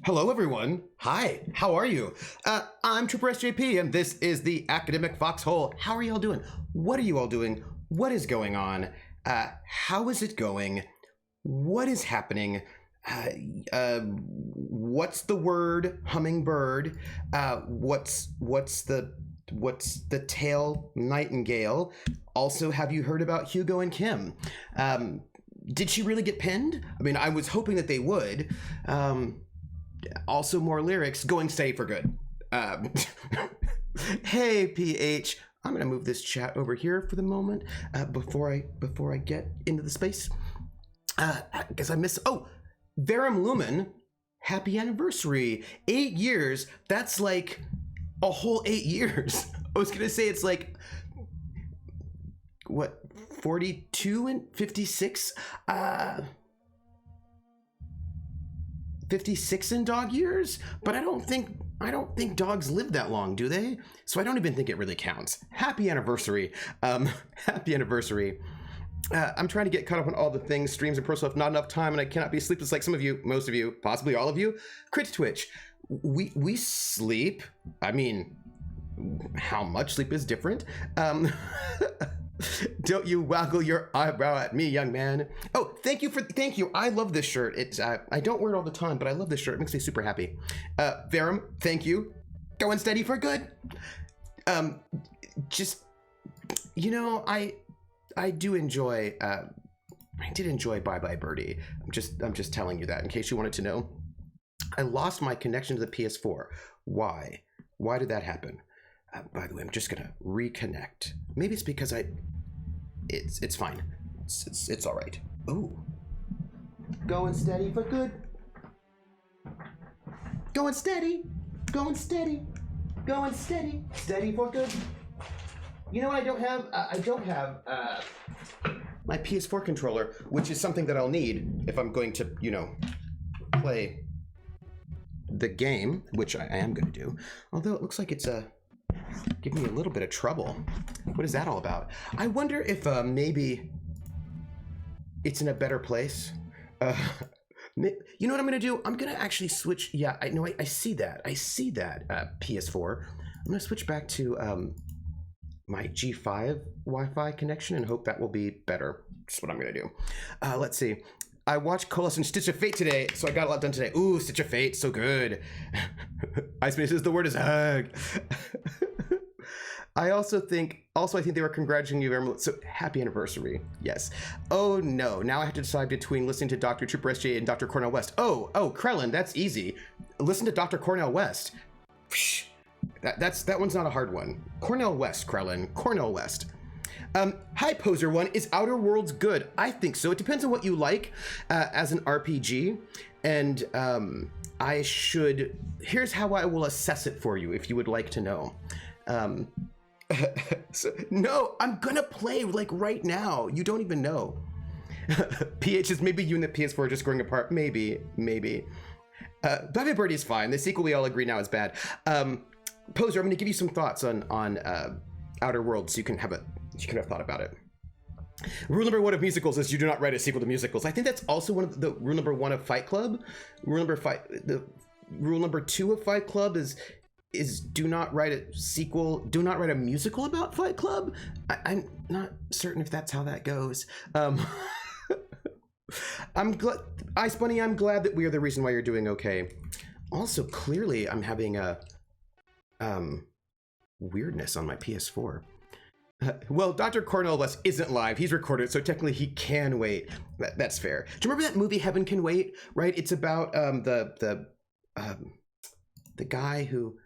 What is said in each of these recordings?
Hello, everyone. Hi, how are you? I'm Trooper SJP, and this is the Academic Foxhole. How are you all doing? What are you all doing? What is going on? How is it going? What is happening? What's the word hummingbird? What's the tail nightingale? Also, have you heard about Hugo and Kim? Did she really get pinned? I mean, I was hoping that they would. Also, more lyrics. Going steady for good. Hey, PH. I'm gonna move this chat over here for the moment before I get into the space. Because I miss. Oh, Verum Lumen. Happy anniversary. 8 years. That's like a whole 8 years. I was gonna say it's like what, 42 and 56. 56 in dog years, but I don't think dogs live that long, do they? So I don't even think it really counts. Happy anniversary. Happy anniversary. I'm trying to get caught up on all the things, streams and personal stuff, not enough time, and I cannot be sleepless like some of you, most of you, possibly all of you. Crit Twitch. We sleep. I mean, how much sleep is different? Don't you waggle your eyebrow at me, young man. Oh, thank you. I love this shirt. It's I don't wear it all the time, but I love this shirt. It makes me super happy. Verum, thank you. Going steady for good. Just, you know, I do enjoy I did enjoy Bye Bye Birdie. I'm just telling you that in case you wanted to know. I lost my connection to the PS4. Why? Why did that happen? By the way, I'm just gonna reconnect. Maybe it's because it's fine. It's all right. Ooh, going steady for good. Going steady, going steady, going steady, steady for good. You know what I don't have? I don't have my PS4 controller, which is something that I'll need if I'm going to, you know, play the game, which I am going to do. Although it looks like it's give me a little bit of trouble. What is that all about? I wonder if maybe it's in a better place. You know what I'm gonna do? I'm gonna actually switch. Yeah, I know. I see that. I see that. PS4. I'm gonna switch back to my G5 Wi-Fi connection and hope that will be better. That's what I'm gonna do. Let's see. I watched Colas and Stitch of Fate today, so I got a lot done today. Ooh, Stitch of Fate, so good. Iceman says the word is hug. I think they were congratulating you very much. So happy anniversary. Yes. Oh no, now I have to decide between listening to Dr. Trooper SJ and Dr. Cornell West. Oh, Krellin, that's easy. Listen to Dr. Cornell West. That one's not a hard one. Cornell West, Krellin. Cornell West. Hi, Poser One. Is Outer Worlds good? I think so. It depends on what you like as an RPG. And here's how I will assess it for you if you would like to know. No, I'm gonna play like right now. You don't even know. PH is maybe you and the PS4 are just growing apart. Maybe. Bye Birdie is fine. The sequel we all agree now is bad. Poser, I'm gonna give you some thoughts on Outer Worlds so you can have thought about it. Rule number 1 of musicals is you do not write a sequel to musicals. I think that's also one of the rule number 1 of Fight Club. Rule number 2 of Fight Club is do not write a sequel. Do not write a musical about Fight Club. I'm not certain if that's how that goes. I'm glad, Ice Bunny. I'm glad that we are the reason why you're doing okay. Also, clearly, I'm having a weirdness on my PS4. Well, Dr. Cornell West isn't live. He's recorded, so technically he can wait. That's fair. Do you remember that movie Heaven Can Wait? Right? It's about the guy who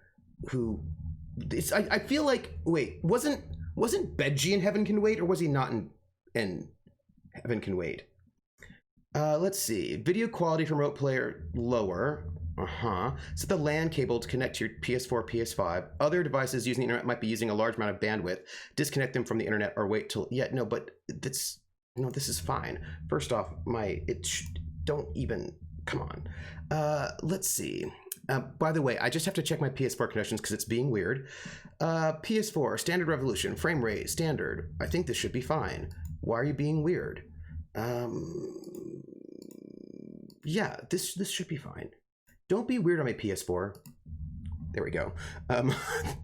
I feel like, wait, wasn't Benji in Heaven Can Wait, or was he not in Heaven Can Wait? Let's see. Video quality from remote player lower. Set the LAN cable to connect to your PS4, PS5. Other devices using the internet might be using a large amount of bandwidth. Disconnect them from the internet or wait till. Yeah, no, but this is fine. First off, don't even. Come on. Let's see. By the way, I just have to check my PS4 connections because it's being weird. PS4 standard resolution, frame rate standard. I think this should be fine. Why are you being weird? Yeah, this should be fine. Don't be weird on my PS4. There we go.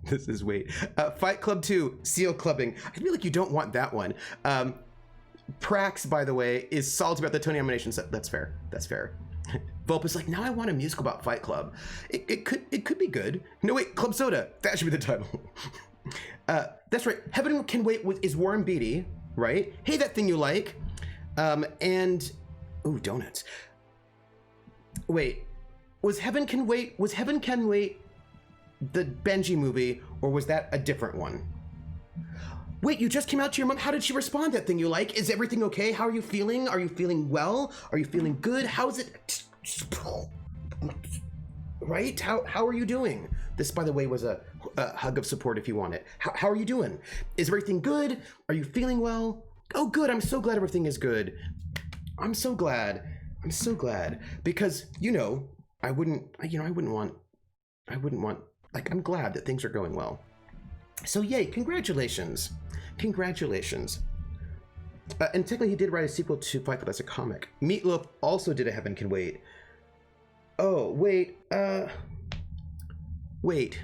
This is wait. Fight Club 2, Seal Clubbing. I feel like you don't want that one. Prax, by the way, is salty about the Tony nominations. That's fair. That's fair. Volp like, now I want a musical about Fight Club. It could be good. No, wait, Club Soda. That should be the title. That's right. Heaven Can Wait is Warren Beatty, right? Hey, that thing you like. And ooh, donuts. Wait, was Heaven Can Wait the Benji movie, or was that a different one? Wait, you just came out to your mom. How did she respond? That thing you like? Is everything okay? How are you feeling? Are you feeling well? Are you feeling good? How's it? Right? How are you doing? This, by the way, was a hug of support if you want it. How are you doing? Is everything good? Are you feeling well? Oh, good. I'm so glad everything is good. I'm so glad. I'm so glad because, you know, I wouldn't want, like, I'm glad that things are going well. So yay, congratulations. Congratulations. And technically he did write a sequel to Fight Club as a comic. Meatloaf also did a Heaven Can Wait. Oh, wait, wait.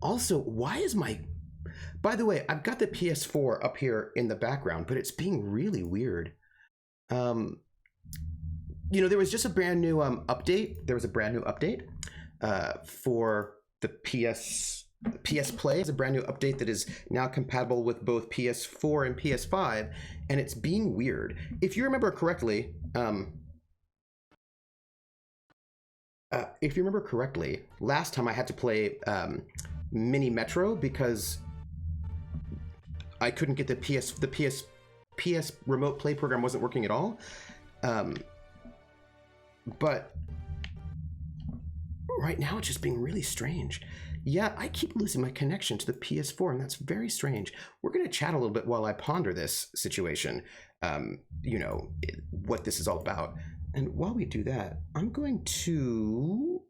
Also, why is my... By the way, I've got the PS4 up here in the background, but it's being really weird. You know, there was just a brand new update. There was a brand new update for the PS Play. Is a brand new update that is now compatible with both PS4 and PS5, and it's being weird. If you remember correctly, last time I had to play Mini Metro because I couldn't get the PS Remote Play program wasn't working at all. But right now it's just being really strange. Yeah, I keep losing my connection to the PS4, and that's very strange. We're going to chat a little bit while I ponder this situation, you know, what this is all about. And while we do that, I'm going to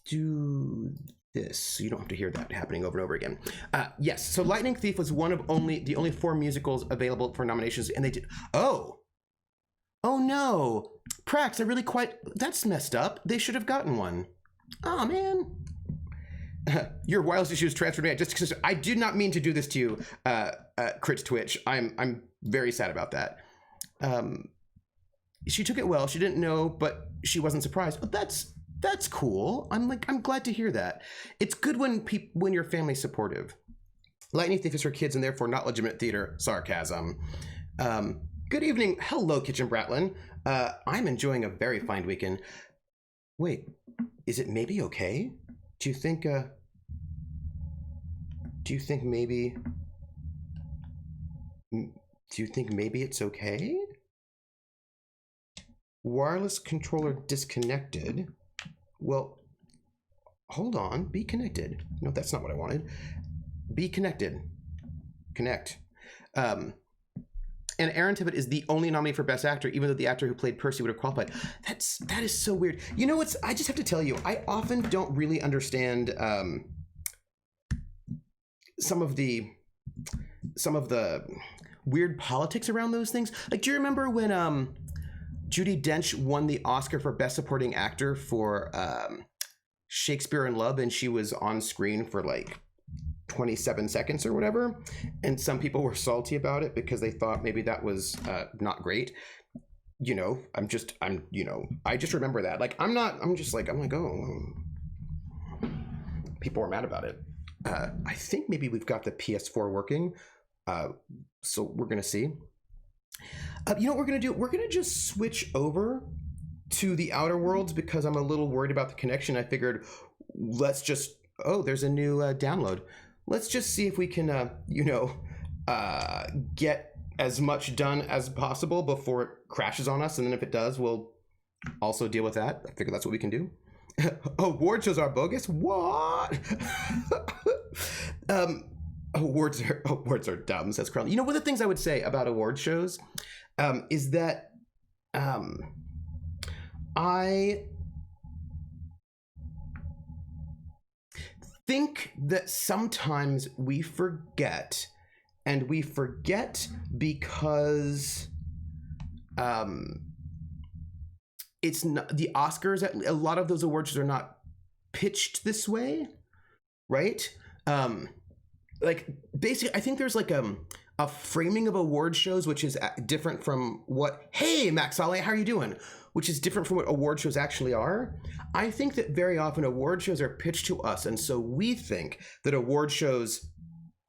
do this so you don't have to hear that happening over and over again. Yes, so Lightning Thief was one of the only 4 musicals available for nominations, and they did... Oh no, Prax, that's messed up. They should have gotten one. Oh man. Your wireless issues transferred me. I did not mean to do this to you, Crit Twitch. I'm very sad about that. She took it well. She didn't know, but she wasn't surprised. But that's cool. I'm glad to hear that. It's good when your family's supportive. Lightning Thief is for kids and therefore not legitimate theater. Sarcasm. Good evening. Hello, Kitchen Bratlin. I'm enjoying a very fine weekend. Wait, is it maybe okay? Do you think maybe it's okay? Wireless controller disconnected. Well, hold on. Be connected. No, that's not what I wanted. Be connected. Connect. And Aaron Tippett is the only nominee for Best Actor, even though the actor who played Percy would have qualified. That is so weird. You know what's? I just have to tell you, I often don't really understand some of the weird politics around those things. Like, do you remember when Judi Dench won the Oscar for Best Supporting Actor for Shakespeare in Love, and she was on screen for like 27 seconds or whatever, and some people were salty about it because they thought maybe that was not great. You know, I just remember that. Like, I'm like, oh, people were mad about it. I think maybe we've got the PS4 working, so we're gonna see. You know what we're gonna do? We're gonna just switch over to the Outer Worlds because I'm a little worried about the connection. I figured let's just, there's a new download. Let's just see if we can, get as much done as possible before it crashes on us. And then if it does, we'll also deal with that. I figure that's what we can do. Award shows are bogus? What? Awards are dumb, says Carl. You know, one of the things I would say about award shows is that I think that sometimes we forget, and we forget because it's not the Oscars. A lot of those award shows are not pitched this way, right? Like basically, I think there's like a framing of award shows which is different from what. Hey, Max Saleh, how are you doing? Which is different from what award shows actually are. I think that very often award shows are pitched to us, and so we think that award shows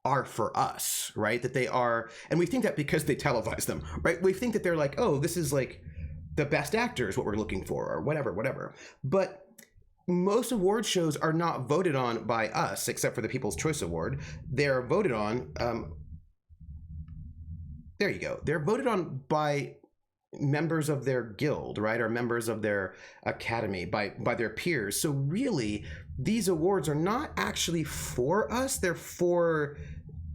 are for us, right? That they are, and we think that because they televise them, right? We think that they're like, oh, this is like the best actor is what we're looking for, or whatever. But most award shows are not voted on by us, except for the People's Choice Award. They're voted on. There you go. They're voted on by members of their guild, right, or members of their academy, by their peers. So really, these awards are not actually for us. They're for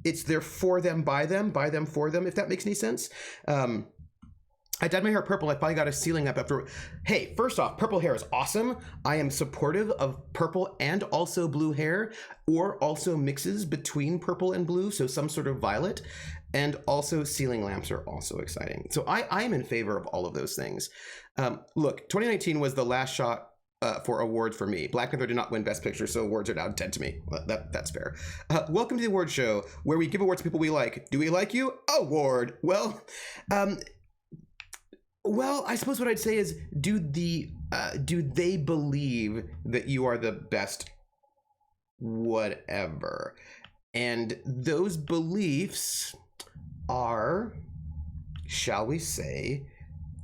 them, by them, for them, if that makes any sense. I dyed my hair purple. I finally got a ceiling up after. Hey, first off, purple hair is awesome. I am supportive of purple and also blue hair, or also mixes between purple and blue, so some sort of violet. And also ceiling lamps are also exciting. So I am in favor of all of those things. Look, 2019 was the last shot for awards for me. Black Panther did not win Best Picture, so awards are now dead to me. Well, that's fair. Welcome to the award show, where we give awards to people we like. Do we like you? Award. Well, I suppose what I'd say is, do they believe that you are the best whatever? And those beliefs are, shall we say,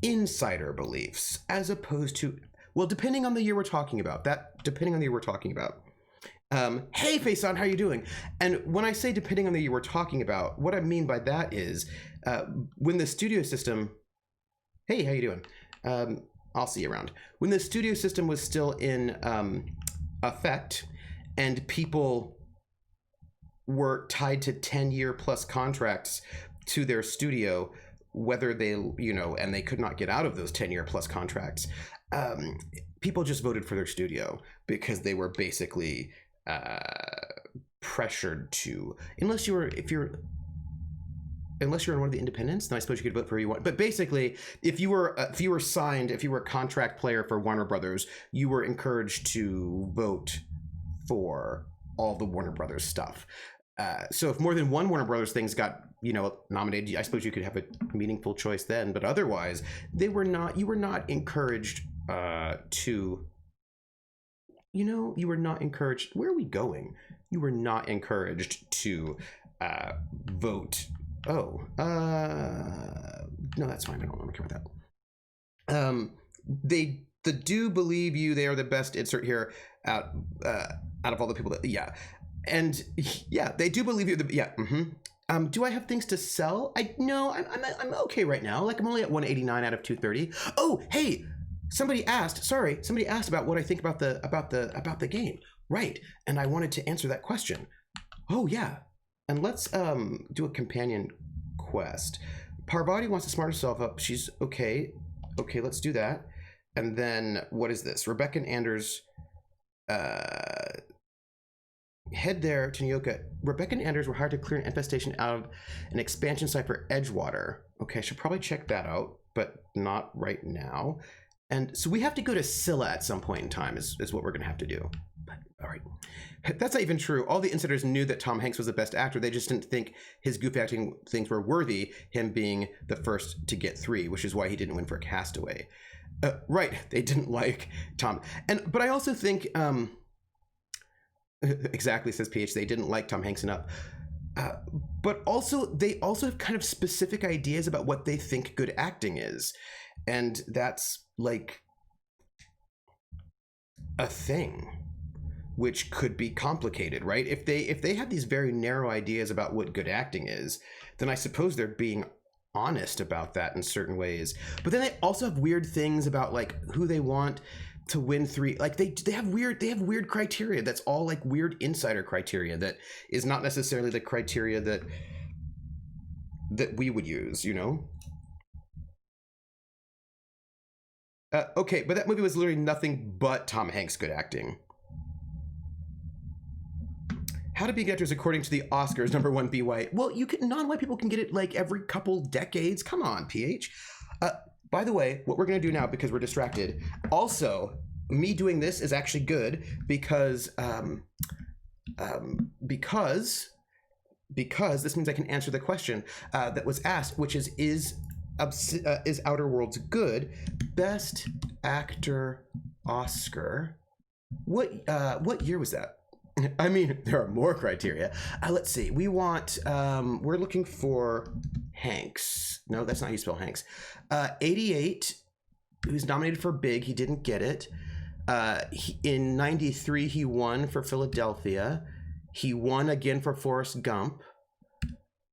insider beliefs, as opposed to, well, depending on the year we're talking about. Hey, Faison, how are you doing? And when I say depending on the year we're talking about, what I mean by that is when the studio system, hey, how you doing? I'll see you around. When the studio system was still in effect and people were tied to 10-year plus contracts to their studio, whether they, and they could not get out of those 10-year plus contracts, people just voted for their studio because they were basically pressured to, unless you're in one of the independents, then I suppose you could vote for who you want. But basically, if you were a contract player for Warner Brothers, you were encouraged to vote for all the Warner Brothers stuff. So if more than one Warner Brothers things got, nominated, I suppose you could have a meaningful choice then. But otherwise, you were not encouraged to, you were not encouraged. Where are we going? You were not encouraged to vote. Oh, no, that's fine. I don't care about that. They do believe you. They are the best. Insert here out of all the people that, yeah. And yeah, they do believe you. Yeah. Mm-hmm. Do I have things to sell? No, I'm okay right now. Like, I'm only at 189 out of 230. Oh, hey, somebody asked about what I think about the game. Right. And I wanted to answer that question. Oh yeah. And let's do a companion quest. Parvati wants to smart herself up. She's okay. Okay, let's do that. And then what is this? Rebecca and Anders head there to Nyoka. Rebecca and Anders were hired to clear an infestation out of an expansion site for Edgewater. Okay, I should probably check that out, but not right now. And so we have to go to Scylla at some point in time is what we're gonna have to do. But all right. That's not even true. All the insiders knew that Tom Hanks was the best actor. They just didn't think his goof acting things were worthy, him being the first to get 3, which is why he didn't win for Castaway. Right, they didn't like Tom. But I also think, exactly, says PH, they didn't like Tom Hanks enough. But also, they also have kind of specific ideas about what they think good acting is. And that's like a thing, which could be complicated, right? If they have these very narrow ideas about what good acting is, then I suppose they're being honest about that in certain ways. But then they also have weird things about like who they want to win 3. Like they have weird criteria that's all like weird insider criteria that is not necessarily the criteria that we would use, Okay, but that movie was literally nothing but Tom Hanks good acting. How to be actors according to the Oscars, #1, be white. Well, non-white people can get it like every couple decades. Come on, PH. by the way, what we're going to do now, because we're distracted, also, me doing this is actually good because this means I can answer the question that was asked, which is Outer Worlds good? Best Actor Oscar. What year was that? I mean, there are more criteria. Let's see. We want. We're looking for Hanks. No, that's not how you spell Hanks. 88. He was nominated for Big. He didn't get it. In 93, he won for Philadelphia. He won again for Forrest Gump.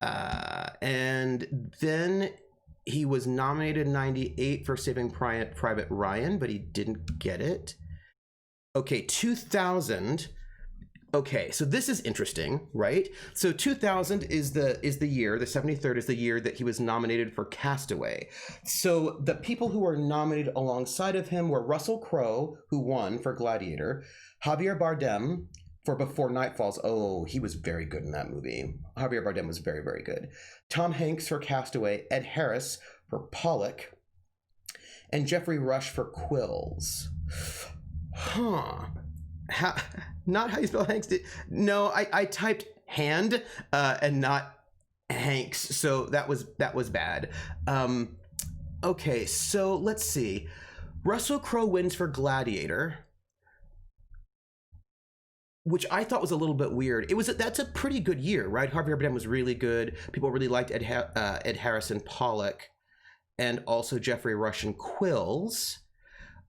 And then he was nominated in 98 for Saving Private Ryan, but he didn't get it. Okay, 2000. Okay, so this is interesting, right? So 2000 is the year, the 73rd is the year that he was nominated for Castaway. So the people who were nominated alongside of him were Russell Crowe, who won for Gladiator, Javier Bardem for Before Night Falls. Oh, he was very good in that movie. Javier Bardem was very, very good. Tom Hanks for Castaway, Ed Harris for Pollock, and Jeffrey Rush for Quills. Huh. Not how you spell Hanks. No, I typed hand and not Hanks, so that was bad. Okay, so let's see. Russell Crowe wins for Gladiator, which I thought was a little bit weird. That's a pretty good year, right? Javier Bardem was really good. People really liked Ed Harris and Pollock, and also Jeffrey Rush and Quills.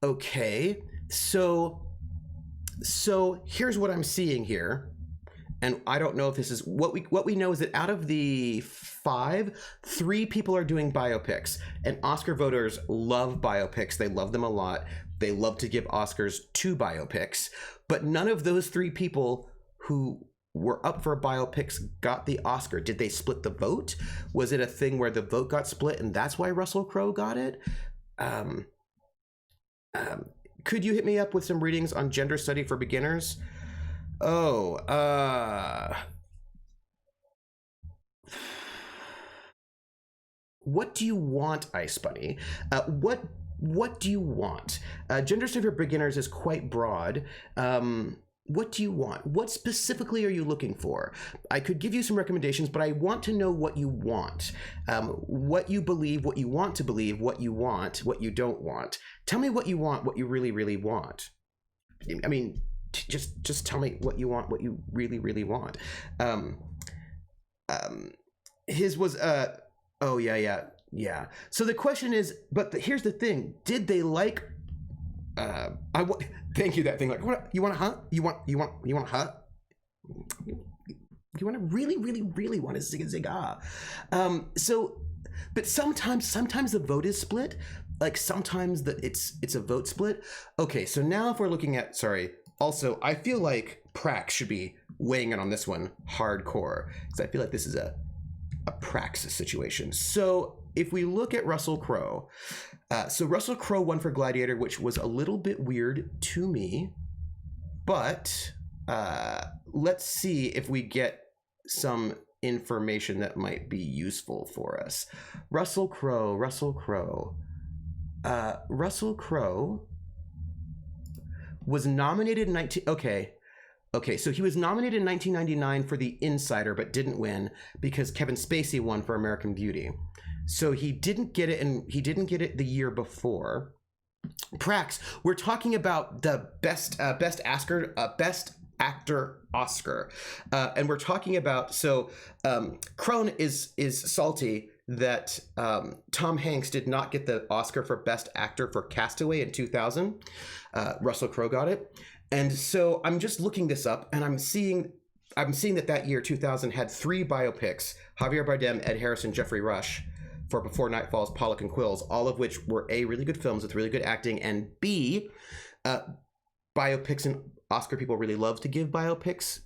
Okay, so here's what I'm seeing here, and I don't know if this is what we know is that out of the 5, 3 people are doing biopics, and Oscar voters love biopics. They love them a lot. They love to give Oscars to biopics, but none of those 3 people who were up for biopics got the Oscar. Did they split the vote? Was it a thing where the vote got split and that's why Russell Crowe got it? Could you hit me up with some readings on gender study for beginners? Oh, what do you want, Ice Bunny? What do you want? Gender study for beginners is quite broad. What do you want? What specifically are you looking for? I could give you some recommendations, but I want to know what you want. What you believe, what you want to believe, what you want, what you don't want. Tell me what you want, what you really, really want. I mean, just tell me what you want, what you really, really want. His was, oh yeah. So the question is, but here's the thing. Did they like, thank you, that thing, like, what, you want a hunt? You want a hunt? You want to really want a zigga. So, but sometimes the vote is split. Like sometimes it's a vote split. Okay, so now if we're looking at, also, I feel like Prax should be weighing in on this one hardcore, because I feel like this is a Prax situation. So if we look at Russell Crowe, so Russell Crowe won for Gladiator, which was a little bit weird to me, but let's see if we get some information that might be useful for us. Russell Crowe was nominated in Okay, so he was nominated in 1999 for The Insider, but didn't win because Kevin Spacey won for American Beauty. So he didn't get it, and he didn't get it the year before. Prax, we're talking about the best actor Oscar, and we're talking about, so Crone is salty that Tom Hanks did not get the Oscar for best actor for Castaway in 2000. Russell Crowe got it. And so I'm just looking this up, and I'm seeing that year 2000 had 3 biopics: Javier Bardem, Ed Harris, and Jeffrey Rush for Before Night Falls, Pollock, and Quills, all of which were A, really good films with really good acting, and B, biopics, and Oscar people really love to give biopics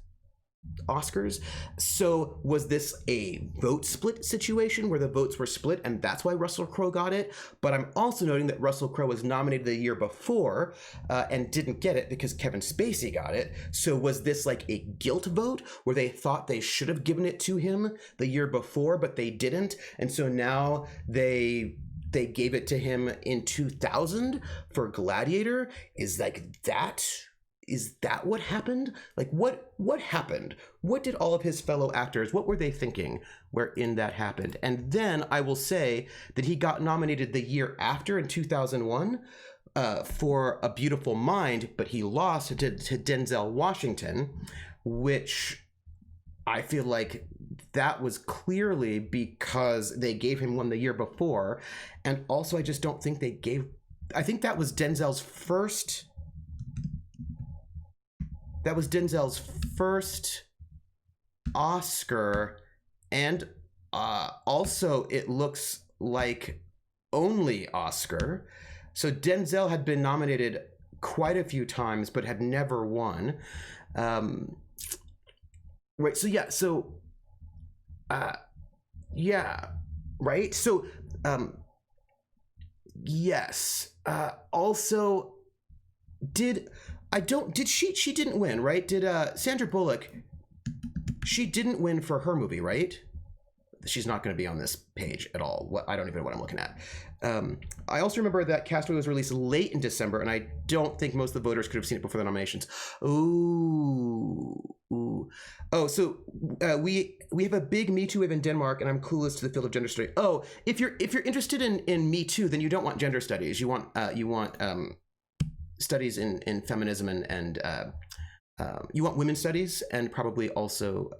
Oscars. So was this a vote split situation where the votes were split and that's why Russell Crowe got it? But I'm also noting that Russell Crowe was nominated the year before and didn't get it because Kevin Spacey got it. So was this like a guilt vote where they thought they should have given it to him the year before, but they didn't? And so now they they gave it to him in 2000 for Gladiator. Is that what happened? Like, what happened? What did all of his fellow actors, what were they thinking wherein that happened? And then I will say that he got nominated the year after, in 2001, for A Beautiful Mind, but he lost to Denzel Washington, which I feel like that was clearly because they gave him one the year before. And also, I just don't think I think that was Denzel's first Oscar, and also it looks like only Oscar. So Denzel had been nominated quite a few times but had never won. Right, so yeah, so yeah, right? So yes. Also, she didn't win, right? Did Sandra Bullock, she didn't win for her movie, right? She's not going to be on this page at all. I don't even know what I'm looking at. I also remember that Castaway was released late in December, and I don't think most of the voters could have seen it before the nominations. Ooh. Oh, so we have a big Me Too wave in Denmark, and I'm clueless to the field of gender studies. Oh, if you're interested in Me Too, then you don't want gender studies. You want studies in feminism and you want women's studies, and probably also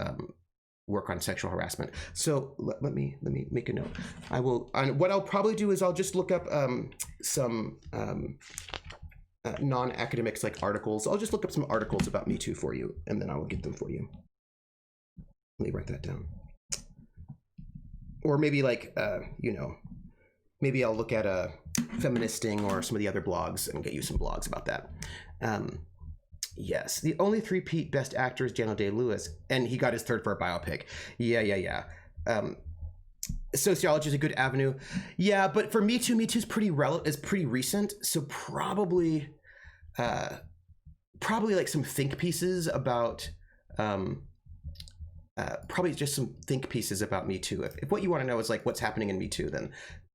work on sexual harassment. So let me make a note. What I'll probably do is I'll just look up some non-academics like articles. I'll just look up some articles about Me Too for you, and then I will get them for you. Let me write that down. Or maybe like maybe I'll look at Feministing or some of the other blogs and get you some blogs about that. Yes, the only three-peat Best Actor is Daniel Day-Lewis, and he got his third for a biopic. Yeah. Sociology is a good avenue. Yeah, but for Me Too is pretty recent, so probably like some think pieces about probably just some think pieces about Me Too. If what you want to know is like what's happening in Me Too,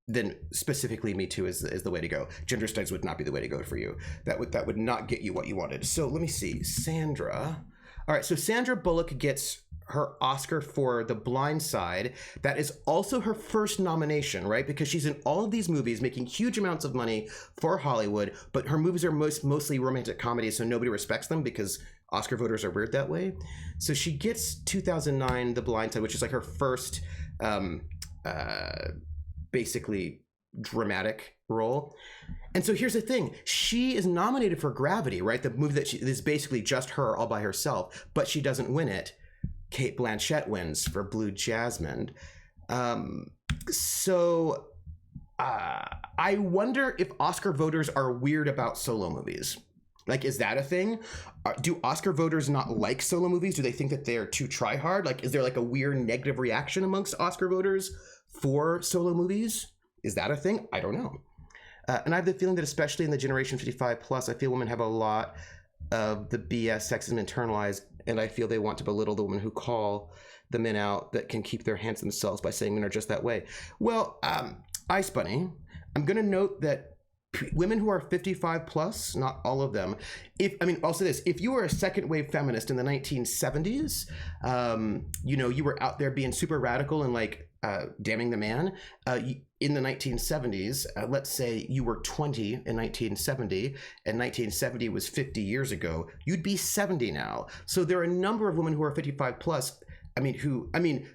then specifically Me Too is the way to go. Gender studies would not be the way to go for you. That would not get you what you wanted. So let me see. Sandra. All right, so Sandra Bullock gets her Oscar for The Blind Side. That is also her first nomination, right? Because she's in all of these movies making huge amounts of money for Hollywood, but her movies are mostly romantic comedies, so nobody respects them because Oscar voters are weird that way. So she gets 2009 The Blind Side, which is like her first basically dramatic role. And so here's the thing. She is nominated for Gravity, right? The movie that is basically just her all by herself, but she doesn't win it. Cate Blanchett wins for Blue Jasmine. So I wonder if Oscar voters are weird about solo movies. Like, is that a thing? Do Oscar voters not like solo movies? Do they think that they're too try hard? Like, is there like a weird negative reaction amongst Oscar voters for solo movies? Is that a thing? I don't know. And I have the feeling that especially in the generation 55 plus, I feel women have a lot of the BS sexism internalized, and I feel they want to belittle the women who call the men out that can keep their hands to themselves by saying men are just that way. Well, Ice Bunny, I'm going to note that women who are 55 plus, not all of them, I'll say this, if you were a second wave feminist in the 1970s, you were out there being super radical and like damning the man, in the 1970s, let's say you were 20 in 1970, and 1970 was 50 years ago, you'd be 70 now. So there are a number of women who are 55 plus,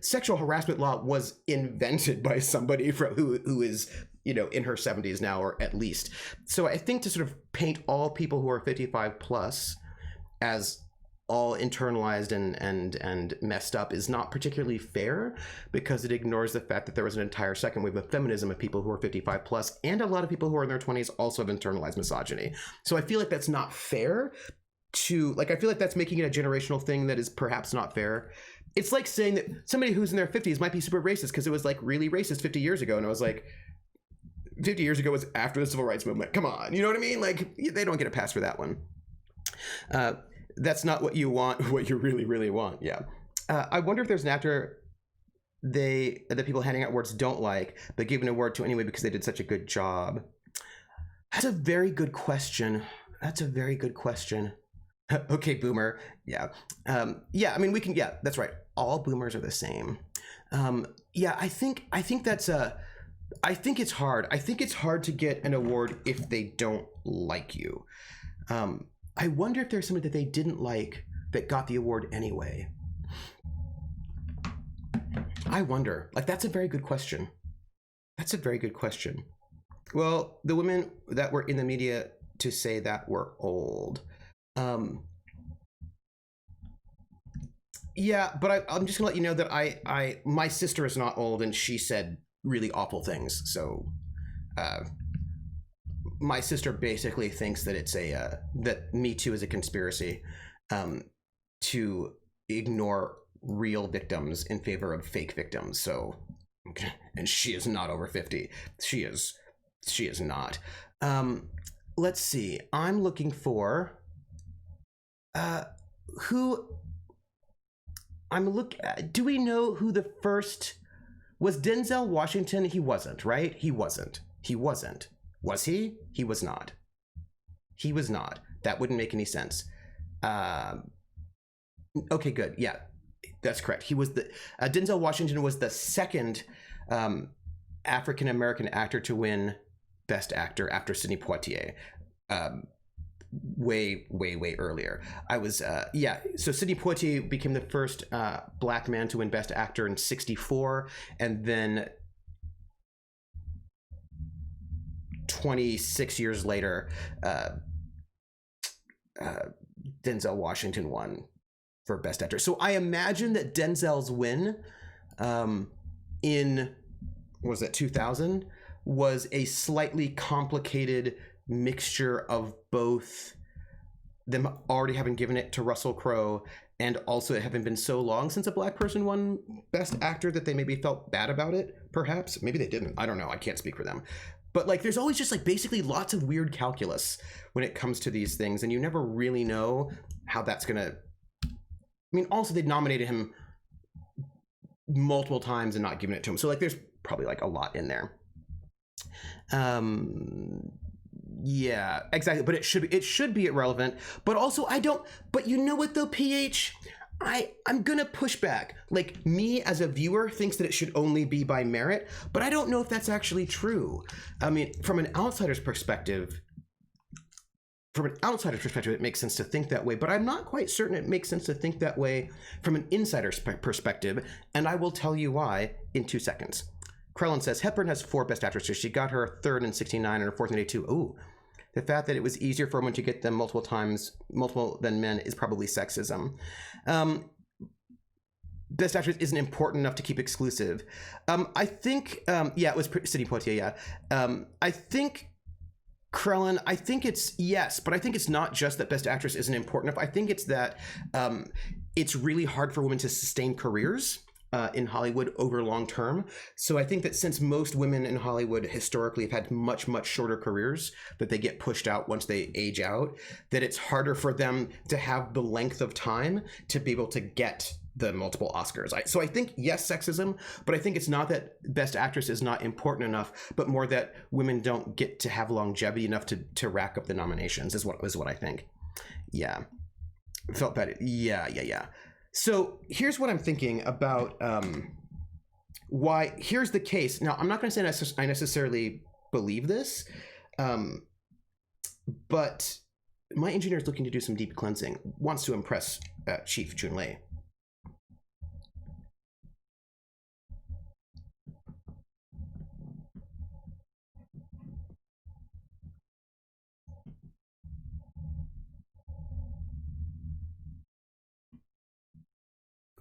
sexual harassment law was invented by somebody who is, in her 70s now, or at least. So I think to sort of paint all people who are 55 plus as all internalized and messed up is not particularly fair, because it ignores the fact that there was an entire second wave of feminism of people who are 55 plus, and a lot of people who are in their 20s also have internalized misogyny. So I feel like that's not fair I feel like that's making it a generational thing that is perhaps not fair. It's like saying that somebody who's in their 50s might be super racist because it was like really racist 50 years ago, and I was like, 50 years ago was after the civil rights movement. Come on, you know what I mean? Like, they don't get a pass for that one. That's not what you want, what you really, really want. Yeah. I wonder if there's an actor the people handing out awards don't like, but give an award to anyway because they did such a good job? That's a very good question. That's a very good question. Okay, boomer. Yeah. Yeah, I mean, we can, yeah, that's right. All boomers are the same. Yeah, I think that's I think it's hard. I think it's hard to get an award if they don't like you. I wonder if there's somebody that they didn't like that got the award anyway. I wonder. Like, that's a very good question. That's a very good question. Well, the women that were in the media to say that were old. Yeah, but I'm just gonna let you know that my sister is not old, and she said really awful things. So, my sister basically thinks that it's that Me Too is a conspiracy, to ignore real victims in favor of fake victims. So, and she is not over 50. She is not. Let's see. I'm looking for who. Do we know who the first was? Denzel Washington? He wasn't, right? He wasn't. Was he? He was not. He was not. That wouldn't make any sense. Okay, good. Yeah, that's correct. He was the Denzel Washington was the second African American actor to win Best Actor after Sidney Poitier. Way earlier. I was yeah, so Sidney Poitier became the first black man to win Best Actor in '64, and then 26 years later, Denzel Washington won for Best Actor. So I imagine that Denzel's win in, what was that, 2000, was a slightly complicated mixture of both them already having given it to Russell Crowe and also it having been so long since a black person won Best Actor that they maybe felt bad about it, perhaps. Maybe they didn't. I don't know. I can't speak for them. But like, there's always just like basically lots of weird calculus when it comes to these things, and you never really know how that's gonna. I mean, also they nominated him multiple times and not given it to him, so like there's probably like a lot in there. Yeah, exactly. But it should be irrelevant. But also, I don't. But you know what though, PH? I'm gonna push back. Like, me as a viewer thinks that it should only be by merit, but I don't know if that's actually true. I mean, from an outsider's perspective, it makes sense to think that way, but I'm not quite certain it makes sense to think that way from an insider's perspective, and I will tell you why in 2 seconds. Krellin says, Hepburn has 4 Best Actresses. She got her third in '69 and her fourth in '82. Ooh. The fact that it was easier for women to get them multiple than men is probably sexism. Best Actress isn't important enough to keep exclusive. I think, yeah, it was Sidney Poitier, yeah. I think, Krellin, I think it's, yes, but I think it's not just that Best Actress isn't important enough. I think it's that it's really hard for women to sustain careers in Hollywood over long term. So I think that since most women in Hollywood historically have had much shorter careers, that they get pushed out once they age out, that it's harder for them to have the length of time to be able to get the multiple Oscars. So I think, yes, sexism, but I think it's not that Best Actress is not important enough, but more that women don't get to have longevity enough to rack up the nominations is what I think. Yeah. Felt bad. Yeah. So here's what I'm thinking about why. Here's the case. Now, I'm not going to say I necessarily believe this, but my engineer is looking to do some deep cleansing, wants to impress Chief Chun-Li.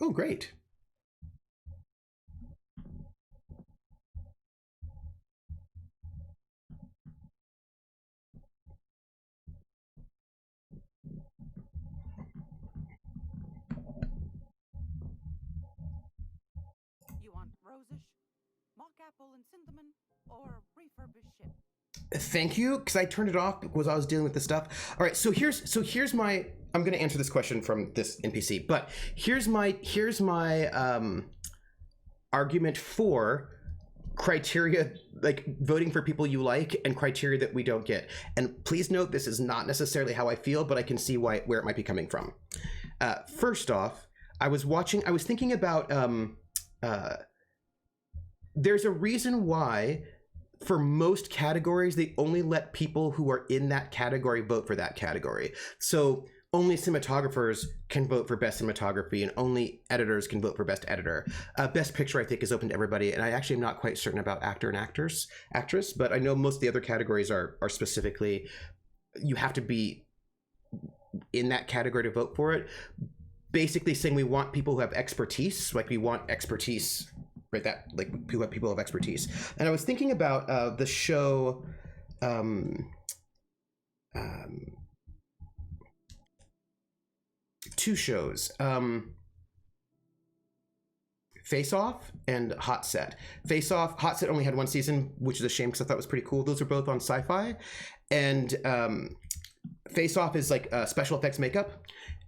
Oh, great. You want rosish, mock apple and cinnamon, or refurbished ship? Thank you, because I turned it off because I was dealing with this stuff. All right, so here's my. I'm going to answer this question from this NPC, but here's my argument for criteria, like voting for people you like, and criteria that we don't get. And please note, this is not necessarily how I feel, but I can see where it might be coming from. First off, I was thinking about, there's a reason why for most categories, they only let people who are in that category vote for that category. So only cinematographers can vote for best cinematography, and only editors can vote for best editor. Best picture, I think, is open to everybody, and I actually am not quite certain about actor and actress, but I know most of the other categories are specifically, you have to be in that category to vote for it. Basically saying we want people who have expertise, like we want expertise, right? That, like, people have expertise. And I was thinking about the show, two shows, Face Off and Hot Set. Face Off, Hot Set only had one season, which is a shame because I thought it was pretty cool. Those are both on Sci-Fi. And Face Off is like special effects makeup.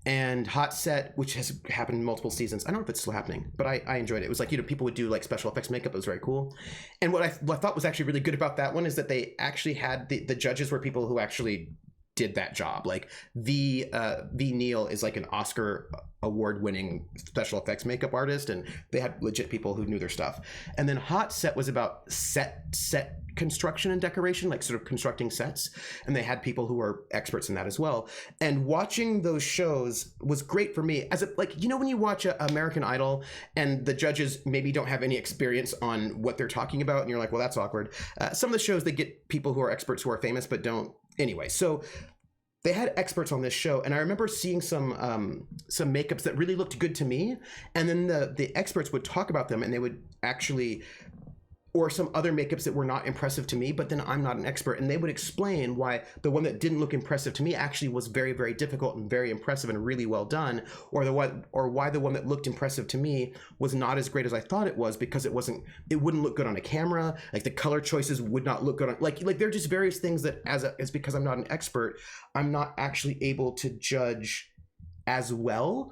And Hot Set, which has happened in multiple seasons, I don't know if it's still happening, but I enjoyed it. It was like, people would do like special effects makeup. It was very cool. And what I thought was actually really good about that one is that they actually had the judges were people who actually did that job. Like V Neil is like an Oscar award-winning special effects makeup artist, and they had legit people who knew their stuff. And then Hot Set was about set construction and decoration, like sort of constructing sets, and they had people who were experts in that as well. And watching those shows was great for me as when you watch American Idol and the judges maybe don't have any experience on what they're talking about, and you're like, well, that's awkward. Some of the shows, they get people who are experts who are famous but don't. Anyway, so they had experts on this show, and I remember seeing some makeups that really looked good to me, and then the experts would talk about them, and they would actually, or some other makeups that were not impressive to me, but then I'm not an expert, and they would explain why the one that didn't look impressive to me actually was very, very difficult and very impressive and really well done, or why the one that looked impressive to me was not as great as I thought it was, because it wouldn't look good on a camera, like the color choices would not look good on, like there are just various things that it's because I'm not an expert, I'm not actually able to judge as well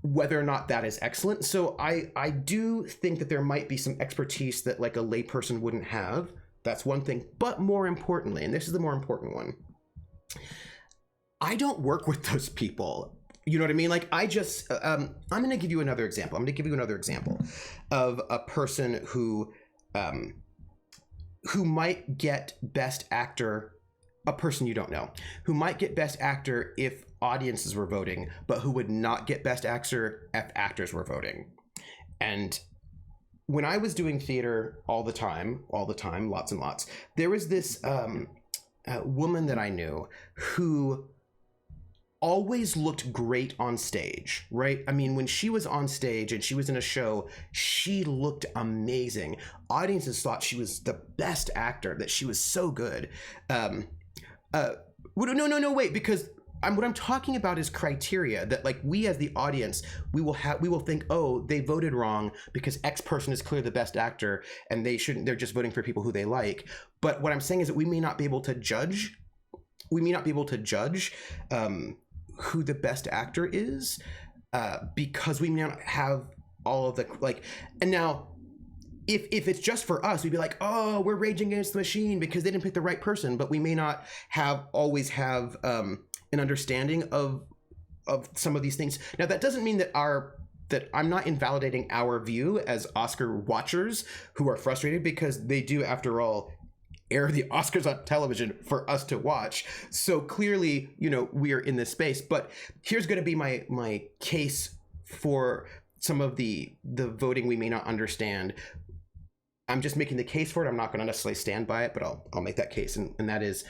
whether or not that is excellent. So I do think that there might be some expertise that like a layperson wouldn't have. That's one thing. But more importantly, and this is the more important one, I don't work with those people. You know what I mean? Like I just, I'm going to give you another example. I'm going to give you another example of a person who might get Best Actor, a person you don't know, who might get Best Actor if audiences were voting, but who would not get Best Actor if actors were voting. And when I was doing theater all the time, lots and lots, there was this woman that I knew who always looked great on stage, right? I mean, when she was on stage and she was in a show, she looked amazing. Audiences thought she was the best actor, that she was so good. No, wait, because what I'm talking about is criteria that, like, we as the audience, we will think, oh, they voted wrong because X person is clearly the best actor and they're just voting for people who they like. But what I'm saying is that we may not be able to judge who the best actor is because we may not have all of the, like, and now if it's just for us, we'd be like, oh, we're raging against the machine because they didn't pick the right person, but we may not always have an understanding of some of these things. Now, that doesn't mean that I'm not invalidating our view as Oscar watchers who are frustrated, because they do, after all, air the Oscars on television for us to watch. So clearly, we are in this space. But here's going to be my case for some of the voting we may not understand. I'm just making the case for it. I'm not going to necessarily stand by it, but I'll make that case, and that is,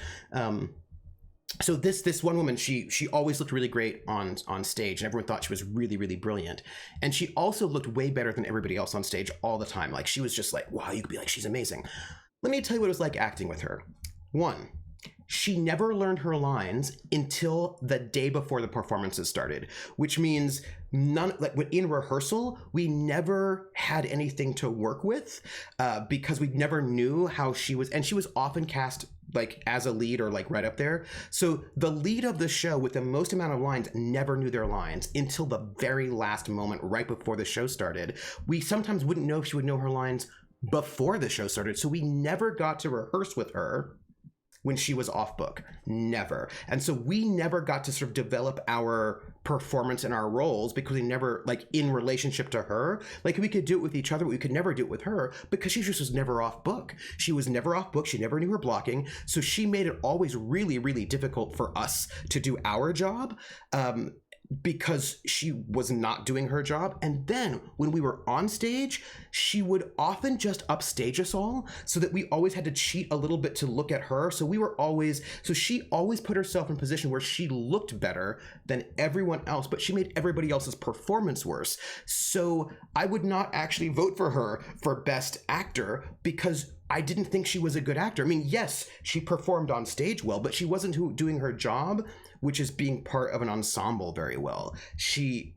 so this one woman, she always looked really great on stage, and everyone thought she was really, really brilliant. And she also looked way better than everybody else on stage all the time. Like, she was just like, wow, you could be like, she's amazing. Let me tell you what it was like acting with her. One, she never learned her lines until the day before the performances started, which means in rehearsal, we never had anything to work with because we never knew how she was, and she was often cast like as a lead or like right up there. So the lead of the show with the most amount of lines never knew their lines until the very last moment right before the show started. We sometimes wouldn't know if she would know her lines before the show started. So we never got to rehearse with her when she was off book. Never. And so we never got to sort of develop our performance and our roles because we never, like, in relationship to her, like we could do it with each other, but we could never do it with her because she just was never off book. She was never off book. She never knew her blocking. So she made it always really, really difficult for us to do our job. Because she was not doing her job. And then when we were on stage, she would often just upstage us all so that we always had to cheat a little bit to look at her. So she always put herself in a position where she looked better than everyone else, but she made everybody else's performance worse. So I would not actually vote for her for Best Actor because I didn't think she was a good actor. I mean, yes, she performed on stage well, but she wasn't doing her job, which is being part of an ensemble, very well. She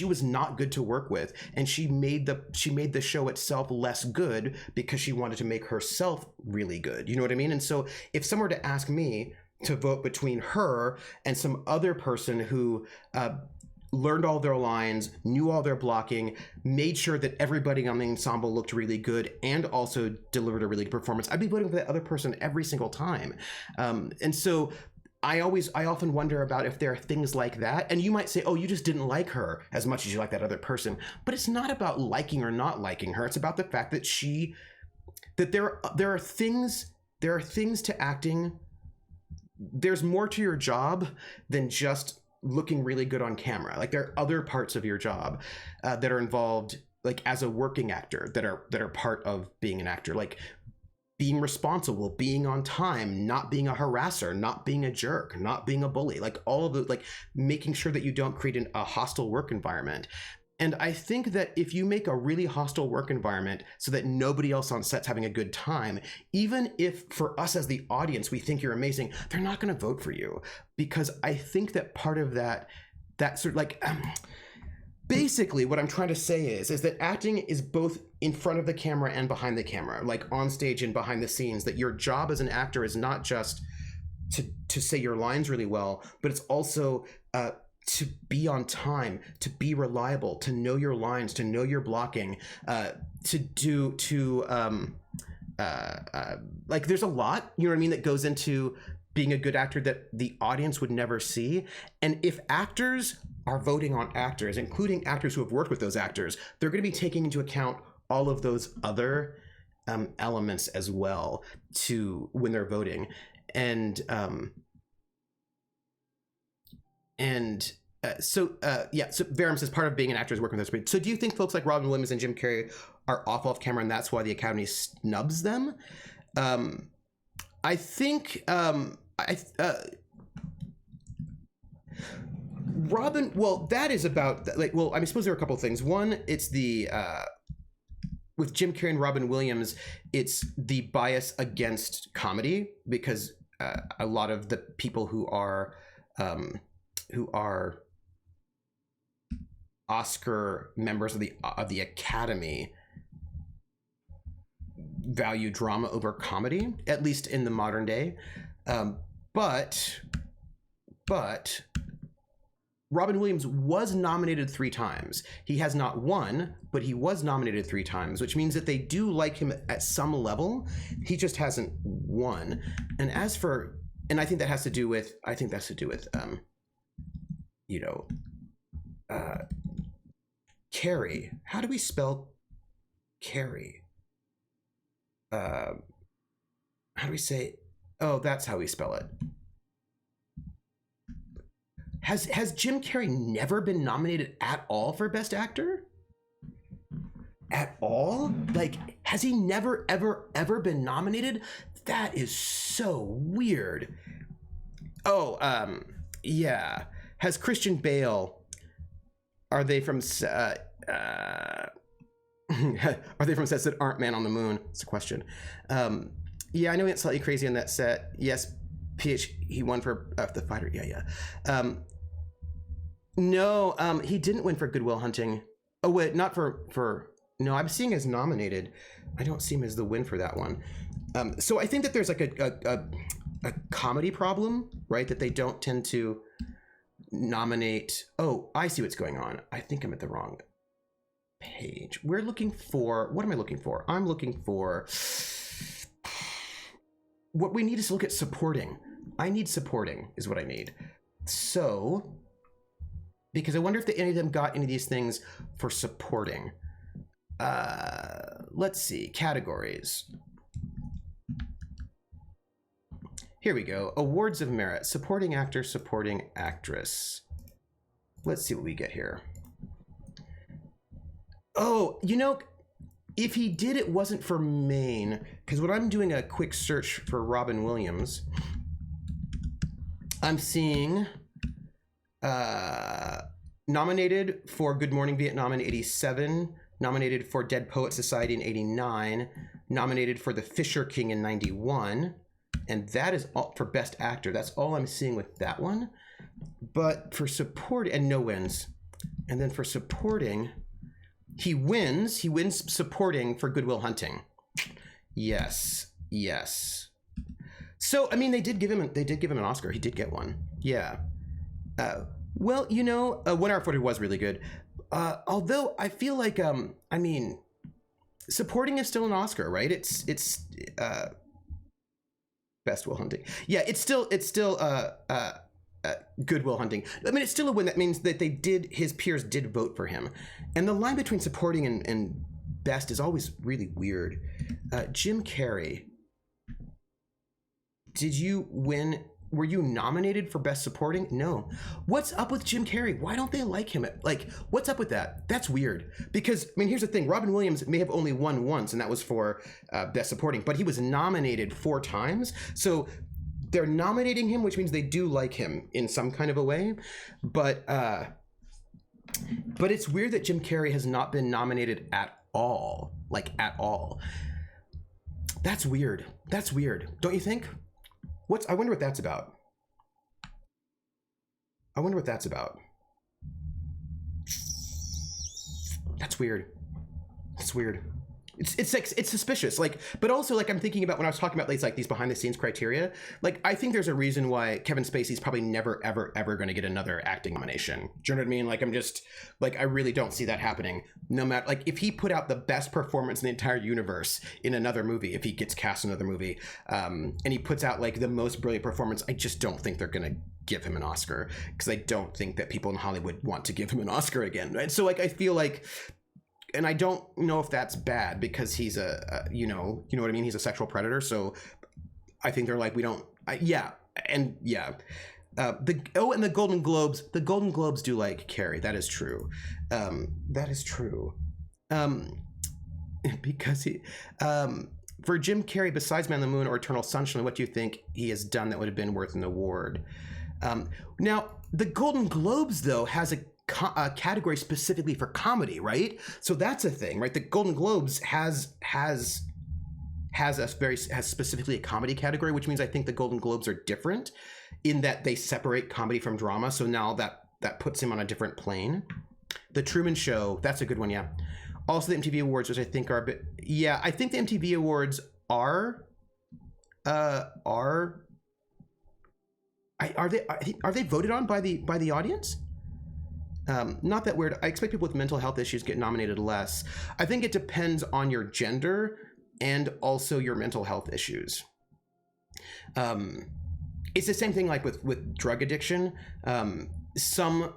was not good to work with, and she made the show itself less good because she wanted to make herself really good. You know what I mean? And so if someone were to ask me to vote between her and some other person who learned all their lines, knew all their blocking, made sure that everybody on the ensemble looked really good, and also delivered a really good performance, I'd be voting for that other person every single time. And so I often wonder about if there are things like that. And you might say, oh, you just didn't like her as much as you like that other person. But it's not about liking or not liking her. It's about the fact that there are things to acting. There's more to your job than just looking really good on camera. Like, there are other parts of your job that are involved, like as a working actor, that are part of being an actor, like being responsible, being on time, not being a harasser, not being a jerk, not being a bully, like all of the, like making sure that you don't create a hostile work environment. And I think that if you make a really hostile work environment so that nobody else on set's having a good time, even if for us as the audience we think you're amazing, they're not going to vote for you. Because I think that part of that sort of like basically what I'm trying to say is that acting is both in front of the camera and behind the camera, like on stage and behind the scenes. That your job as an actor is not just to say your lines really well, but it's also to be on time, to be reliable, to know your lines, to know your blocking, like there's a lot, you know what I mean, that goes into being a good actor that the audience would never see. And if actors are voting on actors, including actors who have worked with those actors, they're going to be taking into account all of those other elements as well when they're voting. So Varum says part of being an actor is working with those. So do you think folks like Robin Williams and Jim Carrey are off camera and that's why the Academy snubs them? I think Robin, well, that is about, like, well, I suppose there are a couple of things. One, it's the with Jim Carrey and Robin Williams, it's the bias against comedy, because a lot of the people who are Oscar members of the Academy value drama over comedy, at least in the modern day. But Robin Williams was nominated 3 times. He has not won, but he was nominated 3 times, which means that they do like him at some level. He just hasn't won. And I think that has to do with, Carrie. How do we spell Carrie? How do we say? Oh, that's how we spell it. Has Jim Carrey never been nominated at all for Best Actor? At all? Like, has he never, ever been nominated? That is so weird. Oh, yeah. Has Christian Bale? Are they from sets that aren't Man on the Moon? It's a question. Yeah, I know it's slightly crazy on that set. Yes, He won for the fighter. Yeah. No, he didn't win for Good Will Hunting. Oh wait, not for. No, I'm seeing as nominated. I don't see him as the win for that one. So I think that there's like a comedy problem, right? That they don't tend to nominate. Oh, I see what's going on. I think I'm at the wrong page. We're looking for. What am I looking for? I'm looking for. What we need is to look at supporting. I need supporting is what I need. So, because I wonder if any of them got any of these things for supporting. Let's see, categories. Here we go. Awards of merit, supporting actor, supporting actress. Let's see what we get here. Oh, you know, if he did, it wasn't for main, because when I'm doing a quick search for Robin Williams, I'm seeing nominated for Good Morning Vietnam in 87, nominated for Dead Poet Society in 89, nominated for The Fisher King in 91, and that is all for Best Actor. That's all I'm seeing with that one. But for support, and no wins. And then for supporting, he wins supporting for Good Will Hunting. Yes. So I mean, they did give him an Oscar. He did get one. Yeah. Well, you know, 1 Hour 40 was really good. Although I feel like I mean, supporting is still an Oscar, right? It's Best Will Hunting. Yeah, it's still Good Will Hunting. I mean, it's still a win. That means that his peers did vote for him. And the line between supporting and best is always really weird. Jim Carrey, did you win? Were you nominated for Best Supporting? No. What's up with Jim Carrey? Why don't they like him? Like, what's up with that? That's weird. Because, I mean, here's the thing. Robin Williams may have only won once, and that was for Best Supporting, but he was nominated 4 times. So they're nominating him, which means they do like him in some kind of a way. But it's weird that Jim Carrey has not been nominated at all. Like, at all. That's weird. That's weird. Don't you think? I wonder what that's about. That's weird. That's weird. It's suspicious. Like, but also, like, I'm thinking about when I was talking about like these behind the scenes criteria. Like, I think there's a reason why Kevin Spacey's probably never ever going to get another acting nomination. Do you know what I mean? Like, I'm just like, I really don't see that happening. No matter, like, if he put out the best performance in the entire universe in another movie, if he gets cast in another movie, and he puts out like the most brilliant performance, I just don't think they're gonna give him an Oscar, because I don't think that people in Hollywood want to give him an Oscar again. Right? So like, I feel like. And I don't know if that's bad, because he's you know what I mean? He's a sexual predator. So I think they're like, we don't, yeah. And the Golden Globes do like Carrey. That is true. Because he, for Jim Carrey, besides Man on the Moon or Eternal Sunshine, what do you think he has done that would have been worth an award? Now, the Golden Globes, though, has a category specifically for comedy, right? So that's a thing, right? The Golden Globes has specifically a comedy category, which means I think the Golden Globes are different in that they separate comedy from drama. So now that puts him on a different plane. The Truman Show, that's a good one, yeah. Also the MTV Awards, which I think are a bit, yeah, I think the MTV Awards are they voted on by the audience? Not that weird. I expect people with mental health issues get nominated less. I think it depends on your gender and also your mental health issues. It's the same thing like with drug addiction. Some,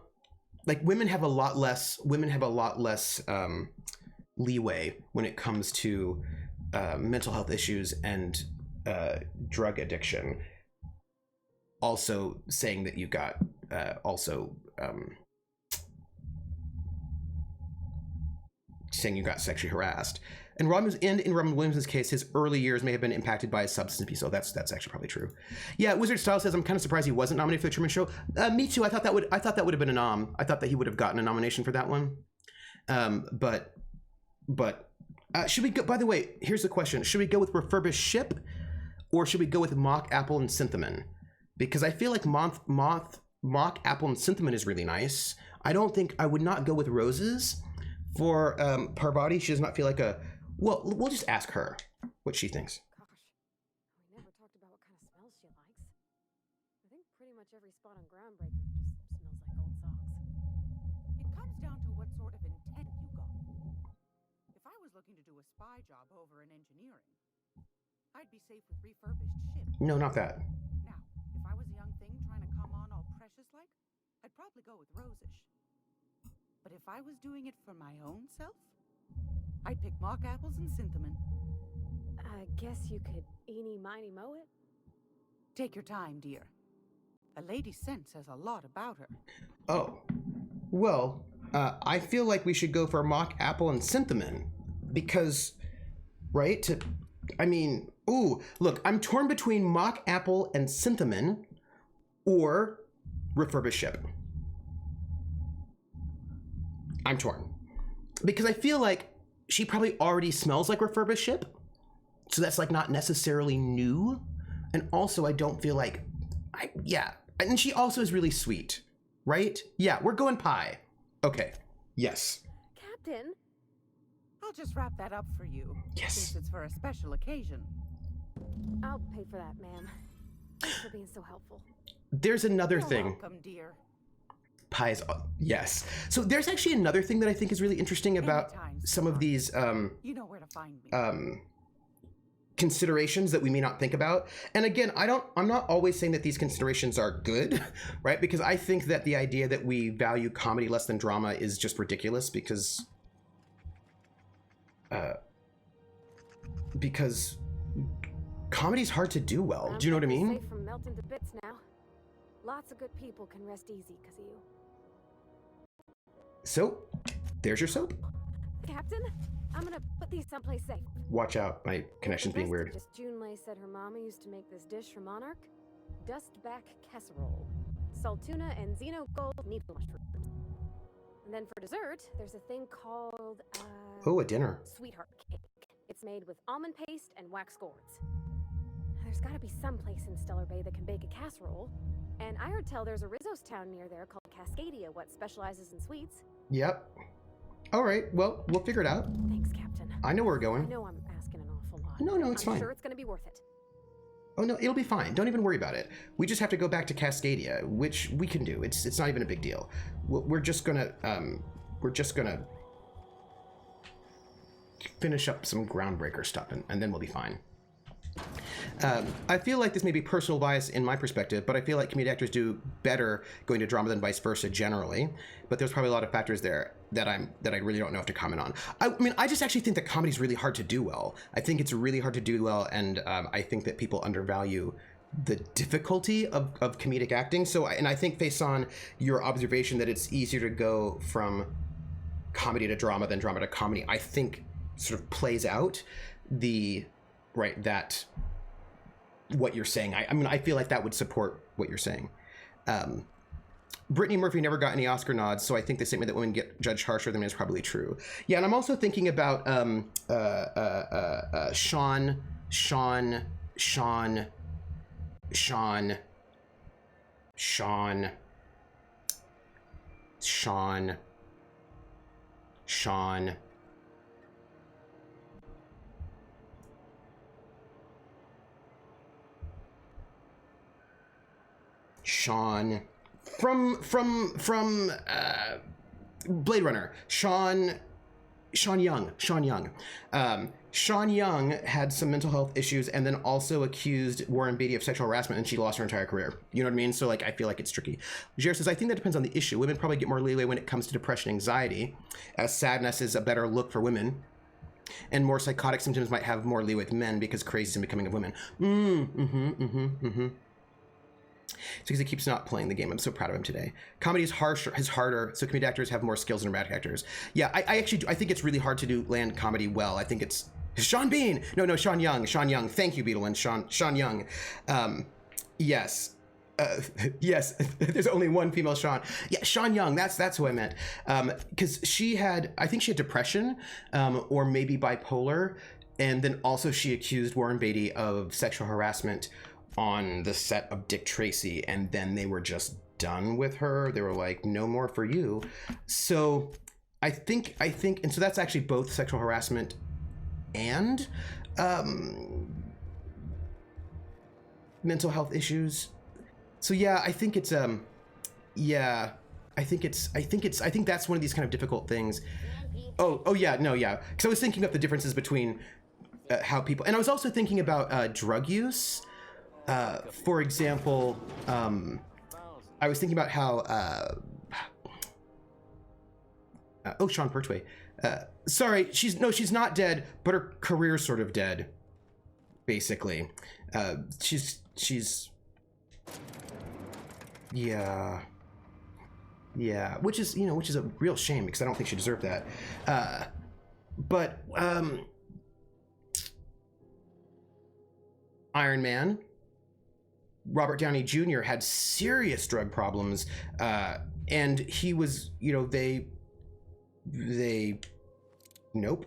like, women have a lot less leeway when it comes to mental health issues and drug addiction. Also saying that you got saying you got sexually harassed. And in Robin Williams' case, his early years may have been impacted by substance abuse. So that's actually probably true. Yeah, Wizard Style says, I'm kind of surprised he wasn't nominated for the Truman Show. Me too. I thought that would have been a nom. I thought that he would have gotten a nomination for that one. But should we go? By the way, here's the question: should we go with refurbished ship, or should we go with mock apple and Synthomen? because I feel like mock apple and cinnamon is really nice. I would not go with roses. For Parvati, she does not feel like a... Well, we'll just ask her what she thinks. Gosh, we never talked about what kind of smells she likes. I think pretty much every spot on Groundbreaker just smells like old socks. It comes down to what sort of intent you got. If I was looking to do a spy job over in engineering, I'd be safe with refurbished ships. No, not that. Now, if I was a young thing trying to come on all precious-like, I'd probably go with rosish. But if I was doing it for my own self, I'd pick mock apples and cinnamon. I guess you could eeny, miny, moe it. Take your time, dear. A lady's scent says a lot about her. Oh. Well, I feel like we should go for mock apple and cinnamon. Because, right? Ooh, look, I'm torn between mock apple and cinnamon or refurbished ship. I'm torn. Because I feel like she probably already smells like refurbished ship. So that's like not necessarily new. And also I don't feel like, yeah. And she also is really sweet, right? Yeah, we're going pie. Okay, yes. Captain? I'll just wrap that up for you. Yes. Since it's for a special occasion. I'll pay for that, ma'am. Thanks for being so helpful. There's another You're thing. welcome, dear. Pies, yes. So there's actually another thing that I think is really interesting about Anytime, some of these you know where to find me. considerations that we may not think about. And again, I'm not always saying that these considerations are good, right? Because I think that the idea that we value comedy less than drama is just ridiculous because comedy's hard to do well. Do you know what I mean? Safe from melting to bits now. Lots of good people can rest easy because of you. So, there's your soap. Captain, I'm gonna put these someplace safe. Watch out, my connection's being weird. Just Junlei said her mama used to make this dish for Monarch. Dustback casserole. Salt tuna and Xeno gold needle mushrooms. And then for dessert, there's a thing called, Oh, a dinner. sweetheart cake. It's made with almond paste and wax gourds. There's gotta be some place in Stellar Bay that can bake a casserole. And I heard tell there's a Rizzo's town near there called Cascadia, what specializes in sweets. Yep. All right, well, we'll figure it out. Thanks, Captain. I know where we're I going. know I'm asking an awful lot. No, it's I'm fine. sure it's gonna be worth it. Oh no, it'll be fine. Don't even worry about it. We just have to go back to Cascadia, which we can do. It's not even a big deal. We're just gonna finish up some groundbreaker stuff, and then we'll be fine. I feel like this may be personal bias in my perspective, but I feel like comedic actors do better going to drama than vice versa generally. But there's probably a lot of factors there that I really don't know if to comment on. I mean, I just actually think that comedy is really hard to do well. I think it's really hard to do well, and I think that people undervalue the difficulty of comedic acting. So, and I think based on your observation that it's easier to go from comedy to drama than drama to comedy, I think sort of plays out that what you're saying. I mean, I feel like that would support what you're saying. Brittany Murphy never got any Oscar nods, so I think the statement that women get judged harsher than men is probably true. Yeah, and I'm also thinking about Sean from Blade Runner. Sean Young. Sean Young had some mental health issues and then also accused Warren Beatty of sexual harassment, and she lost her entire career. You know what I mean? So like, I feel like it's tricky. Jared says, I think that depends on the issue. Women probably get more leeway when it comes to depression, anxiety, as sadness is a better look for women. And more psychotic symptoms might have more leeway with men because crazy is becoming of women. It's because he keeps not playing the game. I'm so proud of him today. Comedy is harder, so comedic actors have more skills than dramatic actors. Yeah, I actually do. I think it's really hard to land comedy well. I think it's Sean Bean. No, Sean Young. Thank you, Beetle, and Sean Young. Yes. Yes, there's only one female Sean. Yeah, Sean Young, that's who I meant. Because I think she had depression, or maybe bipolar, and then also she accused Warren Beatty of sexual harassment on the set of Dick Tracy, and then they were just done with her. They were like, no more for you. So I think, and so that's actually both sexual harassment and mental health issues. So yeah, I think it's yeah, I think that's one of these kind of difficult things. Oh yeah, no, yeah. Because I was thinking about the differences between how people, and I was also thinking about drug use. For example, I was thinking about how Sean Pertwee. Sorry, she's not dead, but her career's sort of dead. Basically, she's yeah, which is a real shame because I don't think she deserved that. But Iron Man, Robert Downey Jr. had serious drug problems, and he was, they nope.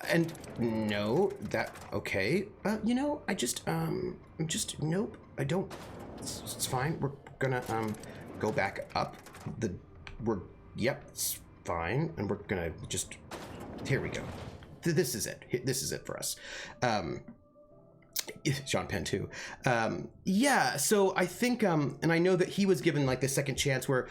And no, that, okay. I just, nope, I don't, it's fine. We're gonna, go back up yep, it's fine. And we're gonna just, here we go. This is it. This is it for us. Sean Penn too. Yeah, so I think, and I know that he was given like the second chance where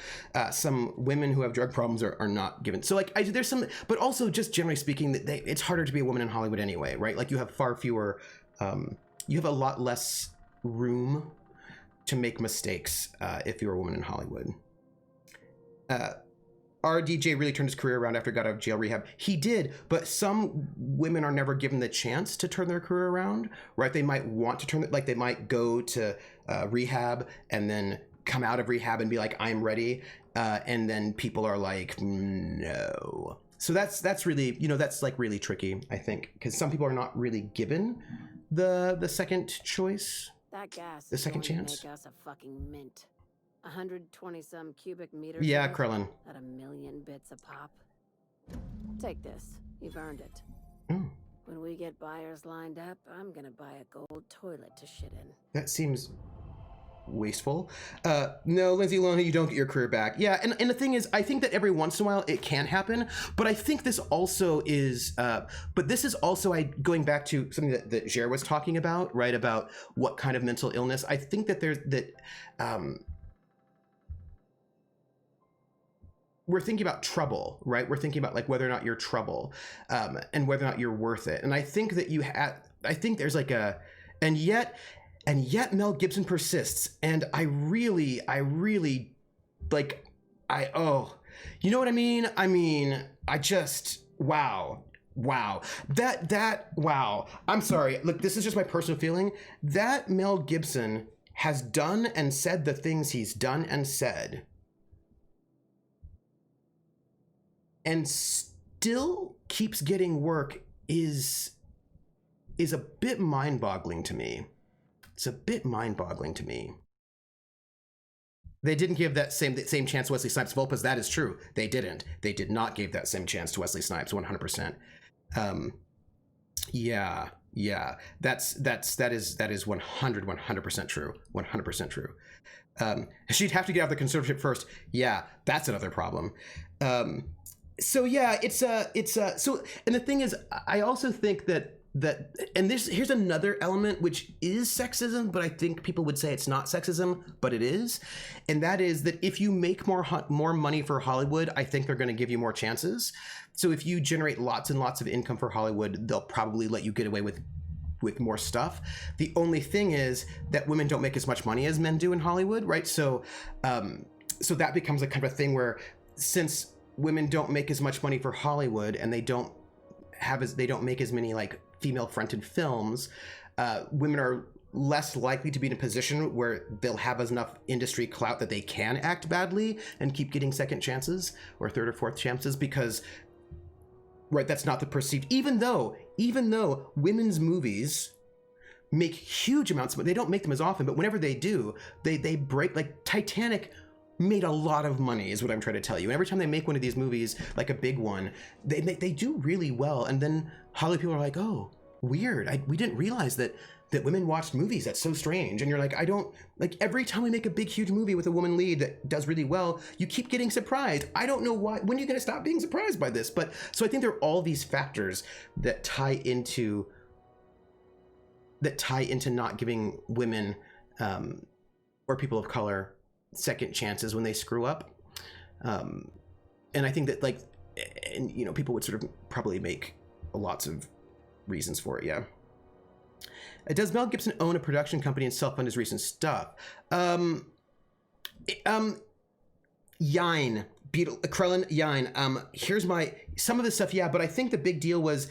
some women who have drug problems are not given. So like, there's some, but also just generally speaking, that it's harder to be a woman in Hollywood anyway, right? Like you have far fewer, you have a lot less room to make mistakes if you're a woman in Hollywood. RDJ really turned his career around after he got out of jail rehab. He did, but some women are never given the chance to turn their career around, right? They might want to turn it, like they might go to rehab and then come out of rehab and be like, I'm ready. And then people are like, no. So that's really, that's like really tricky, I think, because some people are not really given the second choice. That gas the is second going chance. to make us a fucking mint. 120 some cubic meters. Yeah, worth Krellin. At 1,000,000 bits a pop. Take this. You've earned it. Oh. When we get buyers lined up, I'm gonna buy a gold toilet to shit in. That seems wasteful. No, Lindsay Lohan, you don't get your career back. Yeah, and the thing is, I think that every once in a while it can happen, but I think this also is, going back to something that Jer was talking about, right, about what kind of mental illness. I think that we're thinking about trouble, right? We're thinking about like whether or not you're trouble, and whether or not you're worth it. And I think that I think there's like and yet Mel Gibson persists. And I really like, you know what I mean? I just, wow. Wow. Wow. I'm sorry. Look, this is just my personal feeling. That Mel Gibson has done and said the things he's done and said, and still keeps getting work is a bit mind-boggling to me. It's a bit mind-boggling to me. They didn't give that same chance to Wesley Snipes. Volpes, that is true. They didn't. They did not give that same chance to Wesley Snipes, 100%. Yeah. That is 100% true. 100% true. She'd have to get out of the conservatorship first. Yeah, that's another problem. So yeah, so, and the thing is, I also think that and here's another element which is sexism, but I think people would say it's not sexism, but it is, and that is that if you make more money for Hollywood, I think they're going to give you more chances. So if you generate lots and lots of income for Hollywood, they'll probably let you get away with more stuff. The only thing is that women don't make as much money as men do in Hollywood, right? So that becomes a kind of a thing where, since women don't make as much money for Hollywood and they don't make as many like female fronted films, women are less likely to be in a position where they'll have enough industry clout that they can act badly and keep getting second chances or third or fourth chances, because, right, that's not the perceived, even though women's movies make huge amounts of money. They don't make them as often, but whenever they do, they break. Like Titanic made a lot of money, is what I'm trying to tell you. And every time they make one of these movies, like a big one, they do really well. And then Hollywood people are like, oh, weird. We didn't realize that that women watched movies. That's so strange. And you're like, I don't, like, every time we make a big, huge movie with a woman lead that does really well, you keep getting surprised. I don't know why. When are you going to stop being surprised by this? But so I think there are all these factors that tie into not giving women or people of color second chances when they screw up. And I think that, like, and you know, people would sort of probably make lots of reasons for it. Yeah. Does Mel Gibson own a production company and self-fund his recent stuff? Yine, Krellin, Yine. Here's some of the stuff, yeah, but I think the big deal was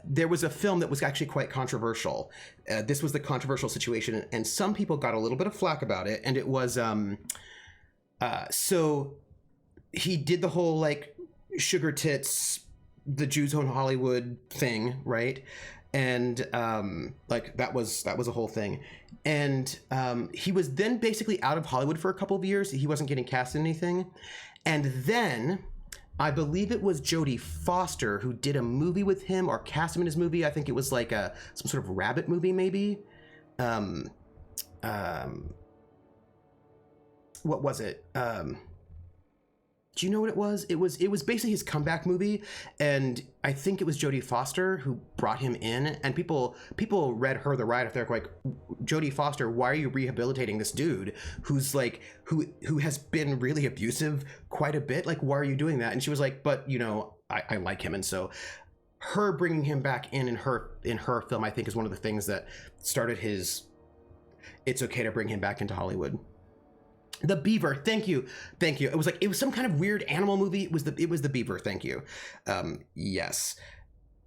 there was a film that was actually quite controversial. This was the controversial situation, and some people got a little bit of flack about it, and it was, so he did the whole, like, sugar tits, the Jews own Hollywood thing, right? And like that was a whole thing. And he was then basically out of Hollywood for a couple of years. He wasn't getting cast in anything. And then I believe it was Jodie Foster who did a movie with him or cast him in his movie. I think it was like some sort of rabbit movie, maybe. What was it? Do you know what it was? It was basically his comeback movie, and I think it was Jodie Foster who brought him in. And people read her the riot. If they're like, Jodie Foster, why are you rehabilitating this dude who's like who has been really abusive quite a bit? Like, why are you doing that? And she was like, but you know, I like him, and so her bringing him back in her film, I think, is one of the things that started his. It's okay to bring him back into Hollywood. The Beaver, thank you. It was some kind of weird animal movie. It was the Beaver. Thank you. Yes,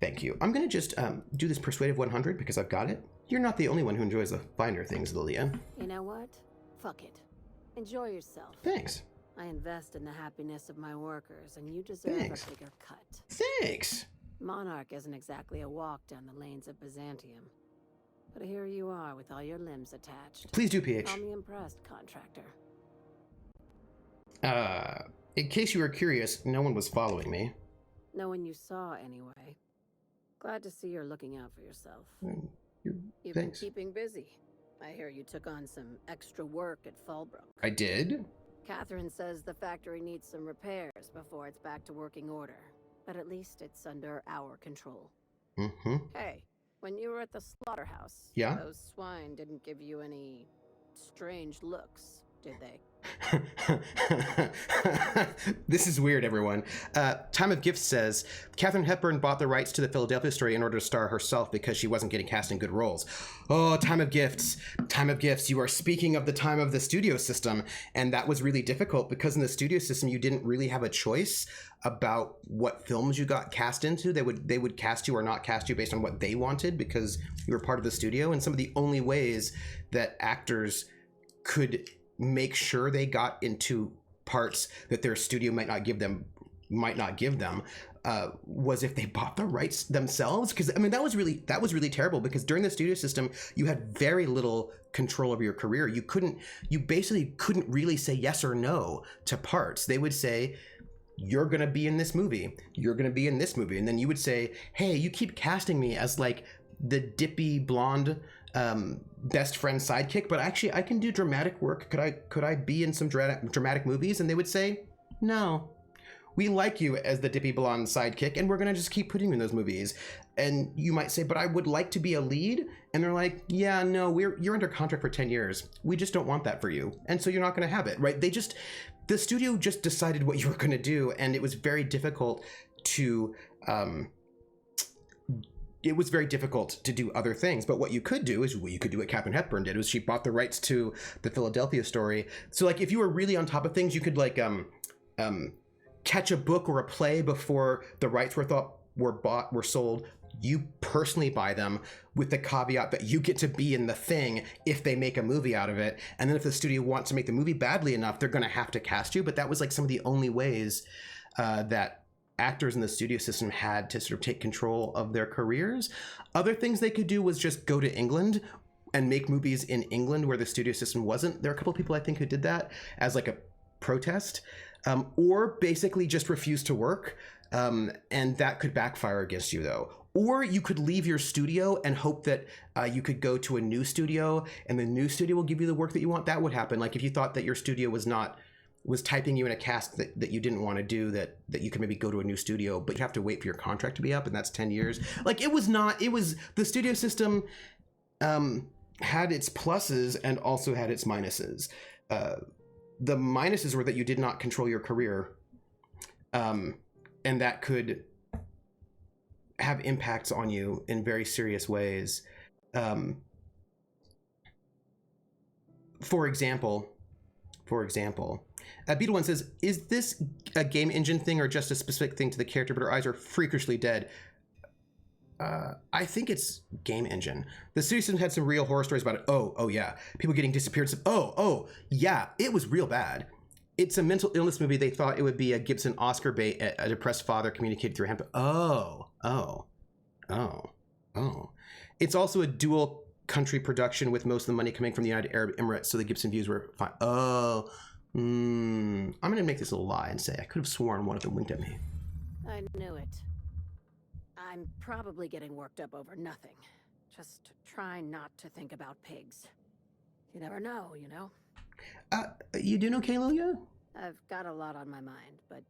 thank you. I'm gonna just do this persuasive 100 because I've got it. You're not the only one who enjoys the finer things, Lilia. You know what? Fuck it. Enjoy yourself. Thanks. I invest in the happiness of my workers, and you deserve a bigger cut. Thanks. Monarch isn't exactly a walk down the lanes of Byzantium. But here you are with all your limbs attached. Please do, PH. Call me impressed, contractor. In case you were curious, no one was following me. No one you saw, anyway. Glad to see you're looking out for yourself. You've Thanks. been keeping busy. I hear you took on some extra work at Fallbrook. I did? Catherine says the factory needs some repairs before it's back to working order. But at least it's under our control. Mm-hmm. Hey, when you were at the slaughterhouse, yeah? Those swine didn't give you any strange looks, did they? This is weird, everyone. Time of Gifts says, Katharine Hepburn bought the rights to the Philadelphia story in order to star herself because she wasn't getting cast in good roles. Oh, Time of Gifts. Time of Gifts. You are speaking of the time of the studio system, and that was really difficult because in the studio system, you didn't really have a choice about what films you got cast into. They would cast you or not cast you based on what they wanted because you were part of the studio, and some of the only ways that actors could make sure they got into parts that their studio might not give them was if they bought the rights themselves. Because I mean that was really terrible because during the studio system you had very little control over your career. You basically couldn't really say yes or no to parts. They would say, you're gonna be in this movie, you're gonna be in this movie, and then you would say, hey, you keep casting me as like the dippy blonde best friend sidekick, but actually I can do dramatic work. Could I be in some dramatic movies? And they would say, no, we like you as the dippy blonde sidekick, and we're gonna just keep putting you in those movies. And you might say, but I would like to be a lead. And they're like, yeah, no, you're under contract for 10 years. We just don't want that for you, and so you're not gonna have it, right? The studio just decided what you were gonna do, and it was very difficult to do other things. But what you could do is you could do what Katharine Hepburn did, was she bought the rights to the Philadelphia story. So like if you were really on top of things, you could like catch a book or a play before the rights were sold. You personally buy them with the caveat that you get to be in the thing if they make a movie out of it. And then if the studio wants to make the movie badly enough, they're going to have to cast you. But that was like some of the only ways that actors in the studio system had to sort of take control of their careers. Other things they could do was just go to England and make movies in England where the studio system wasn't. There are a couple of people I think who did that as like a protest, or basically just refuse to work. And that could backfire against you, though. Or you could leave your studio and hope that you could go to a new studio, and the new studio will give you the work that you want. That would happen. Like if you thought that your studio was typing you in a cast that you didn't want to do, that you could maybe go to a new studio, but you have to wait for your contract to be up, and that's 10 years. Like the studio system had its pluses and also had its minuses. The minuses were that you did not control your career, and that could have impacts on you in very serious ways. For example, Beetle One says, is this a game engine thing or just a specific thing to the character, but her eyes are freakishly dead? I think it's game engine. The series had some real horror stories about it. Oh yeah. People getting disappeared. Oh yeah, it was real bad. It's a mental illness movie. They thought it would be a Gibson Oscar bait. A depressed father communicated through him. Oh. It's also a dual country production with most of the money coming from the United Arab Emirates, so the Gibson views were fine. I'm gonna make this a lie and say I could have sworn one of them winked at me. I knew it. I'm probably getting worked up over nothing. Just try not to think about pigs. You never know, you know? You doing okay, Lilia? I've got a lot on my mind, but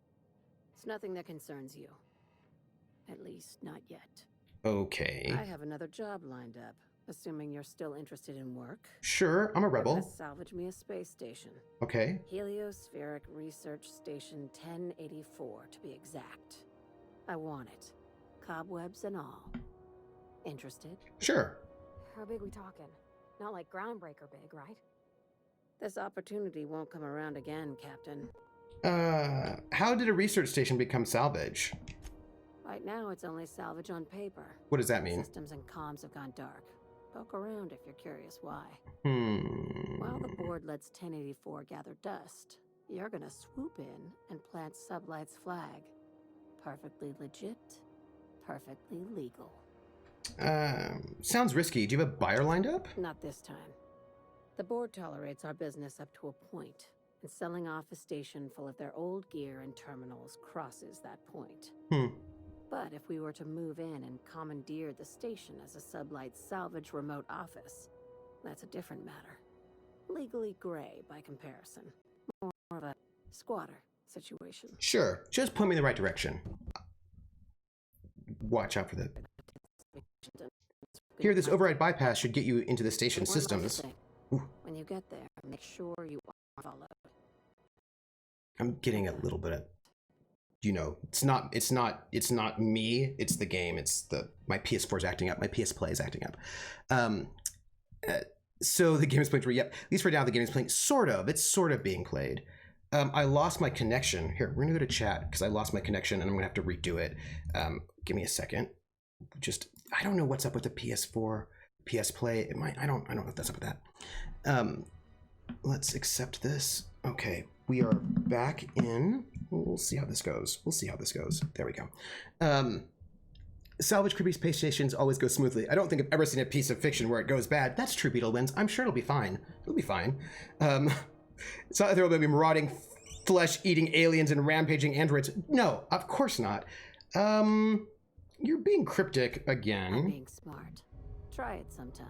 it's nothing that concerns you. At least, not yet. Okay. I have another job lined up, assuming you're still interested in work. Sure, I'm a rebel. You're gonna salvage me a space station. Okay. Heliospheric Research Station 1084, to be exact. I want it. Cobwebs and all. Interested? Sure. How big we talking? Not like groundbreaker big, right? This opportunity won't come around again, Captain. How did a research station become salvage? Right now, it's only salvage on paper. What does that mean? Systems and comms have gone dark. Poke around if you're curious why. While the board lets 1084 gather dust, you're gonna swoop in and plant Sublight's flag. Perfectly legit, perfectly legal. Sounds risky. Do you have a buyer lined up? Not this time. The board tolerates our business up to a point, and selling off a station full of their old gear and terminals crosses that point. But if we were to move in and commandeer the station as a Sublight salvage remote office, that's a different matter. Legally gray by comparison. More of a squatter situation. Sure. Just point me in the right direction. Watch out for that. Here, this override bypass should get you into the station One systems. last thing. When you get there, make sure you are followed. I'm getting a little bit of, it's not me, it's the game. It's my PS4 is acting up. My PS Play is acting up. So the game is playing through. Yep. At least for now, the game is playing. Sort of. It's sort of being played. I lost my connection. Here, we're gonna go to chat because I lost my connection and I'm gonna have to redo it. Give me a second. I don't know what's up with the PS4, PS Play. It might. I don't know if that's up with that. Let's accept this. Okay, we are back in. We'll see how this goes. There we go. Salvage creepy space stations always go smoothly. I don't think I've ever seen a piece of fiction where it goes bad. That's true, Beetle Wins. I'm sure it'll be fine. It's not that there will be marauding, flesh-eating aliens and rampaging androids. No, of course not. You're being cryptic again. I'm being smart. Try it sometime.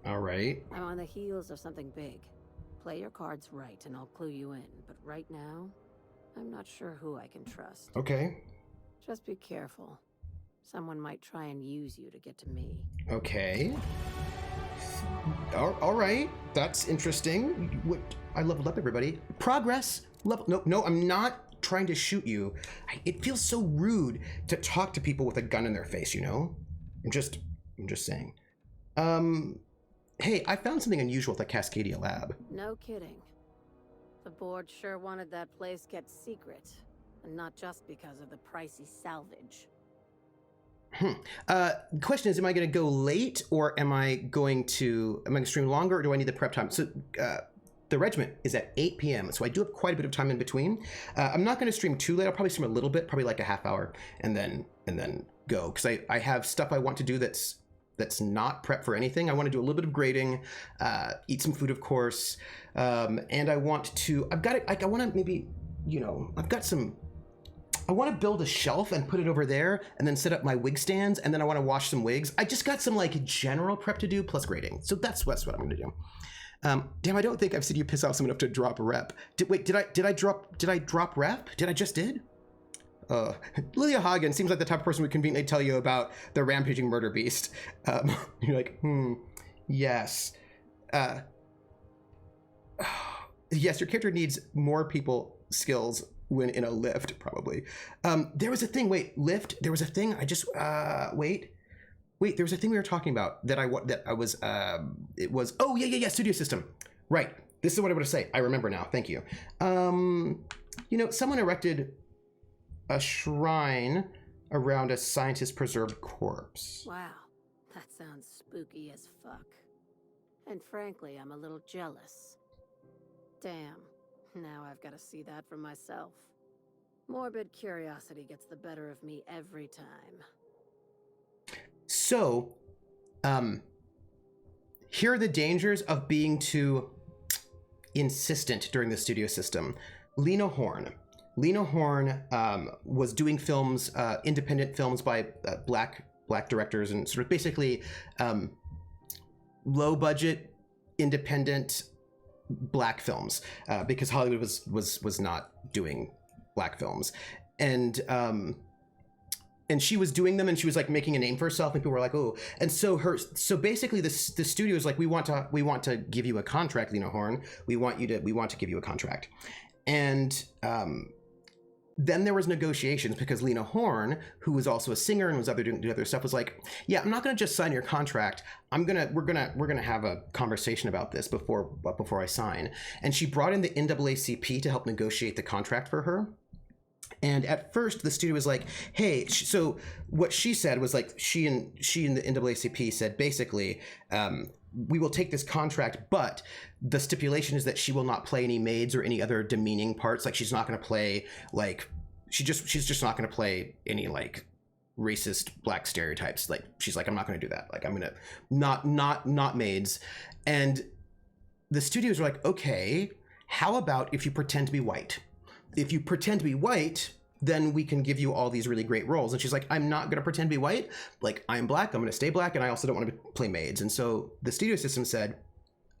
All right. I'm on the heels of something big. Play your cards right and I'll clue you in. But right now, I'm not sure who I can trust. Okay. Just be careful. Someone might try and use you to get to me. Okay. All right. That's interesting. I leveled up, everybody. Progress. No, I'm not trying to shoot you. It feels so rude to talk to people with a gun in their face, I'm just saying. Hey, I found something unusual at the Cascadia lab. No kidding. The board sure wanted that place kept secret. And not just because of the pricey salvage. Question is, am I going to go late or am I going to stream longer or do I need the prep time? So, the regiment is at 8 p.m. So I do have quite a bit of time in between. I'm not going to stream too late. I'll probably stream a little bit, probably like a half hour and then go. Cause I have stuff I want to do that's not prep for anything. I want to do a little bit of grading, eat some food, of course. And I want to, I've got some I want to build a shelf and put it over there and then set up my wig stands, and then I want to wash some wigs. I just got some like general prep to do plus grading. So that's what I'm going to do. Damn, I don't think I've seen you piss off someone enough to drop rep. Did I drop rep? Did I just did? Lilia Hagen seems like the type of person who would conveniently tell you about the rampaging murder beast. You're like, yes. Yes, your character needs more people skills when in a lift, probably. There was a thing, lift, there was a thing, I just, wait, there was a thing we were talking about that it was, oh, yeah, studio system. Right, this is what I want to say. I remember now, thank you. You know, someone erected a shrine around a scientist preserved corpse. Wow, that sounds spooky as fuck. And frankly, I'm a little jealous. Damn, now I've got to see that for myself. Morbid curiosity gets the better of me every time. So, here are the dangers of being too insistent during the studio system. Lena Horne was doing films, independent films by black directors, and sort of basically low budget, independent black films, because Hollywood was not doing black films, and she was doing them, and she was like making a name for herself, and people were like, oh, and so basically the studio is like, we want to give you a contract, Lena Horne. We want to give you a contract, and then there was negotiations because Lena Horne, who was also a singer and was doing other stuff, was like, yeah, I'm not going to just sign your contract. We're gonna have a conversation about this before I sign. And she brought in the NAACP to help negotiate the contract for her. And at first, the studio was like, hey, so what she said was like, she and the NAACP said, basically, we will take this contract, but the stipulation is that she will not play any maids or any other demeaning parts. Like, she's not going to play, like, she's just not going to play any, like, racist black stereotypes. Like, she's like, I'm not going to do that. Like, I'm going to not maids. And the studios were like, okay, how about if you pretend to be white? If you pretend to be white, then we can give you all these really great roles. And she's like, I'm not going to pretend to be white. Like, I'm black, I'm going to stay black, and I also don't want to play maids. And so the studio system said,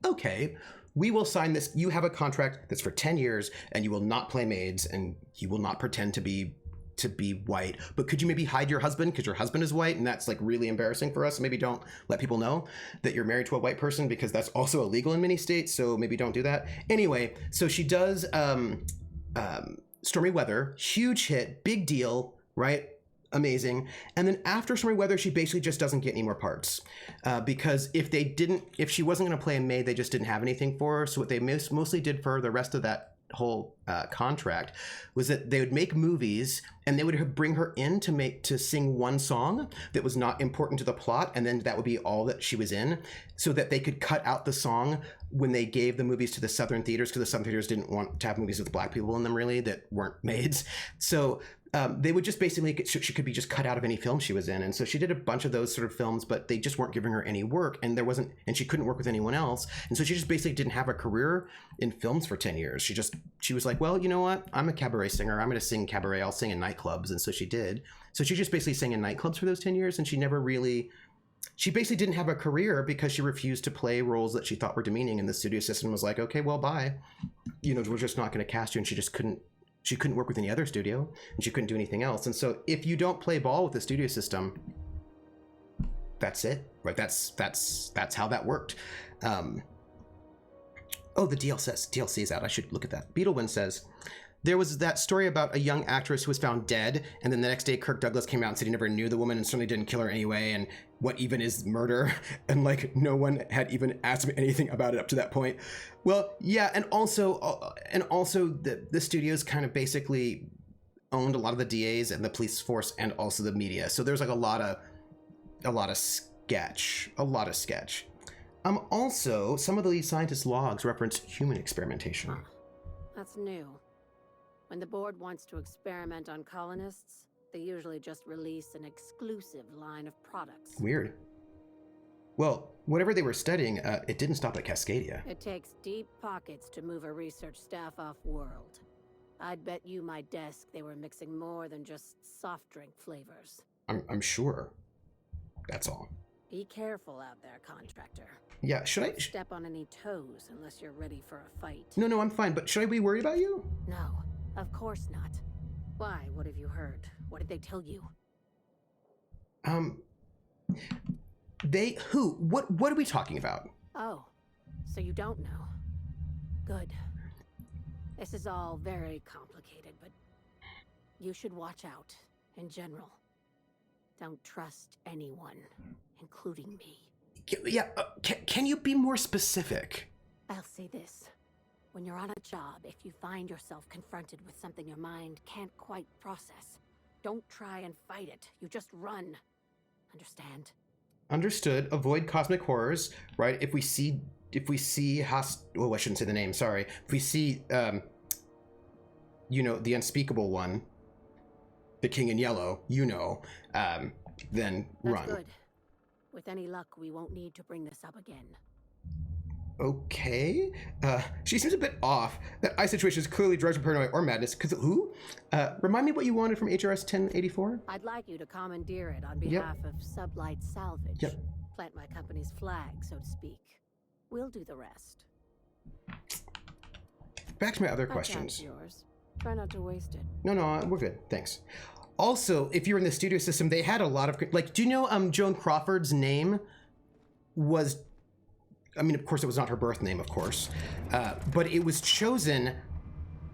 okay, we will sign this. You have a contract that's for 10 years, and you will not play maids, and you will not pretend to be white. But could you maybe hide your husband because your husband is white, and that's like really embarrassing for us? Maybe don't let people know that you're married to a white person, because that's also illegal in many states. So maybe don't do that. Anyway, so she does Stormy Weather, huge hit, big deal, right? Amazing. And then after Stormy Weather, she basically just doesn't get any more parts, because if she wasn't going to play a maid, they just didn't have anything for her. So what they mostly did for the rest of that whole contract was that they would make movies, and they would bring her in to sing one song that was not important to the plot, and then that would be all that she was in, so that they could cut out the song when they gave the movies to the Southern theaters, because the Southern theaters didn't want to have movies with black people in them, really, that weren't maids. So they would just basically make it so she could be just cut out of any film she was in. And so she did a bunch of those sort of films, but they just weren't giving her any work, and she couldn't work with anyone else. And so she just basically didn't have a career in films for 10 years. She was like, well, you know what? I'm a cabaret singer. I'm going to sing cabaret. I'll sing in nightclubs. And so she did. So she just basically sang in nightclubs for those 10 years. And she basically didn't have a career because she refused to play roles that she thought were demeaning. And the studio system was like, okay, well, bye. We're just not going to cast you. And she couldn't work with any other studio, and she couldn't do anything else. And so if you don't play ball with the studio system, that's it, right? That's how that worked. Oh, the DLC is out. I should look at that. Beetlewind says, there was that story about a young actress who was found dead, and then the next day Kirk Douglas came out and said he never knew the woman and certainly didn't kill her anyway, and what even is murder? And like, no one had even asked him anything about it up to that point. Well, yeah, and also the studios kind of basically owned a lot of the DAs and the police force and also the media. So there's like a lot of sketch. Also, some of the lead scientist logs reference human experimentation. That's new. When the board wants to experiment on colonists, they usually just release an exclusive line of products. Weird. Well, whatever they were studying, it didn't stop at Cascadia. It takes deep pockets to move a research staff off-world. I'd bet you my desk they were mixing more than just soft drink flavors. I'm sure. That's all. Be careful out there, contractor. Yeah, should I... Don't step on any toes unless you're ready for a fight. No, I'm fine, but should I be worried about you? No, of course not. Why? What have you heard? What did they tell you? Who? What are we talking about? Oh, so you don't know. Good. This is all very complicated, but you should watch out, in general. Don't trust anyone, including me. Yeah, can you be more specific? I'll say this. When you're on a job, if you find yourself confronted with something your mind can't quite process, don't try and fight it. You just run. Understand? Understood. Avoid cosmic horrors, right? If we see oh, I shouldn't say the name, sorry. If we see, you know, the unspeakable one, the king in yellow, you know, then run. That's good. With any luck, we won't need to bring this up again. Okay. She seems a bit off. That eye situation is clearly drugs or paranoia or madness. Cause who? Remind me what you wanted from HRS 1084? I'd like you to commandeer it on behalf of Sublight Salvage. Yep. Plant my company's flag, so to speak. We'll do the rest. Back to my other That questions. job's yours. Try not to waste it. No, we're good. Thanks. Also, if you're in the studio system, they had a lot of, like, do you know Joan Crawford's name was, I mean, of course, it was not her birth name, of course, but it was chosen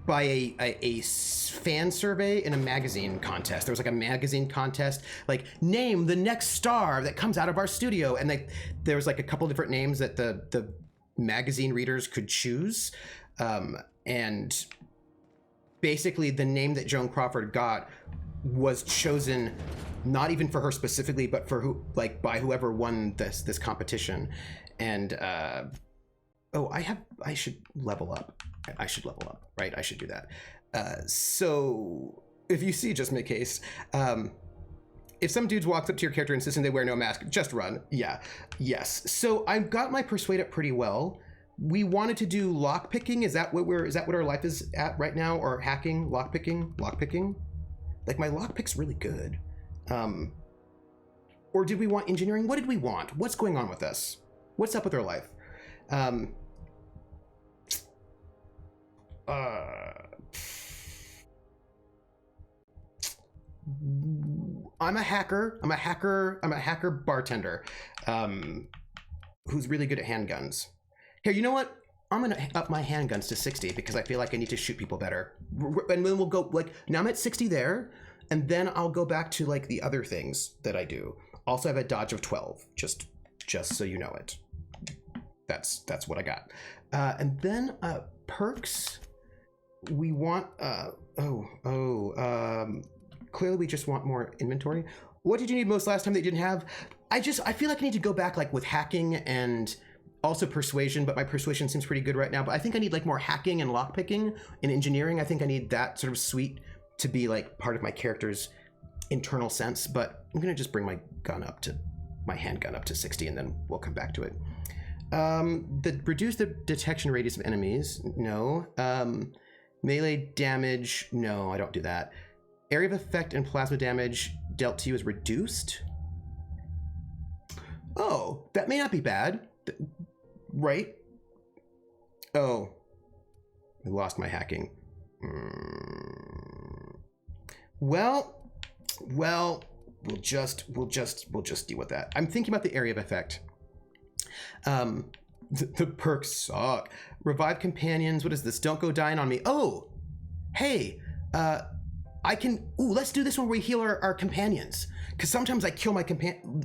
by a fan survey in a magazine contest. There was like a magazine contest, like, name the next star that comes out of our studio. And there was like a couple different names that the magazine readers could choose. And basically the name that Joan Crawford got was chosen not even for her specifically, but for by whoever won this competition. And I should level up. I should level up, right? I should do that. So if you see Just Make Haste, if some dudes walks up to your character insisting they wear no mask, just run. Yeah, yes. So I've got my persuade up pretty well. We wanted to do lockpicking. Is that what our life is at right now? Or hacking, lockpicking? Like, my lockpick's really good. Or did we want engineering? What did we want? What's going on with us? What's up with our life? I'm a hacker bartender, who's really good at handguns. Here, you know what? I'm gonna up my handguns to 60 because I feel like I need to shoot people better. And then we'll go, like, now I'm at 60 there, and then I'll go back to like the other things that I do. Also, I have a dodge of 12, just so you know it. That's what I got. And then perks. We want clearly we just want more inventory. What did you need most last time that you didn't have? I feel like I need to go back, like, with hacking and also persuasion, but my persuasion seems pretty good right now. But I think I need like more hacking and lockpicking and engineering. I think I need that sort of suite to be like part of my character's internal sense. But I'm gonna just bring my handgun up to 60, and then we'll come back to it. Reduce the detection radius of enemies. No. Melee damage. No, I don't do that. Area of effect and plasma damage dealt to you is reduced. Oh, that may not be bad. Right? Oh, I lost my hacking. Well, we'll just deal with that. I'm thinking about the area of effect. The perks suck. Revive companions. What is this? Don't go dying on me. Oh, hey, I can. Ooh, let's do this one where we heal our companions. Because sometimes I kill my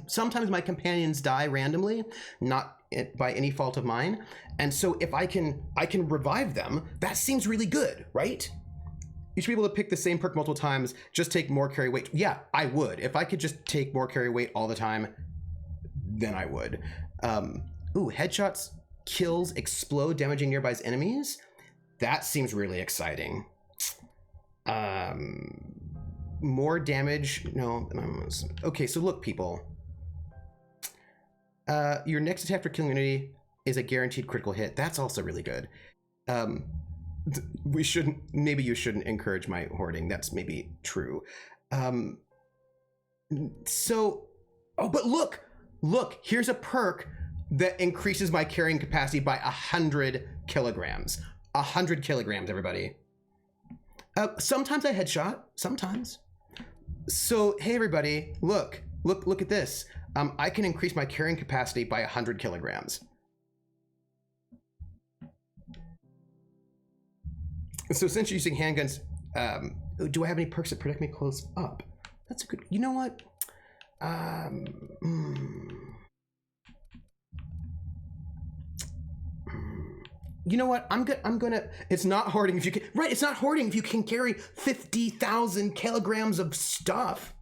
sometimes my companions die randomly, not by any fault of mine. And so if I can revive them, that seems really good, right? You should be able to pick the same perk multiple times, just take more carry weight. Yeah, I would. If I could just take more carry weight all the time, then I would. Ooh, headshots, kills, explode, damaging nearby enemies. That seems really exciting. More damage. No. Okay, so look, people. Your next attack for killing unity is a guaranteed critical hit. That's also really good. maybe you shouldn't encourage my hoarding. That's maybe true. But look, here's a perk that increases my carrying capacity by 100 kilograms. 100 kilograms, everybody. Sometimes I headshot, sometimes. So, hey everybody, look at this. I can increase my carrying capacity by 100 kilograms. So since you're using handguns, do I have any perks that protect me close up? That's a good, you know what? You know what? I'm gonna, it's not hoarding if you can, right, it's not hoarding if you can carry 50,000 kilograms of stuff.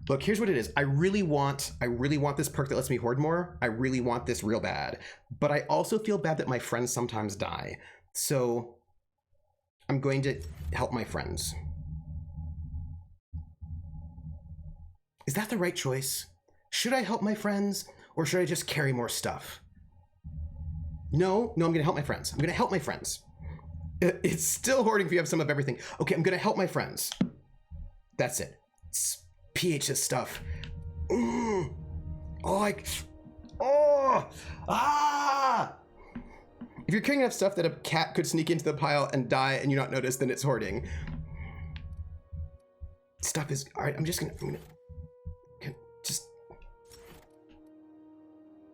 Look, here's what it is. I really want this perk that lets me hoard more. I really want this real bad. But I also feel bad that my friends sometimes die. So I'm going to help my friends. Is that the right choice? Should I help my friends or should I just carry more stuff? No, I'm gonna help my friends. I'm gonna help my friends. It's still hoarding if you have some of everything. Okay, I'm gonna help my friends. That's it. It's PH's stuff. If you're carrying enough stuff that a cat could sneak into the pile and die and you not notice, then it's hoarding. Stuff is, all right, I'm gonna just,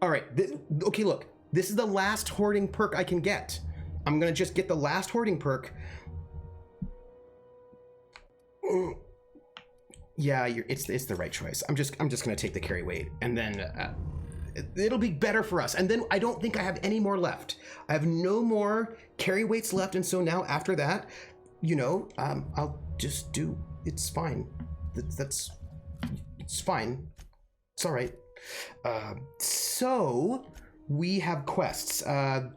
all right, okay, look. This is the last hoarding perk I can get. I'm gonna just get the last hoarding perk. Yeah, it's the right choice. I'm just gonna take the carry weight, and then it'll be better for us. And then I don't think I have any more left. I have no more carry weights left, and so now after that, you know, I'll just do. It's fine. It's fine. It's all right. So. We have quests.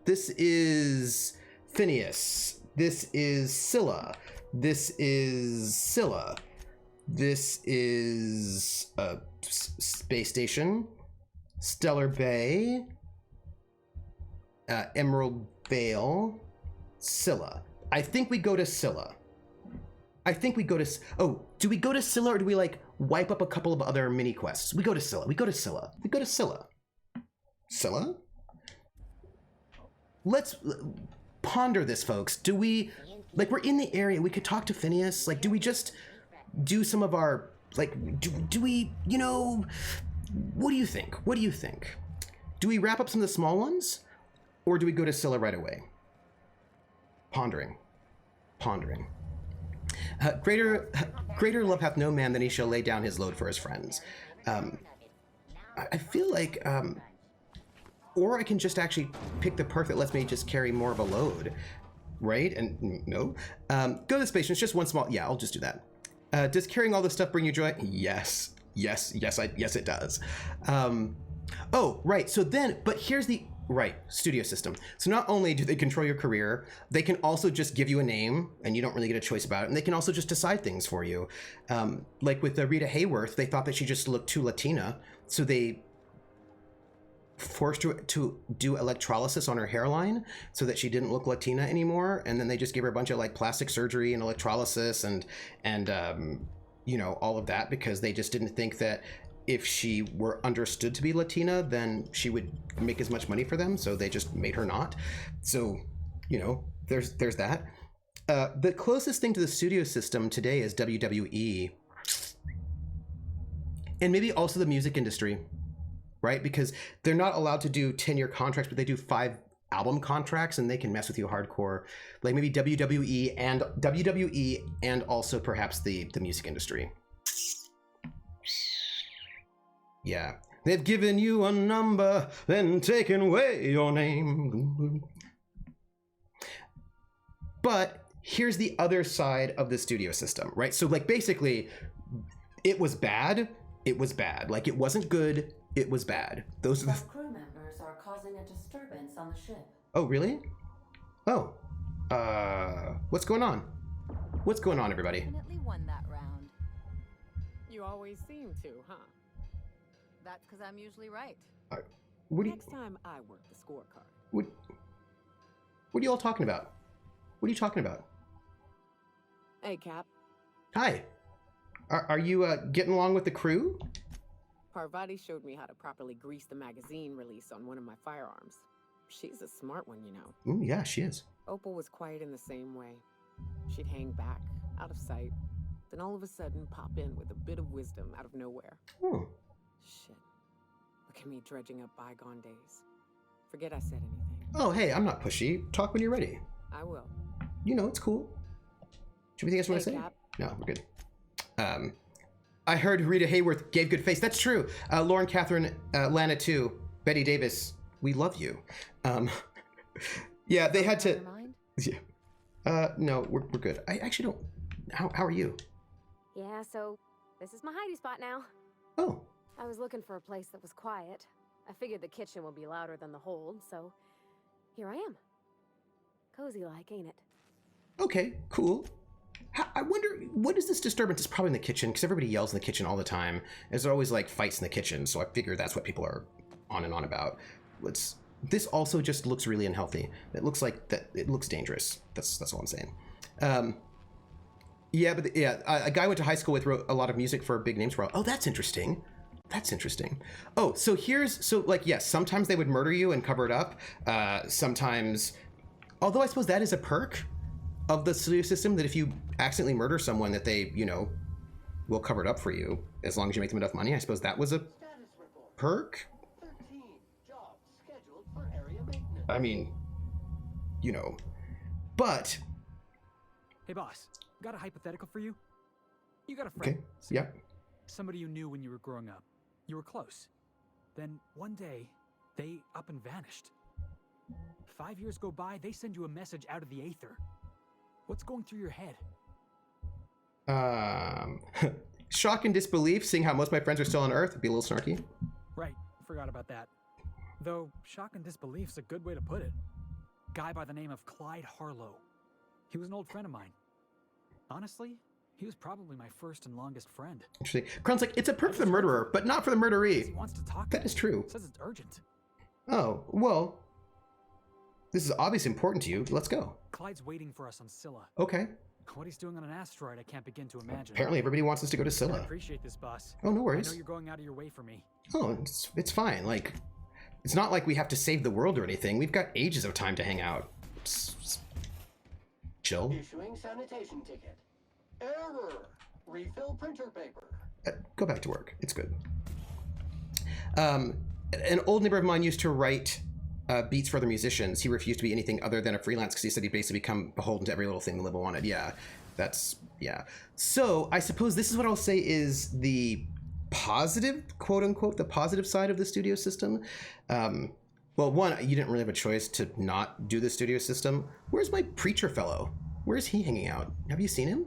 This is Phineas. This is Scylla. This is Scylla. This is Space Station, Stellar Bay, Emerald Vale, Scylla. I think we go to Scylla. Do we go to Scylla or do we like wipe up a couple of other mini quests? We go to Scylla. Scylla? Let's ponder this, folks. Do we, like, we're in the area, we could talk to Phineas. Like, do we just do some of our, like, do we, you know, what do you think? Do we wrap up some of the small ones? Or do we go to Scylla right away? Pondering. Greater love hath no man than he shall lay down his load for his friends. I feel like, or I can just actually pick the perk that lets me just carry more of a load, right? And no, go to the space station. It's just one small. Yeah, I'll just do that. Does carrying all this stuff bring you joy? Yes, it does. Oh, right. So then, but here's the right studio system. So not only do they control your career, they can also just give you a name, and you don't really get a choice about it. And they can also just decide things for you. Like with Rita Hayworth, they thought that she just looked too Latina, so they forced her to do electrolysis on her hairline so that she didn't look Latina anymore, and then they just gave her a bunch of like plastic surgery and electrolysis and you know, all of that, because they just didn't think that if she were understood to be Latina, then she would make as much money for them, so they just made her not. So, you know, there's that. The closest thing to the studio system today is WWE, and maybe also the music industry. Right? Because they're not allowed to do 10-year contracts, but they do 5 album contracts, and they can mess with you hardcore. Like maybe WWE and also perhaps the music industry. Yeah. They've given you a number, then taken away your name. But here's the other side of the studio system, right? So like basically, it was bad. Like it wasn't good. It was bad. Those are the crew members are causing a disturbance on the ship. Oh, really? Oh. What's going on? What's going on, everybody? Definitely won that round. You always seem to, huh? That's because I'm usually right. What do you, Next time I work the scorecard. what are you all talking about? What are you talking about? Hey, Cap. Hi. Are you getting along with the crew? Parvati showed me how to properly grease the magazine release on one of my firearms. She's a smart one, you know. Ooh, yeah, she is. Opal was quiet in the same way. She'd hang back, out of sight, then all of a sudden pop in with a bit of wisdom out of nowhere. Oh. Shit. Look at me dredging up bygone days. Forget I said anything. Oh, hey, I'm not pushy. Talk when you're ready. I will. You know, it's cool. Do you have anything else you want to say? Cap. No, we're good. I heard Rita Hayworth gave good face. That's true. Lauren Catherine, Lana too. Betty Davis, we love you. Yeah, they had to. Yeah. No, we're good. I actually don't. How are you? Yeah, so this is my hidey spot now. Oh. I was looking for a place that was quiet. I figured the kitchen would be louder than the hold, so here I am. Cozy like, ain't it? Okay, cool. I wonder, what is this disturbance? It's probably in the kitchen, because everybody yells in the kitchen all the time. There's always, like, fights in the kitchen, so I figure that's what people are on and on about. This also just looks really unhealthy. It looks like that. It looks dangerous. That's all I'm saying. Yeah, but a guy I went to high school with wrote a lot of music for big names. Oh, that's interesting. That's interesting. Oh, so yes, sometimes they would murder you and cover it up. Sometimes, although I suppose that is a perk of the studio system, that if you accidentally murder someone, that they, will cover it up for you as long as you make them enough money. I suppose that was a perk. 13 jobs scheduled for area maintenance. I mean, but. Hey, boss, got a hypothetical for you? You got a friend. Okay. Yeah. Somebody you knew when you were growing up. You were close. Then one day, they up and vanished. 5 years go by, they send you a message out of the aether. What's going through your head? Shock and disbelief, seeing how most of my friends are still on Earth. Be a little snarky. Right, forgot about that. Though, shock and disbelief's a good way to put it. Guy by the name of Clyde Harlow. He was an old friend of mine. Honestly, he was probably my first and longest friend. Interesting. Crown's like, it's a perk for the murderer, but not for the murderee. He wants to talk. That is true. Says it's urgent. Oh, well, this is obviously important to you. Let's go. Clyde's waiting for us on Scylla. Okay. What he's doing on an asteroid, I can't begin to imagine. Apparently everybody wants us to go to I Scylla. appreciate this, boss. Oh, no worries. I know you're going out of your way for me. Oh, it's fine. Like, it's not like we have to save the world or anything. We've got ages of time to hang out. Chill. Issuing sanitation ticket. Error. Refill printer paper. Go back to work. It's good. An old neighbor of mine used to write beats for other musicians. He refused to be anything other than a freelance because he said he'd basically become beholden to every little thing the label wanted. Yeah, yeah. So I suppose this is what I'll say is the positive, quote unquote, the positive side of the studio system. Well, one, you didn't really have a choice to not do the studio system. Where's my preacher fellow? Where's he hanging out? Have you seen him?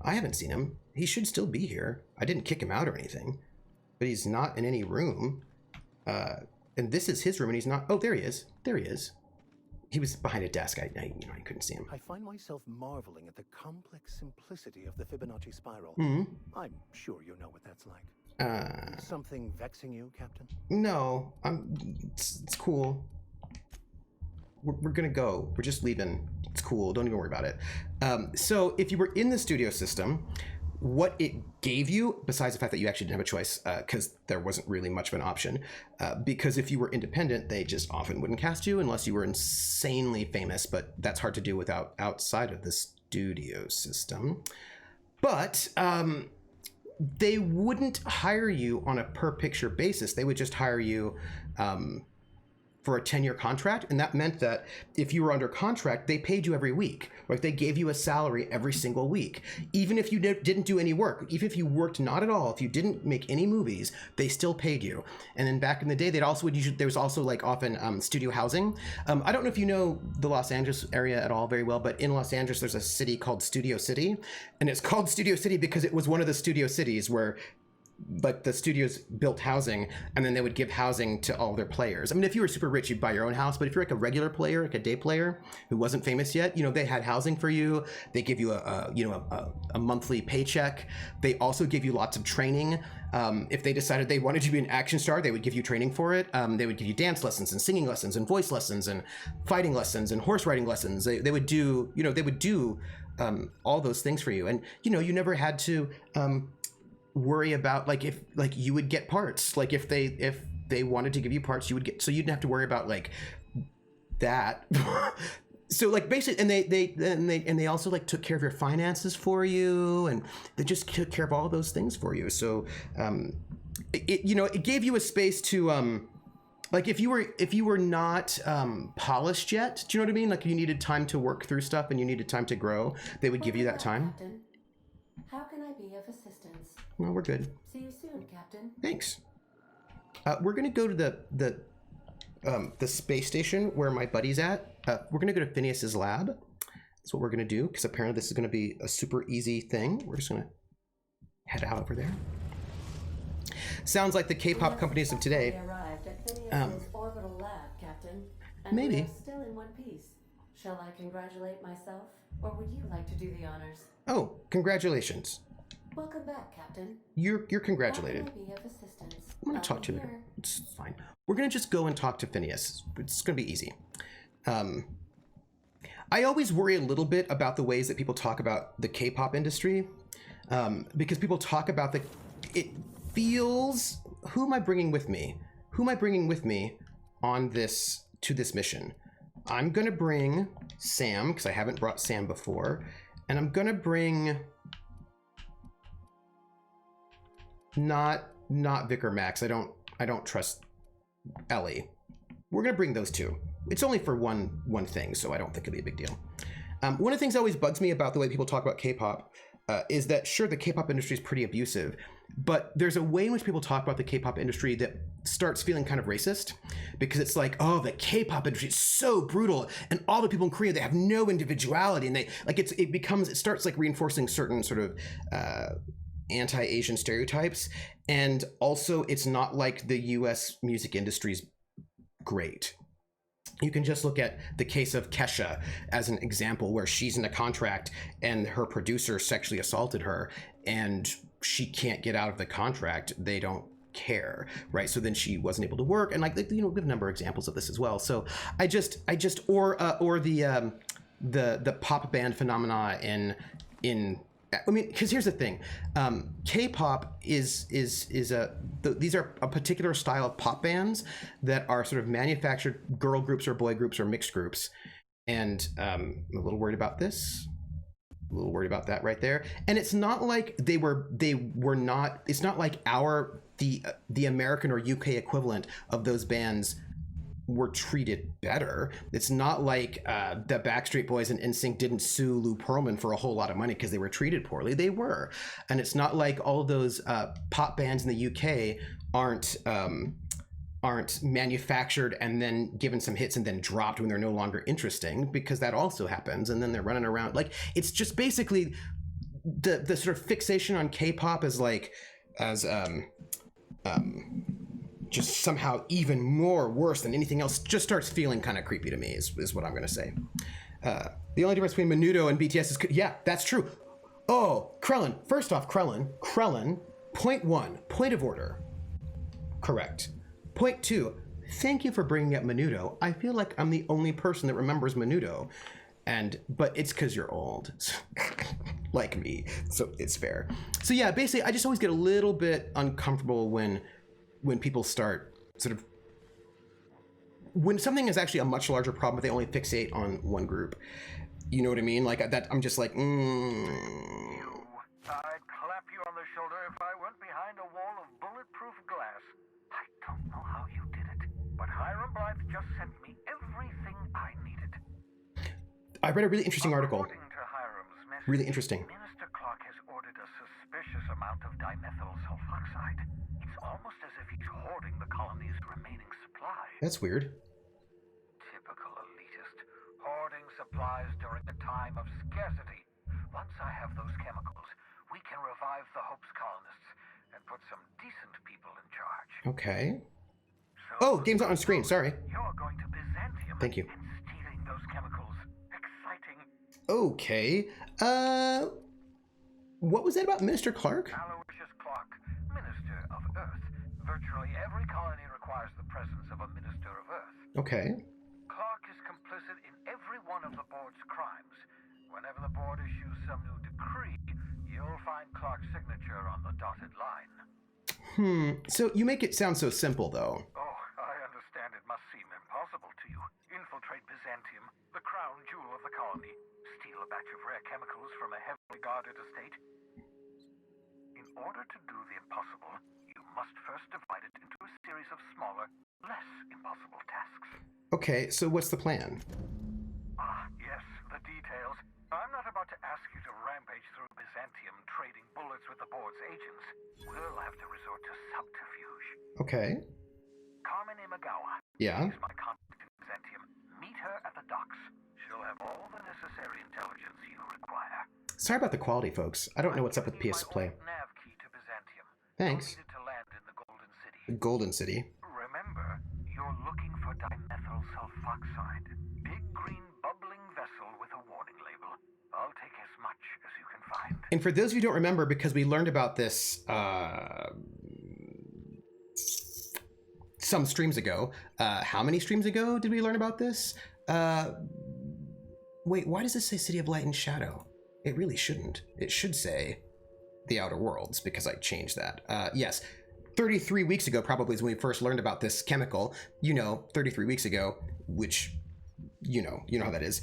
I haven't seen him. He should still be here. I didn't kick him out or anything, but he's not in any room. And this is his room, and he's not. Oh, there he is. There he is. He was behind a desk. I couldn't see him. I find myself marveling at the complex simplicity of the Fibonacci spiral. Mm-hmm. I'm sure you know what that's like. Something vexing you, Captain? No, it's cool. We're gonna go. We're just leaving. It's cool. Don't even worry about it. So if you were in the studio system, what it gave you, besides the fact that you actually didn't have a choice, because there wasn't really much of an option, because if you were independent, they just often wouldn't cast you unless you were insanely famous, but that's hard to do without outside of the studio system. But they wouldn't hire you on a per picture basis. They would just hire you for a 10-year contract, and that meant that if you were under contract, they paid you every week. Like, they gave you a salary every single week. Even if you didn't do any work, even if you worked not at all, if you didn't make any movies, they still paid you. And then back in the day, there was also like often studio housing. I don't know if you know the Los Angeles area at all very well, but in Los Angeles, there's a city called Studio City, and it's called Studio City because it was one of the studio cities where the studios built housing, and then they would give housing to all their players. I mean, if you were super rich, you'd buy your own house, but if you're like a regular player, like a day player who wasn't famous yet, you know, they had housing for you. They give you a monthly paycheck. They also give you lots of training. If they decided they wanted you to be an action star, they would give you training for it. They would give you dance lessons and singing lessons and voice lessons and fighting lessons and horse riding lessons. They would do, you know, they would do all those things for you. And, you know, you never had to worry about like if like you would get parts. Like if they wanted to give you parts, you would get, so you didn't have to worry about like that. So like basically, and they also like took care of your finances for you, and they just took care of all those things for you. So it you know, it gave you a space to like if you were not polished yet, do you know what I mean? Like you needed time to work through stuff and you needed time to grow, they would give you that time. Captain. How can I be of assistance? Well, we're good. See you soon, Captain. Thanks. We're gonna go to the space station where my buddy's at. We're gonna go to Phineas's lab. That's what we're gonna do, because apparently this is gonna be a super easy thing. We're just gonna head out over there. Sounds like the K-pop companies of today. Arrived at Phineas's orbital lab, Captain. And maybe. we are still in one piece. Shall I congratulate myself, or would you like to do the honors? Oh, congratulations. Welcome back, Captain. You're congratulated. How can I be of assistance? I'm gonna talk to you. It's fine. We're gonna just go and talk to Phineas. It's gonna be easy. I always worry a little bit about the ways that people talk about the K-pop industry, because people talk about it feels, who am I bringing with me? Who am I bringing with me on this, to this mission? I'm gonna bring Sam, because I haven't brought Sam before, and I'm gonna bring not Vic or Max. I don't trust Ellie. We're gonna bring those two. It's only for one thing, so I don't think it'll be a big deal. One of the things that always bugs me about the way people talk about K-pop is that, sure, the K-pop industry is pretty abusive, but there's a way in which people talk about the K-pop industry that starts feeling kind of racist, because it's like, oh, the K-pop industry is so brutal, and all the people in Korea, they have no individuality, and they like it starts like reinforcing certain sort of anti-Asian stereotypes. And also, it's not like the US music industry's great. You can just look at the case of Kesha as an example, where she's in a contract and her producer sexually assaulted her and she can't get out of the contract. They don't care, right? So then she wasn't able to work, and like, you know, we have a number of examples of this as well. So I just or the pop band phenomena in I mean, because here's the thing, K-pop is these are a particular style of pop bands that are sort of manufactured girl groups or boy groups or mixed groups, and I'm a little worried about this, a little worried about that right there. And it's not like they were not. It's not like the American or UK equivalent of those bands were treated better. It's not like the Backstreet Boys and NSYNC didn't sue Lou Pearlman for a whole lot of money because they were treated poorly. They were. And it's not like all of those pop bands in the UK aren't manufactured and then given some hits and then dropped when they're no longer interesting, because that also happens. And then they're running around. Like, it's just basically the sort of fixation on K-pop as just somehow even more worse than anything else just starts feeling kind of creepy to me, is what I'm going to say. The only difference between Menudo and BTS is, yeah, that's true. Oh, Krellin. First off, Krellin, point one, point of order. Correct. Point two, thank you for bringing up Menudo. I feel like I'm the only person that remembers Menudo. But it's because you're old, like me, so it's fair. So yeah, basically, I just always get a little bit uncomfortable when people start sort of, when something is actually a much larger problem, but they only fixate on one group. You know what I mean? Like that, I'm just like, I'd clap you on the shoulder if I went behind a wall of bulletproof glass. I don't know how you did it, but Hiram Blythe just sent me everything I needed. I read a really interesting article. According to Hiram's message, really interesting. Minister Clark has ordered a suspicious amount of dimethyl sulfoxide. It's almost as if he's hoarding the colony's remaining supply. That's weird. Typical elitist, hoarding supplies during a time of scarcity. Once I have those chemicals, we can revive the Hope's colonists and put some Okay. So, Oh, game's not on screen. Sorry. you're going to Byzantium. Thank you. And stealing those chemicals. Exciting. Okay. What was that about Minister Clark? Aloysius Clark, Minister of Earth. Virtually every colony requires the presence of a Minister of Earth. Okay. Clark is complicit in every one of the board's crimes. Whenever the board issues some new decree, you'll find Clark's signature on the dotted line. So you make it sound so simple, though. Oh, I understand it must seem impossible to you. Infiltrate Byzantium, the crown jewel of the colony. Steal a batch of rare chemicals from a heavily guarded estate. In order to do the impossible, you must first divide it into a series of smaller, less impossible tasks. Okay, so what's the plan? Ah, yes, the details. I'm not about to ask you to rampage through Byzantium trading bullets with the board's agents. We'll have to resort to subterfuge. Okay. Carmen Imagawa. Yeah. She's my contact in Byzantium. Meet her at the docks. She'll have all the necessary intelligence you require. Sorry about the quality, folks. I don't know what's up with PS Play. Nav key to Byzantium. Thanks. You'll need it to land in the Golden City. The Golden City. Remember, you're looking for dimethyl sulfoxide. Big green bubbling vessel with a warning label. I'll take as much as you can find. And for those of you who don't remember, because we learned about this some streams ago. How many streams ago did we learn about this? Wait, why does this say City of Light and Shadow? It really shouldn't. It should say The Outer Worlds, because I changed that. Yes, 33 weeks ago probably is when we first learned about this chemical. 33 weeks ago, which, you know how that is.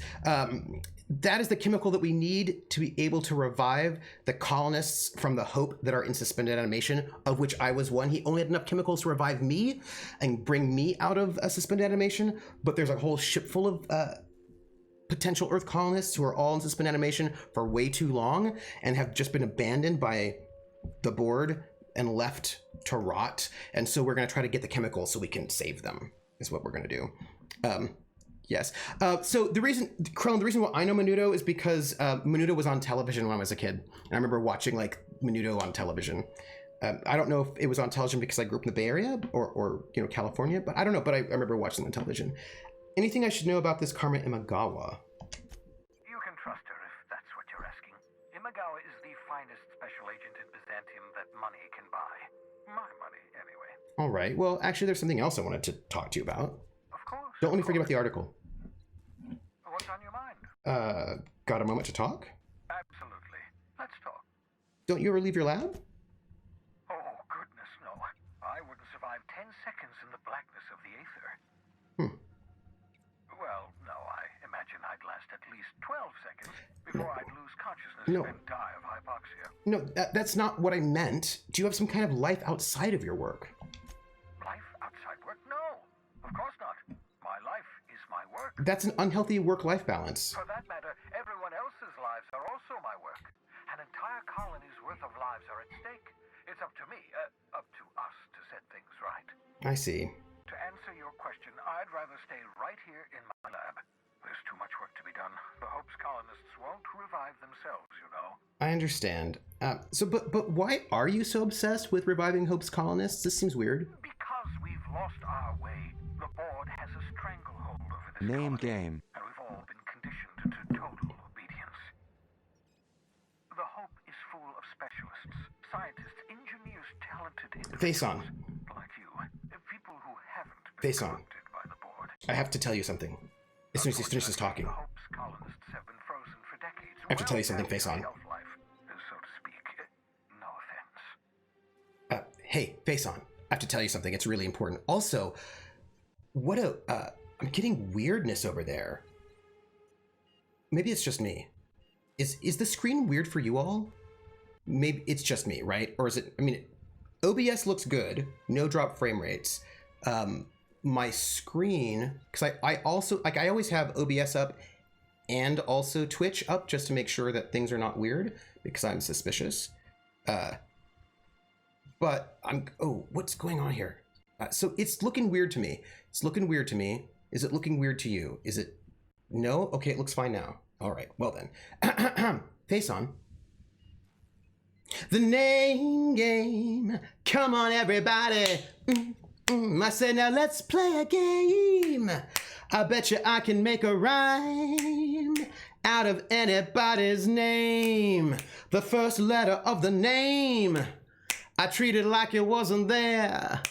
That is the chemical that we need to be able to revive the colonists from the Hope that are in suspended animation, of which I was one. He only had enough chemicals to revive me and bring me out of a suspended animation, but there's a whole ship full of potential Earth colonists who are all in suspended animation for way too long and have just been abandoned by the board and left to rot. And so we're going to try to get the chemicals so we can save them, is what we're going to do. Yes. So the reason, Krillin, the reason why I know Menudo is because Menudo was on television when I was a kid. And I remember watching like Menudo on television. I don't know if it was on television because I grew up in the Bay Area or California, but I don't know. But I remember watching it on television. Anything I should know about this Carmen Imagawa? You can trust her if that's what you're asking. Imagawa is the finest special agent in Byzantium that money can buy. My money, anyway. All right. Well, actually, there's something else I wanted to talk to you about. Of course. Don't let me forget about the article. What's on your mind? Got a moment to talk? Absolutely. Let's talk. Don't you ever leave your lab? Oh, goodness, no. I wouldn't survive 10 seconds in the blackness of the aether. Well, no, I imagine I'd last at least 12 seconds before I'd lose consciousness and die of hypoxia. No, that's not what I meant. Do you have some kind of life outside of your work? Life outside work? No, of course not. My life is my work. That's an unhealthy work-life balance. For that matter, everyone else's lives are also my work. An entire colony's worth of lives are at stake. It's up to me, up to us to set things right. I see. To answer your question, I'd rather stay right here in my lab. There's too much work to be done. The Hope's colonists won't revive themselves, you know. I understand. But why are you so obsessed with reviving Hope's colonists? This seems weird. Because we've lost our way. The board has a stranglehold over this Name colony, game. and we've all been conditioned to total obedience. The Hope is full of specialists, scientists, engineers, talented individuals. Face on. Like you. People who haven't been Face on. corrupted by the board. I have to tell you something. As soon as he finishes talking. The Hope's colonists have been frozen for decades. I have to tell you something, Face on. Health life, so to speak. No offense. Hey, Face on. I have to tell you something. It's really important. Also, I'm getting weirdness over there. Maybe it's just me. Is the screen weird for you all? Maybe it's just me, right? Or is it, OBS looks good. No drop frame rates. My screen, because I also, I always have OBS up and also Twitch up just to make sure that things are not weird because I'm suspicious. But what's going on here? So it's looking weird to me. It's looking weird to me. Is it looking weird to you? Is it? No? Okay, it looks fine now. All right, well then. Face on. The name game. Come on, everybody. I said, now let's play a game. I bet you I can make a rhyme out of anybody's name. The first letter of the name, I treat it like it wasn't there.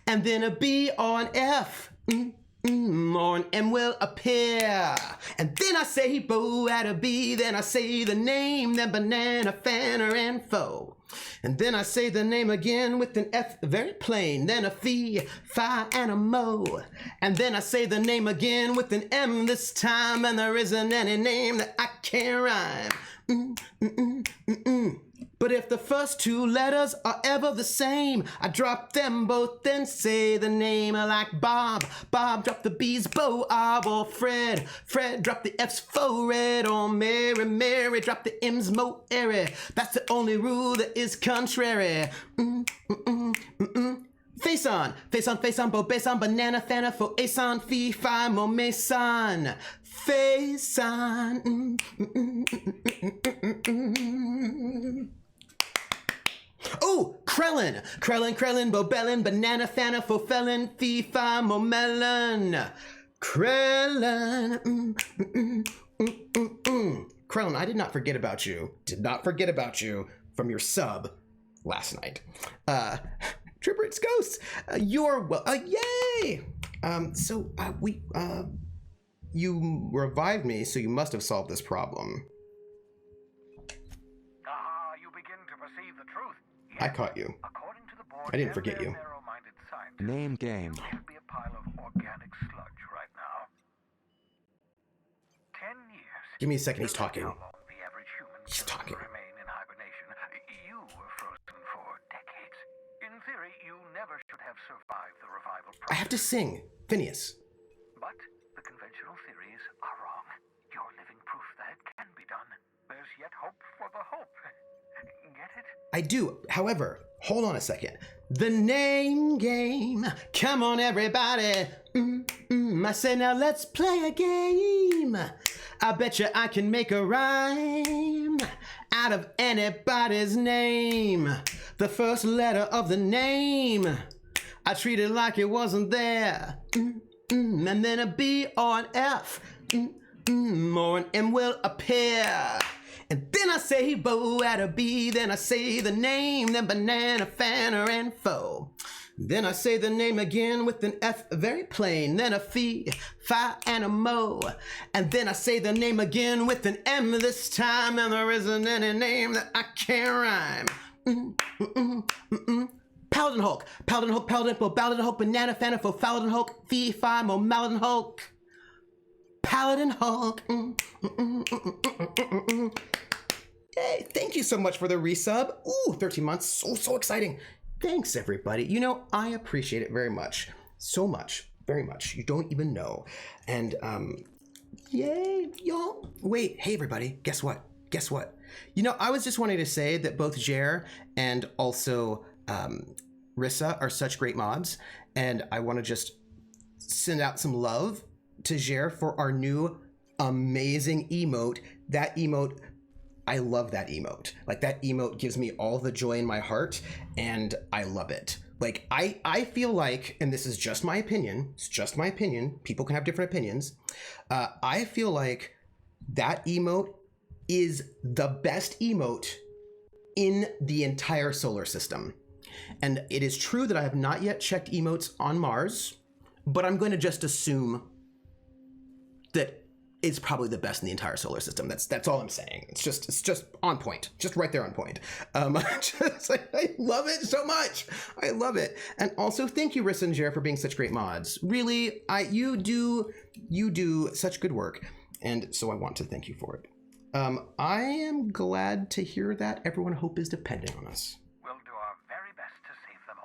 And then a B or an F, or an M will appear. And then I say bo at a B, then I say the name, then banana, fan, or info. And then I say the name again with an F, very plain, then a fee, fi, and a mo. And then I say the name again with an M this time, and there isn't any name that I can't rhyme. But if the first two letters are ever the same, I drop them both and say the name. Like Bob, Bob drop the B's, Bo, or Fred, Fred drop the F's, fo, red, or Mary, Mary drop the M's, mo, airy. That's the only rule that is contrary. Face on, face on, face on, bo, base on, banana, fana, fo, ace on, fee, fi, mo, mason. Face on. Oh, Krellin, Krellin, Krellin, Bobellin, banana, fana, fo, felon, fee, fi, mo, melon. Krellin. Krellin, I did not forget about you. Did not forget about you from your sub last night. Tripper, it's Ghosts. You're well. Yay! You revived me, so you must have solved this problem. You begin to perceive the truth. Yes. I caught you. According to the board, I didn't forget you. narrow-minded scientists, Name game. you should be a pile of organic sludge right now. 10 years. Give me a second. He's talking. How long the average human He's can talking. remain in hibernation. You were frozen for decades. In theory, you never should have survived the revival process. I have to sing. Phineas. But the conventional theories are wrong. You're living proof that it can be done. There's yet hope for the hope. Get it? I do. However, hold on a second. The name game. Come on, everybody. I say, now let's play a game. I bet you I can make a rhyme out of anybody's name. The first letter of the name, I treat it like it wasn't there. And then a B or an F, or an M will appear. And then I say bo at a B, then I say the name, then banana, fan, or info. Then I say the name again with an F, very plain, then a fee, fi, and a mo. And then I say the name again with an M this time, and there isn't any name that I can't rhyme. Paladin Hulk, Paladin Hulk, Paladin Hulk, Paladin Hulk, banana, fan, fo, Paladin Hulk, fee, fi, mo, Paladin Hulk. Paladin Hulk. Hey, thank you so much for the resub. Ooh, 13 months. So exciting. Thanks, everybody. You know, I appreciate it very much. So much. Very much. You don't even know. And, yay, y'all. Wait, hey, everybody. Guess what? Guess what? You know, I was just wanting to say that both Jer and also Rissa are such great mods. And I want to just send out some love to Jer for our new amazing emote. That emote, I love that emote. Like, that emote gives me all the joy in my heart, and I love it. Like, I feel like, and this is just my opinion, it's just my opinion, people can have different opinions, I feel like that emote is the best emote in the entire solar system. And it is true that I have not yet checked emotes on Mars, but I'm going to just assume that it's probably the best in the entire solar system. That's all I'm saying. It's just on point, just right there on point. I love it so much. I love it. And also thank you, Rissa and Jer, for being such great mods. Really, you do such good work, and so I want to thank you for it. I am glad to hear that everyone Hope is depending on us. We'll do our very best to save them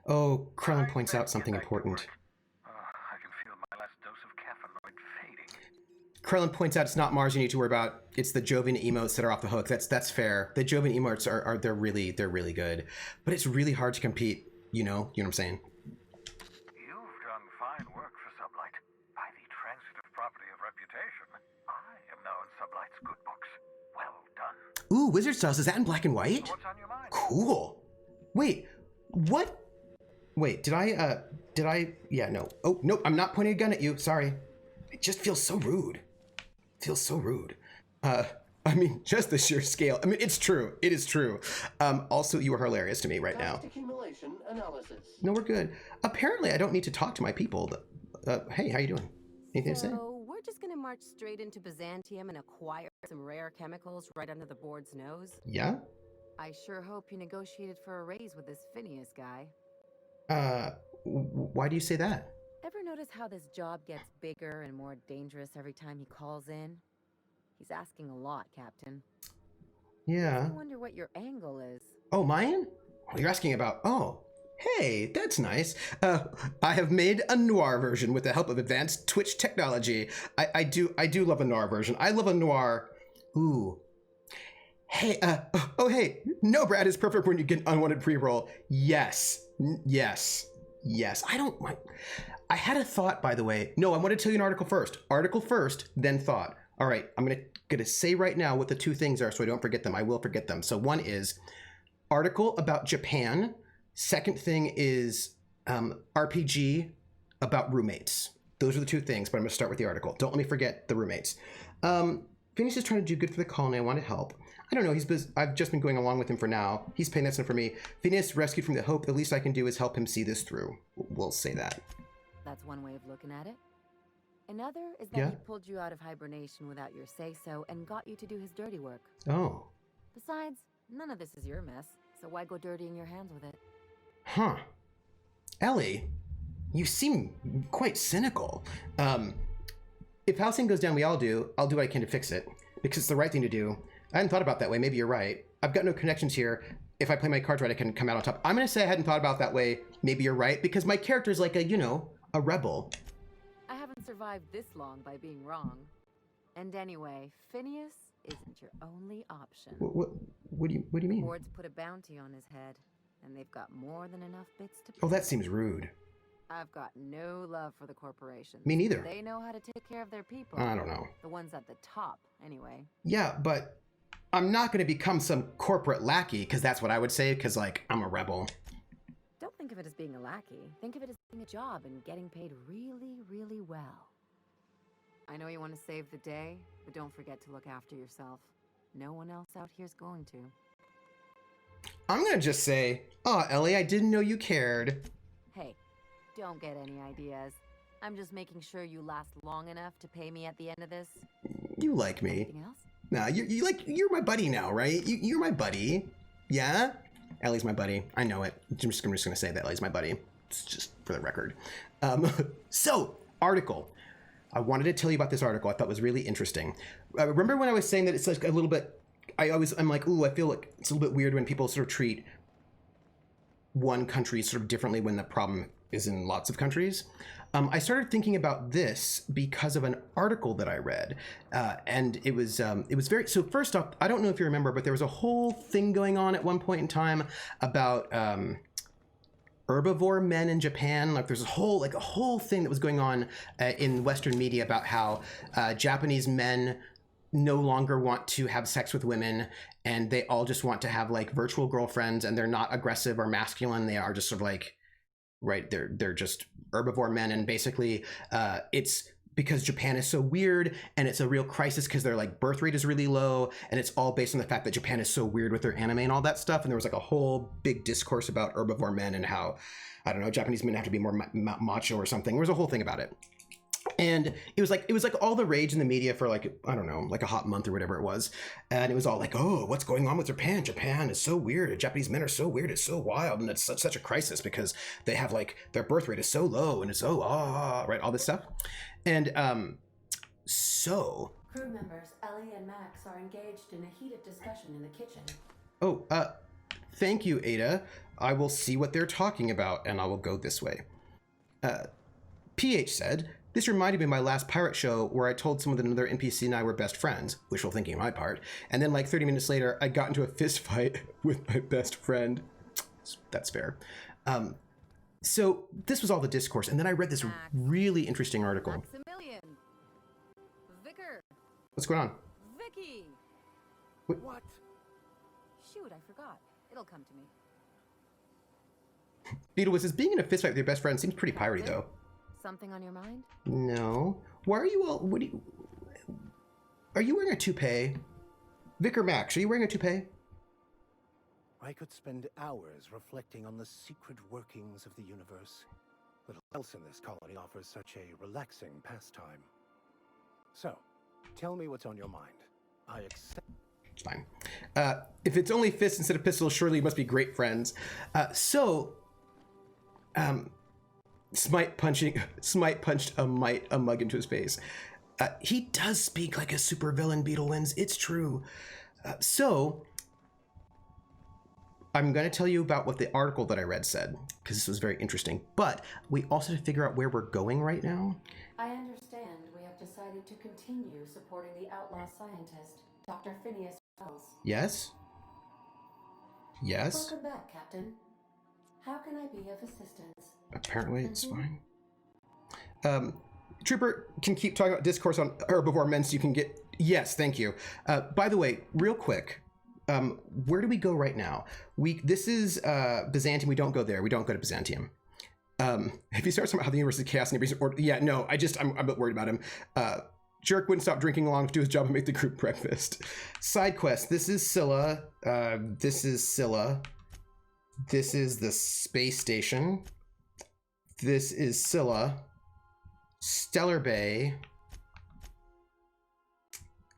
all. Oh, Krellin points out something important. I can feel my last dose of caffeinoid fading. Krellin points out it's not Mars you need to worry about. It's the Jovian emotes that are off the hook. That's fair. The Jovian emotes are they're really good, but it's really hard to compete. You know what I'm saying? You've done fine work for Sublight. By the transitive property of reputation, I am now in Sublight's good books. Well done. Ooh, Wizard Styles, is that in black and white? What's on your mind? Cool. Wait, what? Wait, did I, yeah, no. Oh, no, I'm not pointing a gun at you, sorry. It just feels so rude. Feels so rude. I mean, just the sheer scale. I mean, it's true. It is true. Also, you are hilarious to me right now. Accumulation analysis. No, we're good. Apparently, I don't need to talk to my people. Hey, how you doing? Anything to say? So, we're just gonna march straight into Byzantium and acquire some rare chemicals right under the board's nose? Yeah? I sure hope you negotiated for a raise with this Phineas guy. Why do you say that? Ever notice how this job gets bigger and more dangerous every time he calls in? He's asking a lot, Captain. Yeah. I wonder what your angle is. Oh, mine? Oh, you're asking about, oh. Hey, that's nice. I have made a noir version with the help of advanced Twitch technology. I do love a noir version. I love a noir. Ooh. Hey, hey, no, Brad is perfect when you get unwanted pre-roll. Yes. I had a thought, by the way. No, I want to tell you an article first. Article first, then thought. All right, I'm gonna say right now what the two things are so I don't forget them. I will forget them. So one is article about Japan. Second thing is RPG about roommates. Those are the two things, but I'm gonna start with the article. Don't let me forget the roommates. Phineas is trying to do good for the colony. I want to help. I don't know, he's busy. I've just been going along with him for now. He's paying that stuff for me. Phineas rescued from the hope. The least I can do is help him see this through. We'll say that. That's one way of looking at it. Another is that he pulled you out of hibernation without your say-so and got you to do his dirty work. Oh. Besides, none of this is your mess, so why go dirtying your hands with it? Huh. Ellie, you seem quite cynical. If housing goes down, I'll do what I can to fix it, because it's the right thing to do. I hadn't thought about that way. Maybe you're right. I've got no connections here. If I play my cards right, I can come out on top. I'm going to say I hadn't thought about that way. Maybe you're right, because my character's like a rebel. I haven't survived this long by being wrong. And anyway, Phineas isn't your only option. What do you mean? Board's put a bounty on his head, and they've got more than enough bits to pay. Oh, that seems rude. I've got no love for the corporations. Me neither. They know how to take care of their people. I don't know. The ones at the top, anyway. Yeah, but I'm not going to become some corporate lackey, because that's what I would say, because, I'm a rebel. Don't think of it as being a lackey. Think of it as being a job and getting paid really, really well. I know you want to save the day, but don't forget to look after yourself. No one else out here's going to. I'm going to just say, oh, Ellie, I didn't know you cared. Hey, don't get any ideas. I'm just making sure you last long enough to pay me at the end of this. You like me. Anything else? Nah, you're my buddy now, right? You're my buddy. Yeah? Ellie's my buddy. I know it. I'm just going to say that Ellie's my buddy. It's just for the record. So, article. I wanted to tell you about this article. I thought it was really interesting. Remember when I was saying that it's like a little bit, I'm like, ooh, I feel like it's a little bit weird when people sort of treat one country sort of differently when the problem is in lots of countries. I started thinking about this because of an article that I read, and it was very. So first off, I don't know if you remember, but there was a whole thing going on at one point in time about herbivore men in Japan. Like there's a whole thing that was going on in Western media about how Japanese men no longer want to have sex with women, and they all just want to have virtual girlfriends, and they're not aggressive or masculine. They are just sort of right, they're just herbivore men, and basically it's because Japan is so weird, and it's a real crisis because their birth rate is really low, and it's all based on the fact that Japan is so weird with their anime and all that stuff. And there was a whole big discourse about herbivore men and how, I don't know, Japanese men have to be more macho or something. There was a whole thing about it. And it was all the rage in the media for I don't know, a hot month or whatever it was. And it was all oh, what's going on with Japan? Japan is so weird. Japanese men are so weird. It's so wild. And it's such a crisis because they have their birth rate is so low and it's so, right, all this stuff. And so. Crew members Ellie and Max are engaged in a heated discussion in the kitchen. Oh, thank you, Ada. I will see what they're talking about and I will go this way. PH said, this reminded me of my last pirate show where I told someone that another NPC and I were best friends, wishful thinking on my part, and then 30 minutes later, I got into a fist fight with my best friend. That's fair. So this was all the discourse, and then I read this really interesting article. Maximilian. Vicar. What's going on? Vicky. What? shoot, I forgot. It'll come to me. Beetle says, being in a fistfight with your best friend seems pretty piratey, Captain? though. Something on your mind? No. Why are you all... What do you... Are you wearing a toupee? Vicar Max, are you wearing a toupee? I could spend hours reflecting on the secret workings of the universe. Little else in this colony offers such a relaxing pastime. So, tell me what's on your mind. I accept... It's fine. If it's only fists instead of pistols, surely you must be great friends. Smite punched a mug into his face. He does speak like a supervillain, Beetle wins. It's true. So, I'm going to tell you about what the article that I read said, because this was very interesting. But we also have to figure out where we're going right now. I understand we have decided to continue supporting the outlaw scientist, Dr. Phineas Wells. Yes? Yes? Welcome back, Captain. How can I be of assistance? Apparently it's fine. Trooper can keep talking about discourse on herbivore men so you can get... Yes, thank you. By the way, real quick, where do we go right now? This is Byzantium. We don't go there. We don't go to Byzantium. If you start talking about how the universe is chaos and everybody's... Yeah, no, I'm a bit worried about him. Jerk wouldn't stop drinking long to do his job and make the group breakfast. Side quest. This is Scylla. This is Scylla. This is the space station. This is Scylla. Stellar Bay.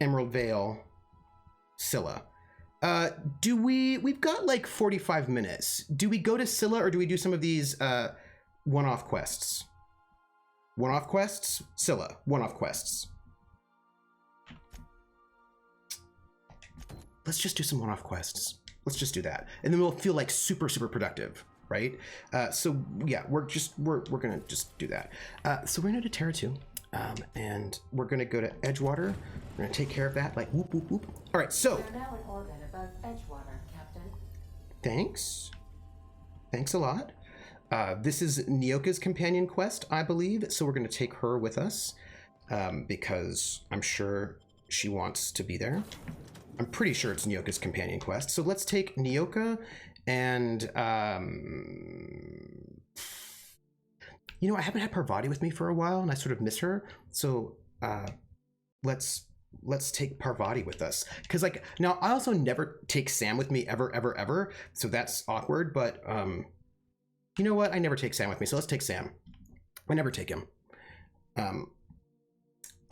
Emerald Vale. Scylla. We've got like 45 minutes. Do we go to Scylla or do we do some of these one-off quests? One-off quests? Scylla. One-off quests. Let's just do some one-off quests. Let's just do that. And then we'll feel like super, super productive, right? So yeah, we're gonna just do that. So we're gonna do Terra 2. And we're gonna go to Edgewater. We're gonna take care of that, like whoop, whoop, whoop. All right, so. We're now in orbit above Edgewater, Captain. Thanks. Thanks a lot. This is Nyoka's companion quest, I believe. So we're gonna take her with us because I'm sure she wants to be there. I'm pretty sure it's Nyoka's companion quest. So let's take Nyoka and, you know, I haven't had Parvati with me for a while and I sort of miss her. So let's take Parvati with us. Cause like, now I also never take Sam with me ever. So that's awkward, but you know what? I never take Sam with me. So let's take Sam. I never take him.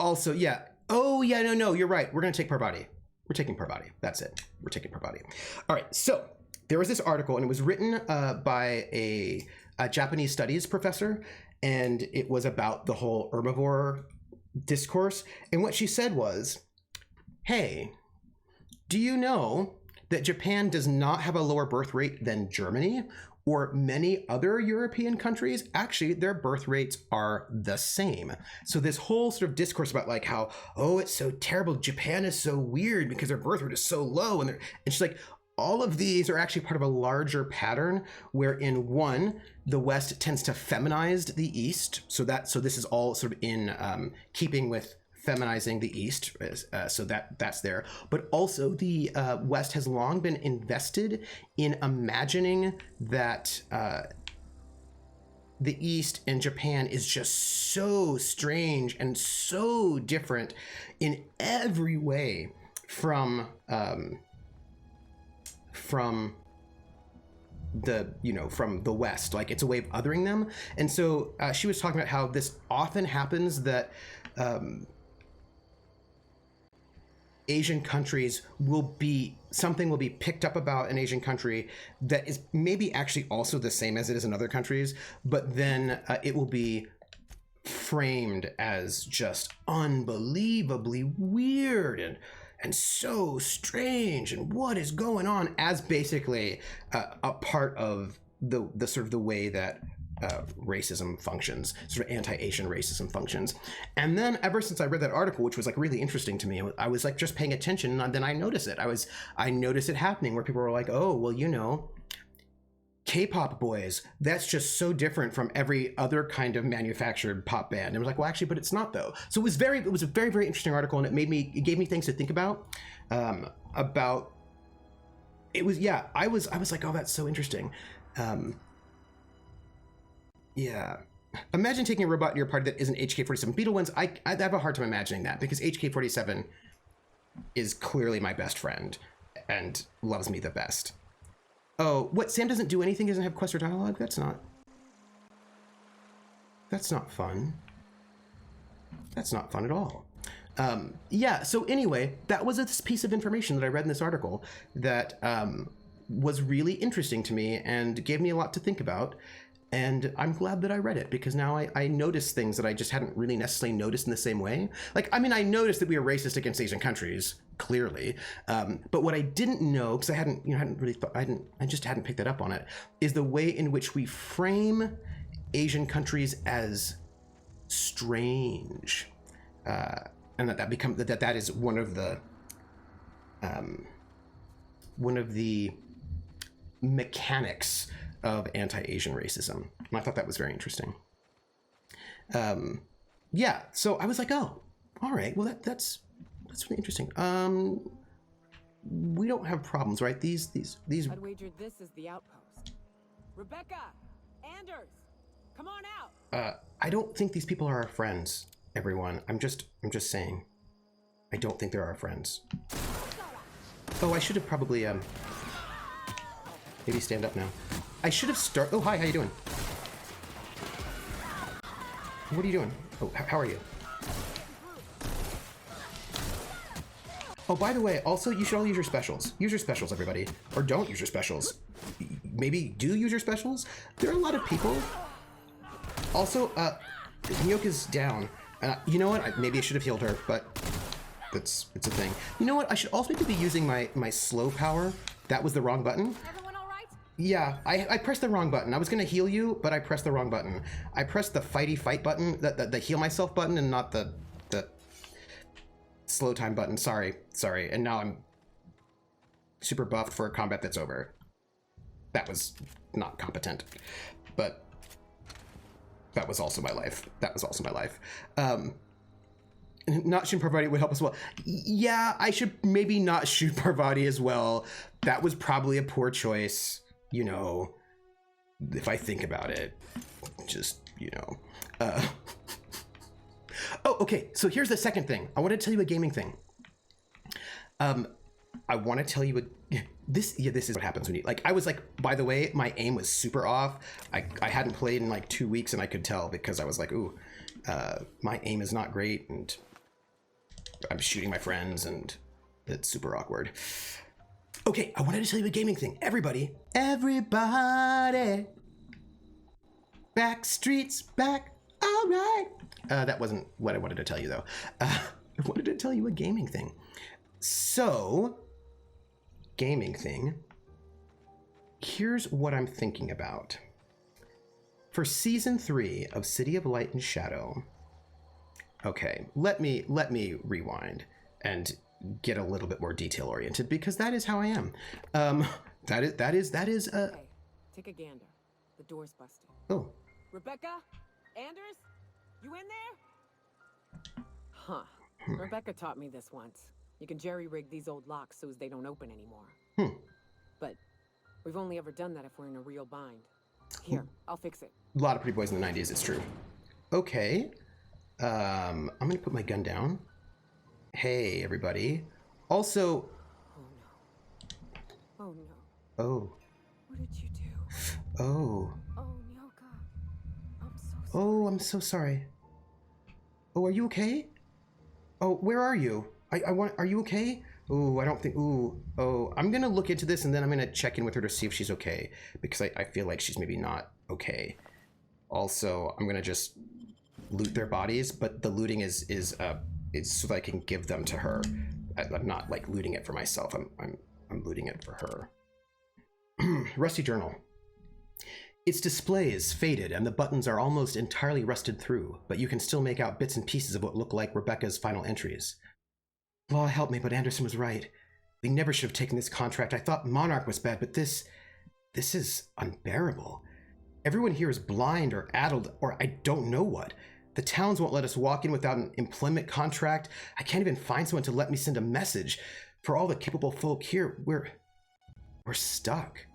Also, yeah. Oh yeah, no, you're right. We're gonna take Parvati. We're taking Parvati. That's it. We're taking Parvati. All right. So there was this article, and it was written by a Japanese studies professor, and it was about the whole herbivore discourse. And what she said was, "Hey, do you know that Japan does not have a lower birth rate than Germany or many other European countries? Actually, their birth rates are the same." So this whole sort of discourse about like how, oh, it's so terrible, Japan is so weird because their birth rate is so low, and she's like, all of these are actually part of a larger pattern wherein one, the West tends to feminize the East. So this is all sort of in keeping with feminizing the East, so that's there. But also the West has long been invested in imagining that the East and Japan is just so strange and so different in every way from the West. Like it's a way of othering them. And so she was talking about how this often happens that Asian countries will be picked up about an Asian country that is maybe actually also the same as it is in other countries, but then it will be framed as just unbelievably weird and so strange, and what is going on, as basically a part of the sort of the way that racism functions, sort of anti-Asian racism functions. And then ever since I read that article, which was like really interesting to me, I was like just paying attention, and then I noticed it. I noticed it happening where people were like, oh, well, you know, K-pop boys, that's just so different from every other kind of manufactured pop band. And I was like, well, actually, but it's not though. So it was a very, very interesting article, and it gave me things to think about it was, yeah, I was like, oh, that's so interesting. Yeah. Imagine taking a robot in your party that isn't HK-47. Beetle ones, I have a hard time imagining that because HK-47 is clearly my best friend and loves me the best. Oh, what? Sam doesn't do anything, doesn't have quest or dialogue? That's not fun. That's not fun at all. Yeah, so anyway, that was this piece of information that I read in this article that was really interesting to me and gave me a lot to think about. And I'm glad that I read it because now I noticed things that I just hadn't really necessarily noticed in the same way. Like, I mean, I noticed that we were racist against Asian countries, clearly. But what I didn't know, because I hadn't really thought, I just hadn't picked that up on it, is the way in which we frame Asian countries as strange. And that is one of the mechanics of anti-Asian racism. And I thought that was very interesting. Yeah, so I was like, oh, all right, well that's really interesting. We don't have problems, right? These I'd wager this is the outpost. Rebecca! Anders! Come on out! I don't think these people are our friends, everyone. I'm just saying. I don't think they're our friends. Oh, I should have probably maybe stand up now. I should have oh, hi, how you doing? What are you doing? Oh, how are you? Oh, by the way, also, you should all use your specials. Use your specials, everybody. Or don't use your specials. Maybe do use your specials. There are a lot of people. Also, Nyoka's down. You know what? Maybe I should have healed her, but it's a thing. You know what? I should also maybe be using my slow power. That was the wrong button. Yeah, I pressed the wrong button. I was gonna heal you, but I pressed the wrong button. I pressed the fighty fight button, the heal myself button, and not the slow time button. Sorry. And now I'm super buffed for a combat that's over. That was not competent, but that was also my life. Not shoot Parvati would help as well. Yeah, I should maybe not shoot Parvati as well. That was probably a poor choice. You know, if I think about it, just, you know. Oh, okay, so here's the second thing. I want to tell you a gaming thing. I want to tell you this is what happens when you, like, I was like, by the way, my aim was super off. I hadn't played in like 2 weeks and I could tell because I was like, ooh, my aim is not great and I'm shooting my friends and it's super awkward. Okay, I wanted to tell you a gaming thing. Everybody, back streets back, all right. That wasn't what I wanted to tell you though. I wanted to tell you a gaming thing. So, gaming thing, here's what I'm thinking about. For season 3 of City of Light and Shadow, okay, let me rewind and get a little bit more detail oriented because that is how I am. That is Okay, take a gander. The door's busted. Oh. Rebecca? Anders? You in there? Huh. Rebecca taught me this once. You can jerry-rig these old locks so as they don't open anymore. But we've only ever done that if we're in a real bind. Here, I'll fix it. A lot of pretty boys in the 90s, it's true. Okay. I'm gonna put my gun down. Hey, everybody. Also... Oh, no. Oh. What did you do? Oh. Oh, Nyoka. I'm so sorry. Oh, I'm so sorry. Oh, are you okay? Oh, where are you? Are you okay? Ooh, I don't think, oh, I'm gonna look into this and then I'm gonna check in with her to see if she's okay. Because I feel like she's maybe not okay. Also, I'm gonna just loot their bodies, but the looting is so that I can give them to her. I'm not like looting it for myself. I'm looting it for her. Rusty journal. Its display is faded and the buttons are almost entirely rusted through, but you can still make out bits and pieces of what look like Rebecca's final entries. Law help me, but Anderson was right. We never should have taken this contract. I thought Monarch was bad, but this is unbearable. Everyone here is blind or addled or I don't know what. The towns won't let us walk in without an employment contract. I can't even find someone to let me send a message. For all the capable folk here, we're stuck.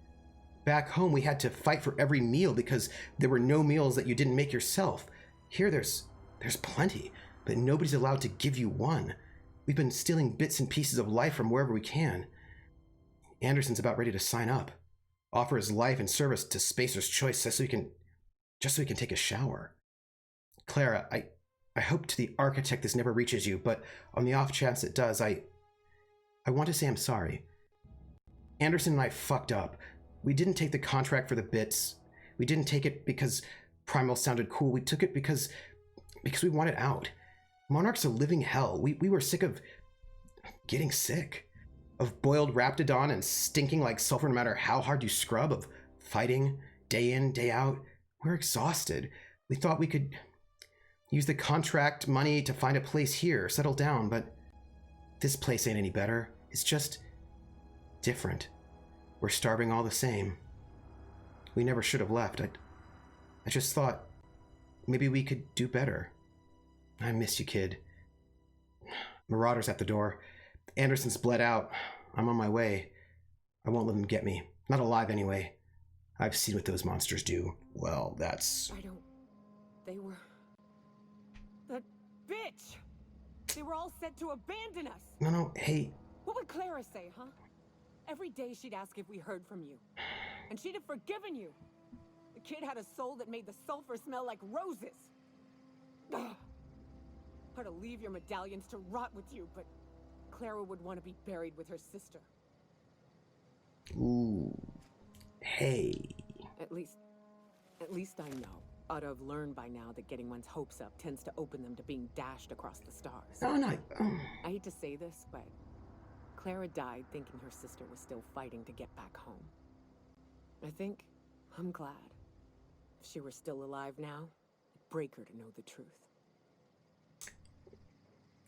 Back home, we had to fight for every meal because there were no meals that you didn't make yourself. Here, there's plenty, but nobody's allowed to give you one. We've been stealing bits and pieces of life from wherever we can. Anderson's about ready to sign up, offer his life and service to Spacer's Choice just so he can take a shower. Clara, I hope to the architect this never reaches you, but on the off chance it does, I want to say I'm sorry. Anderson and I fucked up. We didn't take the contract for the bits. We didn't take it because Primal sounded cool. We took it because we wanted out. Monarch's a living hell. We were sick of getting sick. Of boiled Raptidon and stinking like sulfur no matter how hard you scrub. Of fighting day in, day out. We're exhausted. We thought we could use the contract money to find a place here, settle down, but this place ain't any better. It's just different. We're starving all the same. We never should have left. I just thought maybe we could do better. I miss you, kid. Marauder's at the door. Anderson's bled out. I'm on my way. I won't let them get me. Not alive anyway. I've seen what those monsters do. Well, that's... They were... That bitch! They were all set to abandon us! No, hey... What would Clara say, huh? Every day she'd ask if we heard from you. And she'd have forgiven you. The kid had a soul that made the sulfur smell like roses. Ugh. Or to leave your medallions to rot with you, but Clara would want to be buried with her sister. Ooh. Hey. At least I know. Ought to have learned by now that getting one's hopes up tends to open them to being dashed across the stars. Oh, no. I hate to say this, but Clara died thinking her sister was still fighting to get back home. I think I'm glad. If she were still alive now, it'd break her to know the truth.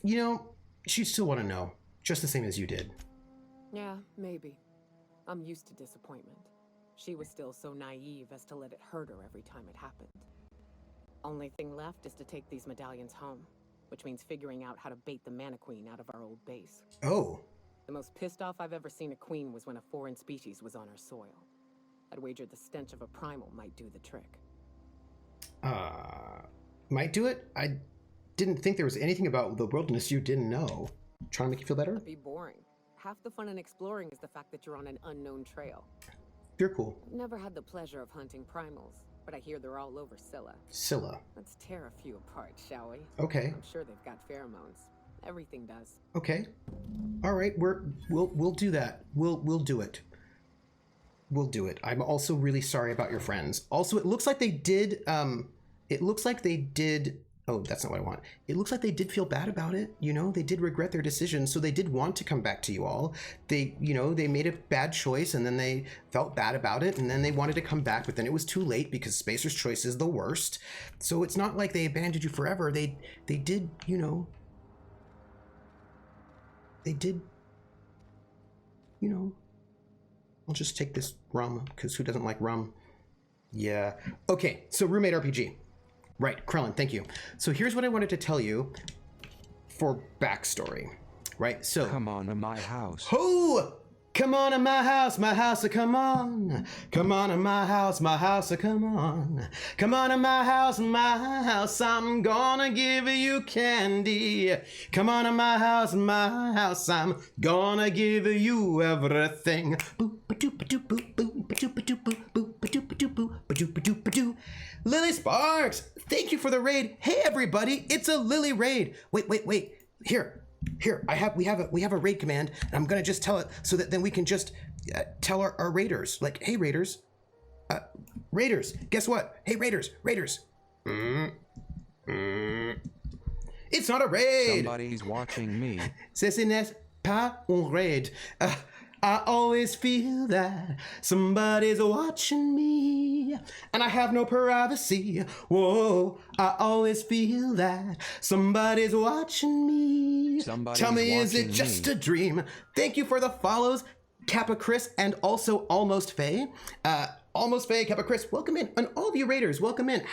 You know, she'd still want to know, just the same as you did. Yeah, maybe. I'm used to disappointment. She was still so naive as to let it hurt her every time it happened. Only thing left is to take these medallions home, which means figuring out how to bait the Mana Queen out of our old base. Oh. The most pissed off I've ever seen a queen was when a foreign species was on her soil. I'd wager the stench of a primal might do the trick. Might do it? I didn't think there was anything about the wilderness you didn't know. Trying to make you feel better? That'd be boring. Half the fun in exploring is the fact that you're on an unknown trail. You're cool. I've never had the pleasure of hunting primals, but I hear they're all over Scylla. Scylla. Let's tear a few apart, shall we? Okay. I'm sure they've got pheromones. Everything does. Okay. All right, we'll do that. We'll do it. We'll do it. I'm also really sorry about your friends. Also, it looks like they did oh, that's not what I want. It looks like they did feel bad about it. You know, they did regret their decision, so they did want to come back to you all. They, you know, they made a bad choice and then they felt bad about it and then they wanted to come back, but then it was too late because Spacer's Choice is the worst. So it's not like they abandoned you forever. They did, you know, they did, you know, I'll just take this rum because who doesn't like rum? Yeah. Okay, so Roommate RPG. Right, Krellin, thank you. So here's what I wanted to tell you for backstory, right? So come on to my house. Oh, come on to my house, come on. Come on to my house, come on. Come on to my house, I'm gonna give you candy. Come on to my house, I'm gonna give you everything. Lily Sparks, thank you for the raid. Hey everybody, it's a Lily raid. Wait. Here, we have a raid command, and I'm gonna just tell it so that then we can just tell our raiders, like, hey raiders, guess what? Hey raiders. It's not a raid. Somebody's watching me. Ce n'est pas un raid. I always feel that somebody's watching me, and I have no privacy. Whoa, I always feel that somebody's watching me. Tell me, is it just a dream? Thank you for the follows, Kappa Chris, and also Almost Faye. Almost Faye, Kappa Chris, welcome in. And all of you raiders, welcome in.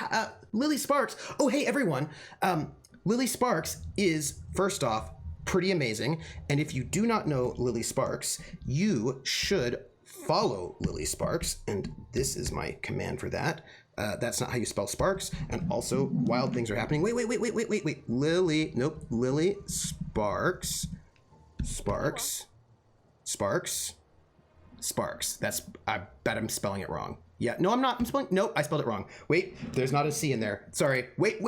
Lily Sparks. Oh, hey, everyone. Lily Sparks is, first off, pretty amazing. And if you do not know Lily Sparks, you should follow Lily Sparks, and this is my command for that. That's not how you spell Sparks, and also wild things are happening. Wait. Lily, nope, Lily Sparks. That's, I bet I'm spelling it wrong. Yeah, no, I'm not. Nope, I spelled it wrong. Wait, there's not a C in there. Sorry. Wait.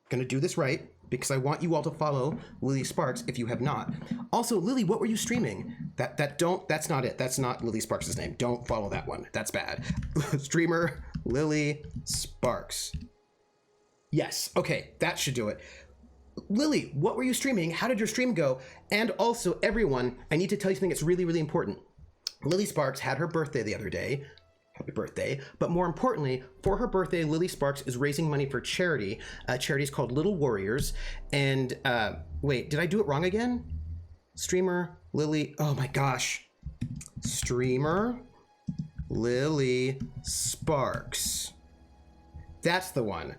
Gonna do this right, because I want you all to follow Lily Sparks if you have not. Also, Lily, what were you streaming? That's not it. That's not Lily Sparks' name. Don't follow that one. That's bad. Streamer Lily Sparks. Yes, okay, that should do it. Lily, what were you streaming? How did your stream go? And also, everyone, I need to tell you something that's really, really important. Lily Sparks had her birthday the other day. Happy birthday. But more importantly, for her birthday, Lily Sparks is raising money for charity. Charity is called Little Warriors. And wait, did I do it wrong again? Streamer Lily, oh my gosh. Streamer Lily Sparks. That's the one.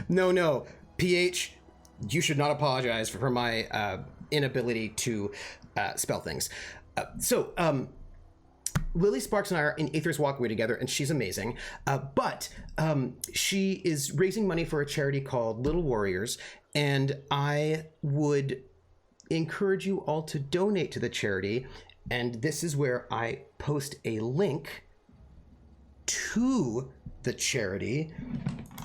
No. PH, you should not apologize for my inability to spell things. Lily Sparks and I are in Aether's Walkway together, and she's amazing. But she is raising money for a charity called Little Warriors, and I would encourage you all to donate to the charity. And this is where I post a link to the charity,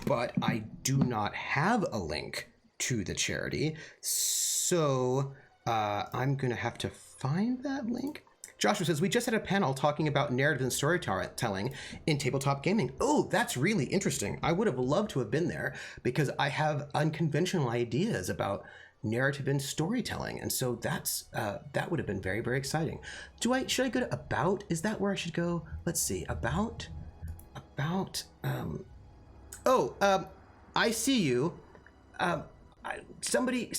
but I do not have a link to the charity. So I'm going to have to find that link. Joshua says, we just had a panel talking about narrative and storytelling in tabletop gaming. Oh, that's really interesting. I would have loved to have been there because I have unconventional ideas about narrative and storytelling. And so that would have been very, very exciting. Should I go to About? Is that where I should go? Let's see. About. I see you. Somebody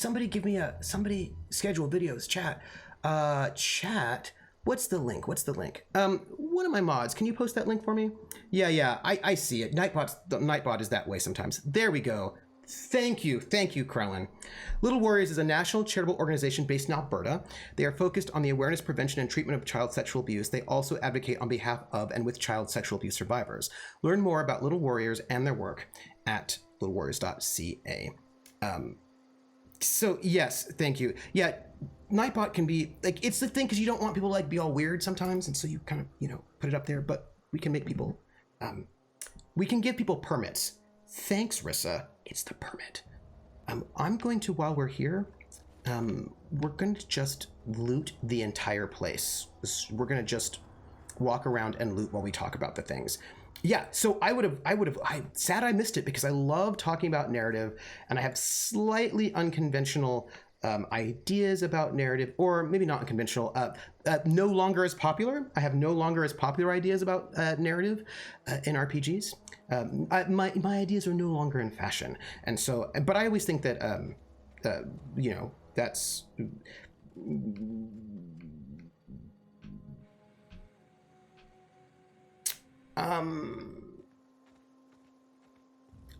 schedule videos, chat. Chat. What's the link? One of my mods, can you post that link for me? Yeah, I see it. Nightbot is that way sometimes. There we go. Thank you, Krellin. Little Warriors is a national charitable organization based in Alberta. They are focused on the awareness, prevention, and treatment of child sexual abuse. They also advocate on behalf of and with child sexual abuse survivors. Learn more about Little Warriors and their work at littlewarriors.ca. So yes, thank you. Yeah, Nightbot can be like, it's the thing because you don't want people to like be all weird sometimes, and so you kind of put it up there. But we can make people, we can give people permits. Thanks, Rissa. It's the permit. I'm going to, while we're here, we're going to just loot the entire place. We're going to just walk around and loot while we talk about the things. Yeah, so I'm sad I missed it because I love talking about narrative and I have slightly unconventional ideas about narrative, or maybe not unconventional, no longer as popular. I have no longer as popular ideas about narrative in RPGs. My ideas are no longer in fashion. And so, but I always think that, that's...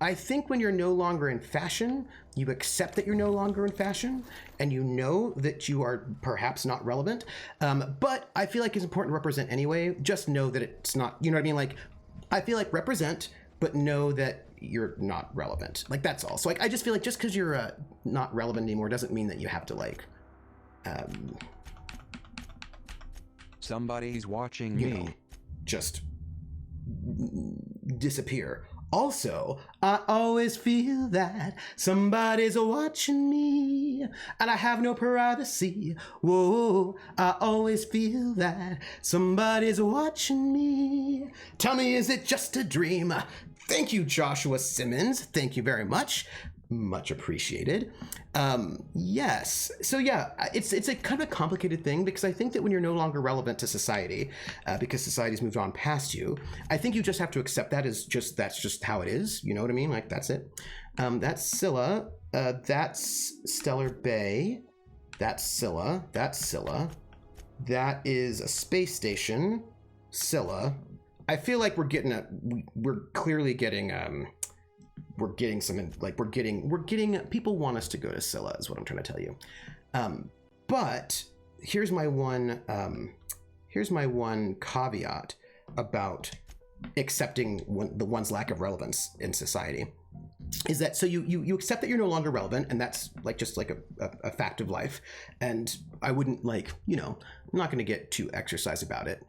I think when you're no longer in fashion, you accept that you're no longer in fashion, and you know that you are perhaps not relevant. But I feel like it's important to represent anyway. Just know that it's not, you know what I mean? Like, I feel like represent, but know that you're not relevant. Like, that's all. So like, I just feel like just because you're not relevant anymore doesn't mean that you have to like... Somebody's watching me. Just disappear. Also, I always feel that somebody's watching me and I have no privacy. Whoa, I always feel that somebody's watching me. Tell me, is it just a dream? Thank you, Joshua Simmons. Thank you very much. Much appreciated. Yes. So yeah, it's a kind of a complicated thing because I think that when you're no longer relevant to society, because society's moved on past you, I think you just have to accept that as that's just how it is. You know what I mean? Like, that's it. That's Scylla. That's Stellar Bay. That's Scylla. That's Scylla. That is a space station. Scylla. I feel like we're clearly getting we're getting some, like, we're getting people want us to go to Scylla is what I'm trying to tell you. But here's my one here's my one caveat about accepting one's lack of relevance in society. Is that so you accept that you're no longer relevant, and that's like just like a fact of life, and I wouldn't like, you know, I'm not going to get too exercise about it.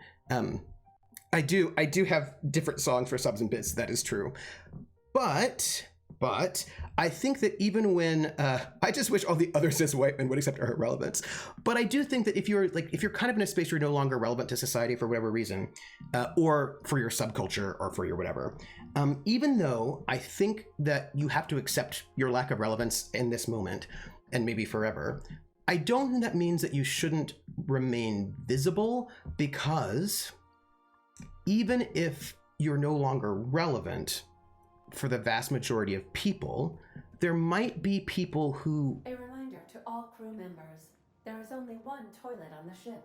I do have different songs for subs and bits, that is true, but I think that even when I just wish all the other cis white men would accept our relevance, but I do think that if you're kind of in a space where you're no longer relevant to society for whatever reason, or for your subculture or for your whatever, even though I think that you have to accept your lack of relevance in this moment and maybe forever, I don't think that means that you shouldn't remain visible, because even if you're no longer relevant for the vast majority of people, there might be people who... A reminder to all crew members, there is only one toilet on the ship.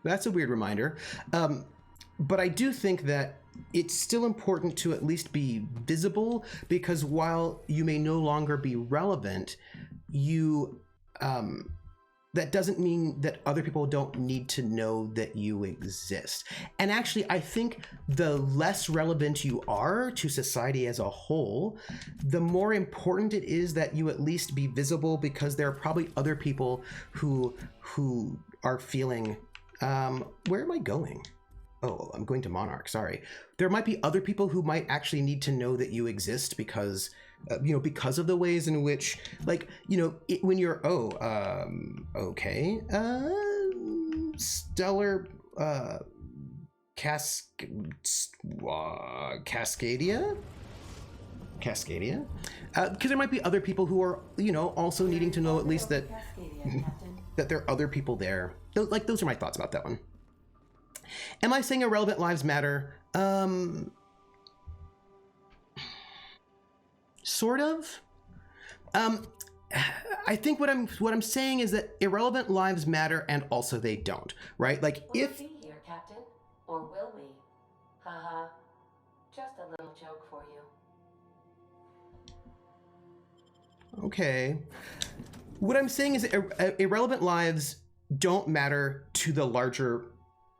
That's a weird reminder. But I do think that it's still important to at least be visible, because while you may no longer be relevant, you... that doesn't mean that other people don't need to know that you exist. And actually, I think the less relevant you are to society as a whole, the more important it is that you at least be visible, because there are probably other people who are feeling, where am I going? Oh, I'm going to Monarch, sorry. There might be other people who might actually need to know that you exist, because you know, because of the ways in which, like, you know, when you're, okay, stellar, Cascadia? Cascadia? Because there might be other people who are, you know, also needing to know at least that, that there are other people there. Like, those are my thoughts about that one. Am I saying irrelevant lives matter? Sort of. I think what I'm saying is that irrelevant lives matter, and also they don't, right? Like, Will if we be here, Captain, or will we? Haha. Just a little joke for you. okay, what I'm saying is irrelevant lives don't matter to the larger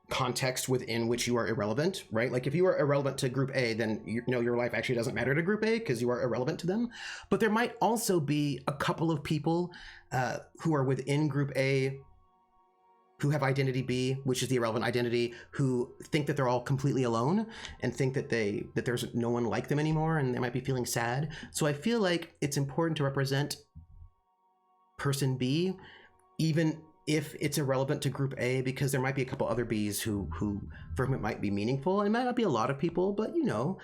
context within which you are irrelevant, right? Like, if you are irrelevant to group A, then you know your life actually doesn't matter to group A because you are irrelevant to them. But there might also be a couple of people who are within group A who have identity B, which is the irrelevant identity, who think that they're all completely alone and think that there's no one like them anymore, and they might be feeling sad. So I feel like it's important to represent person B, even if it's irrelevant to group A, because there might be a couple other Bs who for whom it might be meaningful. It might not be a lot of people, but you know,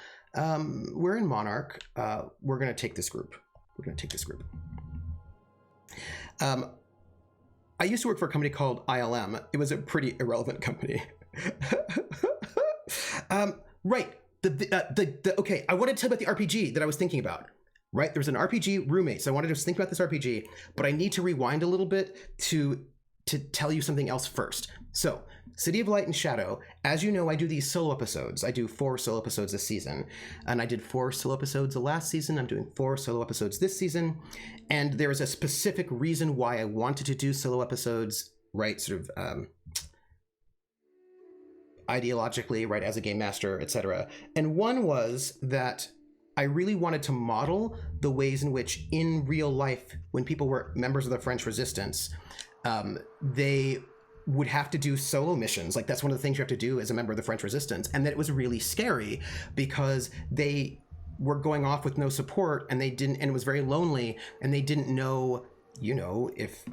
we're in Monarch. We're gonna take this group. We're gonna take this group. I used to work for a company called ILM. It was a pretty irrelevant company. Right. Okay, I wanted to tell about the RPG that I was thinking about. Right, there was an RPG roommate, so I wanted to think about this RPG, but I need to rewind a little bit to tell you something else first. So, City of Light and Shadow, as you know, I do these solo episodes. I do 4 solo episodes this season, and I did 4 solo episodes the last season. I'm doing 4 solo episodes this season, and there is a specific reason why I wanted to do solo episodes, right, sort of ideologically, right, as a game master, etc. And one was that I really wanted to model the ways in which in real life, when people were members of the French Resistance, they would have to do solo missions. Like, that's one of the things you have to do as a member of the French Resistance. And that it was really scary because they were going off with no support, and they didn't, and it was very lonely, and they didn't know, you know, if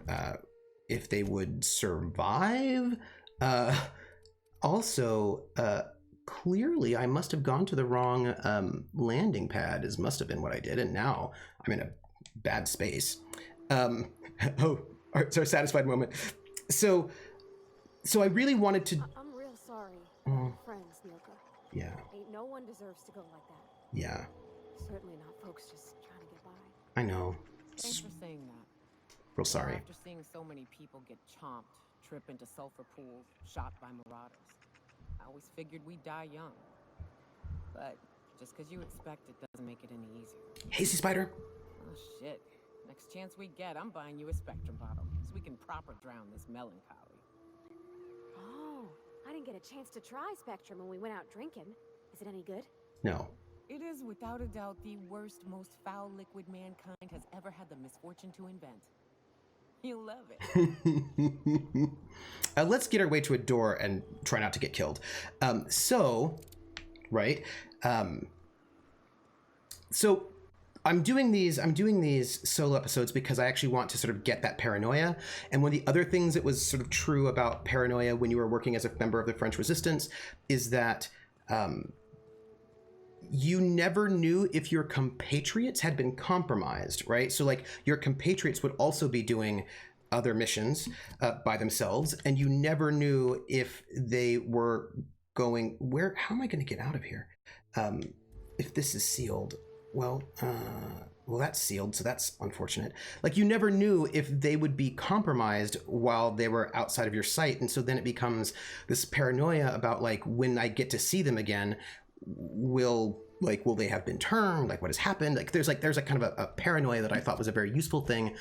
they would survive. Also, clearly I must have gone to the wrong landing pad, is must have been what I did, and now I'm in a bad space. Oh, it's our satisfied moment. So I really wanted to... I'm real sorry. Friends, Milka. Yeah. Ain't no one deserves to go like that. Yeah. Certainly not folks just trying to get by. I know. Thanks for saying that. Real sorry. After seeing so many people get chomped, trip into sulfur pools, shot by marauders, I always figured we'd die young. But just because you expect it doesn't make it any easier. Hazy Spider. Oh, shit. Next chance we get, I'm buying you a Spectrum bottle, so we can proper drown this melancholy. get a chance to try Spectrum when we went out drinking. Is it any good? No. It is without a doubt the worst, most foul liquid mankind has ever had the misfortune to invent. You'll love it. Let's get our way to a door and try not to get killed. So I'm doing these solo episodes because I actually want to sort of get that paranoia. And one of the other things that was sort of true about paranoia when you were working as a member of the French Resistance is that you never knew if your compatriots had been compromised, right? So like your compatriots would also be doing other missions by themselves, and you never knew if they were going how am I going to get out of here? If this is sealed, well, that's sealed, so that's unfortunate. Like you never knew if they would be compromised while they were outside of your sight, and so then it becomes this paranoia about like when I get to see them again, will they have been turned? Like what has happened? Like there's a kind of a paranoia that I thought was a very useful thing.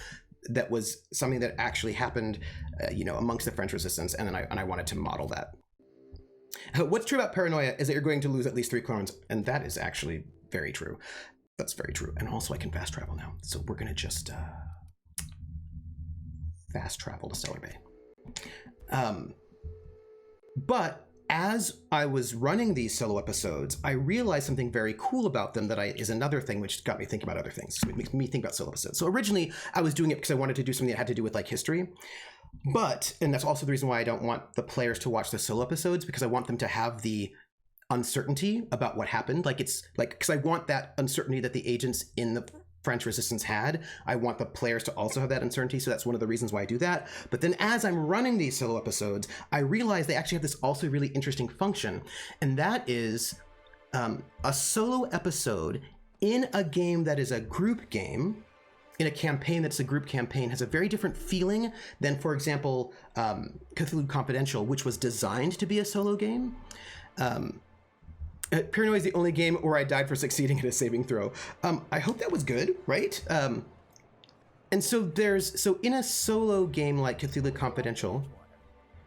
That was something that actually happened, amongst the French Resistance, and then I wanted to model that. What's true about paranoia is that you're going to lose at least 3 clones, and that is actually very true. That's very true. And also I can fast travel now, so we're gonna just fast travel to Stellar Bay. But as I was running these solo episodes, I realized something very cool about them is another thing which got me thinking about other things. So it makes me think about solo episodes. So originally I was doing it because I wanted to do something that had to do with like history. And that's also the reason why I don't want the players to watch the solo episodes, because I want them to have the uncertainty about what happened. Because I want that uncertainty that the agents in the French Resistance had. I want the players to also have that uncertainty, so that's one of the reasons why I do that. But then as I'm running these solo episodes, I realize they actually have this also really interesting function, and that is a solo episode in a game that is a group game, in a campaign that's a group campaign, has a very different feeling than, for example, Cthulhu Confidential, which was designed to be a solo game. Paranoia is the only game where I died for succeeding at a saving throw. I hope that was good, right? And so in a solo game like Cthulhu Confidential.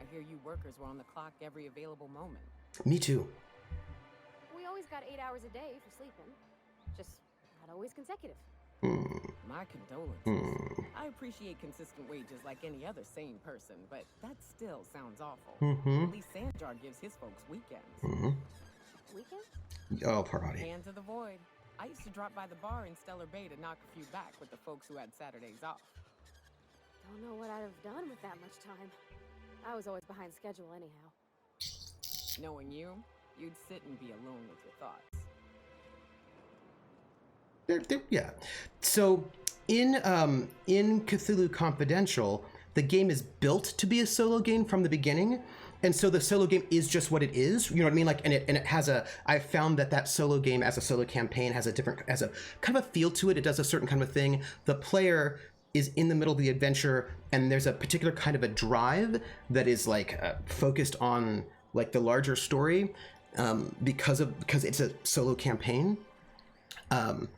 I hear you workers were on the clock every available moment. Me too. We always got 8 hours a day for sleeping. Just not always consecutive. My condolences. I appreciate consistent wages like any other sane person, but that still sounds awful. At least Sandjar gives his folks weekends. Weekend? Oh, party. Hands of the void. I used to drop by the bar in Stellar Bay to knock a few back with the folks who had Saturdays off. Don't know what I'd have done with that much time. I was always behind schedule anyhow. Knowing you, you'd sit and be alone with your thoughts. Yeah. So in Cthulhu Confidential, the game is built to be a solo game from the beginning. And so the solo game is just what it is, you know what I mean? Like, and it has I found that solo game as a solo campaign has a kind of a feel to it. It does a certain kind of thing. The player is in the middle of the adventure, and there's a particular kind of a drive that is like focused on like the larger story, because it's a solo campaign. Oh,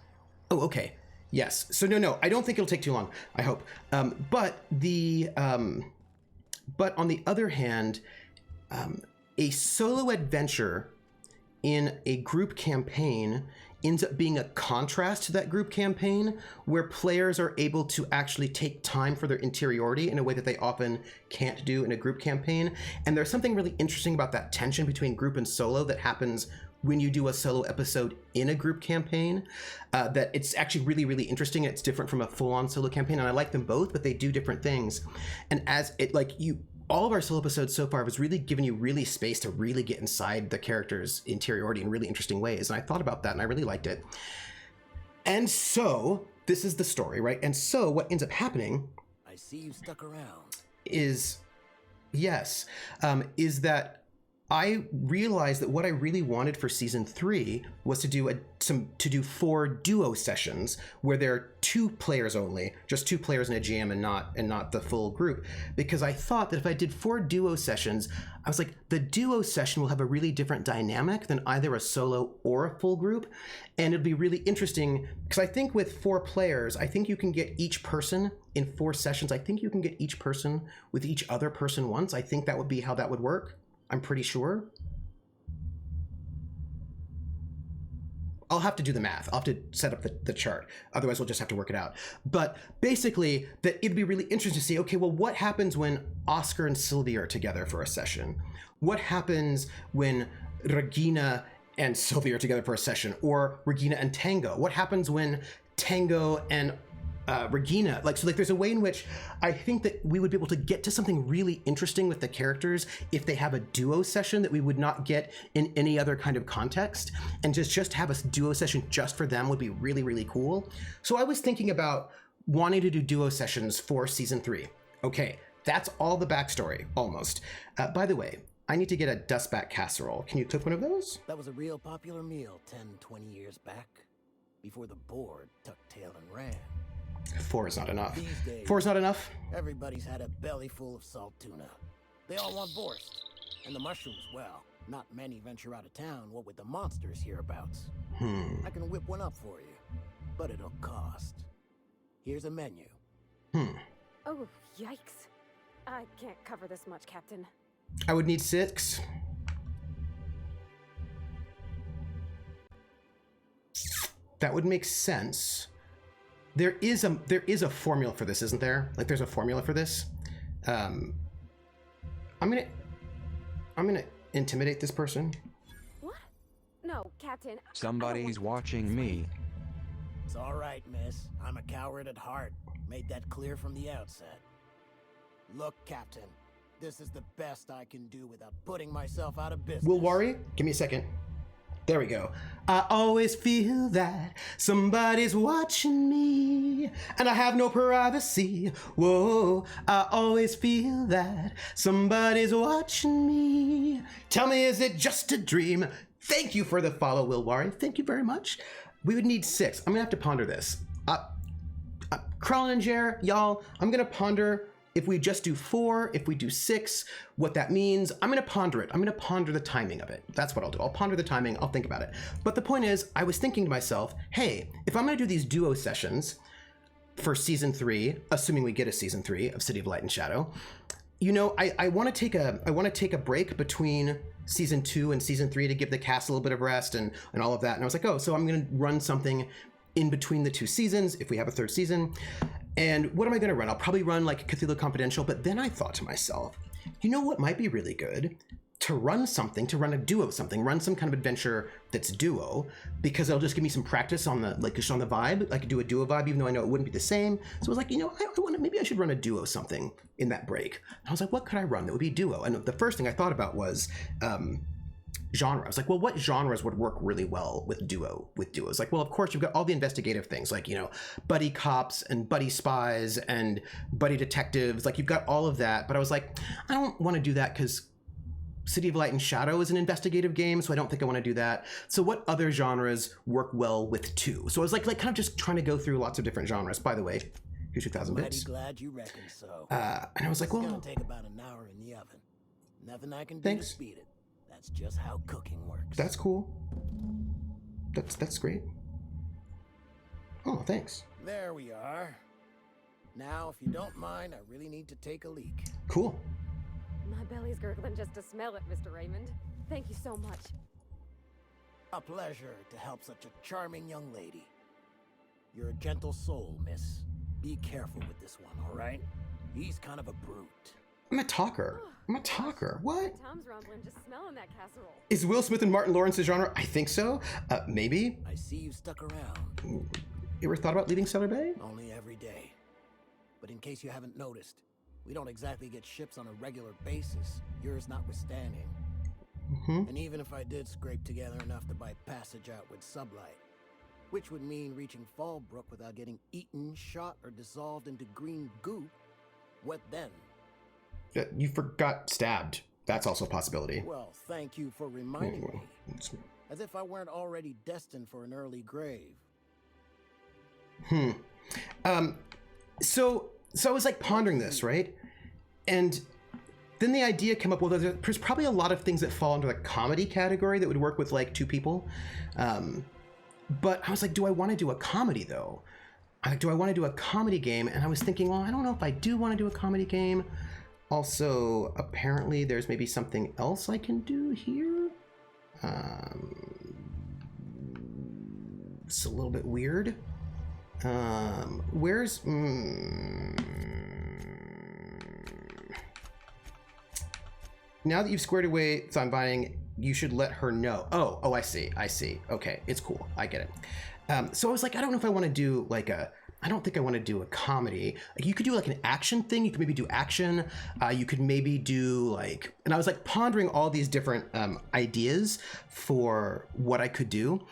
okay. Yes. So no, I don't think it'll take too long. I hope. But on the other hand, a solo adventure in a group campaign ends up being a contrast to that group campaign, where players are able to actually take time for their interiority in a way that they often can't do in a group campaign. And there's something really interesting about that tension between group and solo that happens when you do a solo episode in a group campaign, that it's actually really, really interesting. It's different from a full-on solo campaign, and I like them both, but they do different things. And as it, like, all of our solo episodes so far was really giving you really space to really get inside the character's interiority in really interesting ways. And I thought about that and I really liked it. And so this is the story, right? And so what ends up happening, I see you stuck around, is that I realized that what I really wanted for season 3 was to do 4 duo sessions where there are 2 players only, just 2 players in a GM and not the full group. Because I thought that if I did 4 duo sessions, I was like, the duo session will have a really different dynamic than either a solo or a full group. And it'd be really interesting, because I think with 4 players, I think you can get each person in 4 sessions. I think you can get each person with each other person once. I think that would be how that would work. I'm pretty sure. I'll have to do the math. I'll have to set up the chart. Otherwise, we'll just have to work it out. But basically, that it'd be really interesting to see, okay, well, what happens when Oscar and Sylvia are together for a session? What happens when Regina and Sylvia are together for a session? Or Regina and Tango? What happens when Tango and Regina, so there's a way in which I think that we would be able to get to something really interesting with the characters if they have a duo session that we would not get in any other kind of context, and just have a duo session just for them would be really, really cool. So I was thinking about wanting to do duo sessions for season 3. Okay, that's all the backstory, almost. By the way, I need to get a dustback casserole. Can you cook one of those? That was a real popular meal 10, 20 years back, before the board tucked tail and ran. 4 is not enough. These days, 4 is not enough? Everybody's had a belly full of salt tuna. They all want borscht. And the mushrooms, well, not many venture out of town, what with the monsters hereabouts. I can whip one up for you, but it'll cost. Here's a menu. Oh, yikes. I can't cover this much, Captain. I would need 6. That would make sense. There is a formula for this, isn't there? There's a formula for this. I'm gonna intimidate this person. What? No, Captain. Somebody's watching me. It's all right, miss. I'm a coward at heart. Made that clear from the outset. Look, Captain, this is the best I can do without putting myself out of business. Will worry? Give me a second. There we go. I always feel that somebody's watching me, and I have no privacy. Whoa, I always feel that somebody's watching me. Tell me, is it just a dream? Thank you for the follow, Will Worry. Thank you very much. We would need 6. I'm gonna have to ponder this. Krellin and Jer, y'all, I'm gonna ponder if we just do 4, if we do 6, what that means. I'm gonna ponder it. I'm gonna ponder the timing of it. That's what I'll do. I'll ponder the timing, I'll think about it. But the point is, I was thinking to myself, hey, if I'm gonna do these duo sessions for season 3, assuming we get a season 3 of City of Light and Shadow, you know, I wanna take a break between season 2 and season 3 to give the cast a little bit of rest and all of that. And I was like, oh, so I'm gonna run something in between the 2 seasons, if we have a 3rd season. And what am I going to run? I'll probably run like Cthulhu Confidential, but then I thought to myself, you know what might be really good? To run a duo something, run some kind of adventure that's duo, because it'll just give me some practice on the, just on the vibe. I could do a duo vibe, even though I know it wouldn't be the same. So I was like, you know, maybe I should run a duo something in that break. And I was like, what could I run that would be duo? And the first thing I thought about was, genre. I was like, well, what genres would work really well with duos? Like, well, of course, you've got all the investigative things, like, you know, buddy cops and buddy spies and buddy detectives. Like, you've got all of that. But I was like, I don't want to do that because City of Light and Shadow is an investigative game, so I don't think I want to do that. So what other genres work well with 2? So I was like kind of just trying to go through lots of different genres. By the way, here's 2,000 bits. Glad you reckon so. And I was like, well, it's gonna take about an hour in the oven. Nothing I can do to speed it. That's just how cooking works. That's cool. That's great. Oh, thanks. There we are. Now, if you don't mind, I really need to take a leak. Cool. My belly's gurgling just to smell it, Mr. Raymond. Thank you so much. A pleasure to help such a charming young lady. You're a gentle soul, miss. Be careful with this one, all right? He's kind of a brute. I'm a talker. What? Tom's rumbling just smelling that casserole. Is Will Smith and Martin Lawrence a genre? I think so. Maybe. I see you stuck around. You ever thought about leaving Stellar Bay? Only every day. But in case you haven't noticed, we don't exactly get ships on a regular basis, yours notwithstanding. And even if I did scrape together enough to buy passage out with sublight, which would mean reaching Fallbrook without getting eaten, shot, or dissolved into green goo, what then? You forgot stabbed. That's also a possibility. Well, thank you for reminding me. As if I weren't already destined for an early grave. So I was like pondering this, right? And then the idea came up, well, there's probably a lot of things that fall into the comedy category that would work with like 2 people. But I was like, do I want to do a comedy though? Do I want to do a comedy game? And I was thinking, well, I don't know if I do want to do a comedy game. Also, apparently there's maybe something else I can do here. It's a little bit weird. Where's... Now that you've squared away I'm buying, you should let her know. Oh, I see. Okay, it's cool. I get it. So I was like, I don't know if I want to do like I don't think I want to do a comedy. Like, you could do like an action thing. You could maybe do action. You could maybe do like, and I was like pondering all these different ideas for what I could do.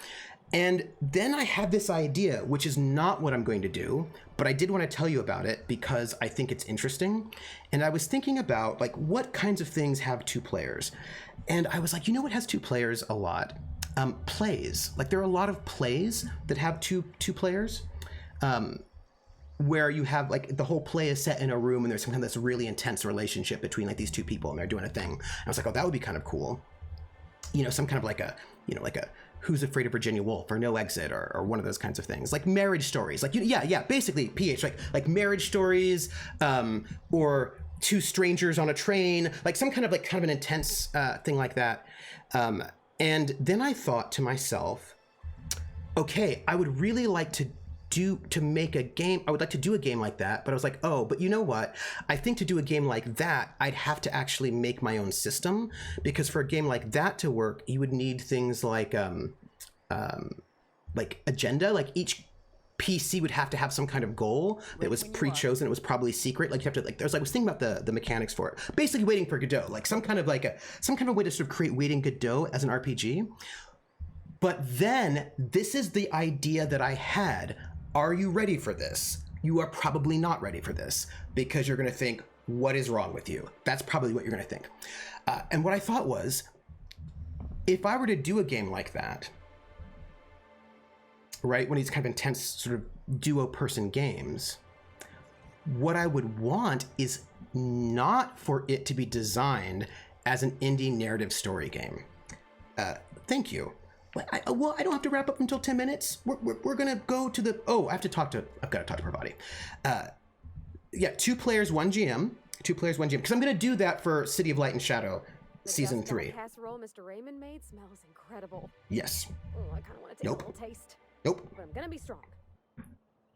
And then I had this idea, which is not what I'm going to do, but I did want to tell you about it because I think it's interesting. And I was thinking about like what kinds of things have two players. And I was like, you know what has two players a lot? Plays. Like there are a lot of plays that have two players. Where you have like the whole play is set in a room and there's some kind of this really intense relationship between like these two people and they're doing a thing. And I was like, oh, that would be kind of cool. You know, some kind of like a, you know, like a Who's Afraid of Virginia Woolf or No Exit or one of those kinds of things. Like marriage stories. Like, yeah, basically PH, like marriage stories, or two strangers on a train, like some kind of an intense thing like that. And then I thought to myself, okay, I would really like to make a game. I would like to do a game like that, but I was like, oh, but you know what? I think to do a game like that, I'd have to actually make my own system, because for a game like that to work, you would need things like agenda. Like each PC would have to have some kind of goal that was pre-chosen. It was probably secret. Like you have to I was thinking about the mechanics for it. Basically waiting for Godot, like some kind of way to sort of create waiting Godot as an RPG. But then this is the idea that I had. Are you ready for this? You are probably not ready for this, because you're going to think, what is wrong with you? That's probably what you're going to think. And what I thought was, if I were to do a game like that, right, one of these kind of intense sort of duo person games, what I would want is not for it to be designed as an indie narrative story game. Thank you. I don't have to wrap up until 10 minutes. We're gonna go to the, I've got to talk to Pravati. Yeah, 2 players, 1 GM. 2 players, 1 GM. Because I'm gonna do that for City of Light and Shadow season 3. The casserole Mr. Raymond made smells incredible. Yes. Oh, I kind of want to take a little taste. Nope. But I'm gonna be strong.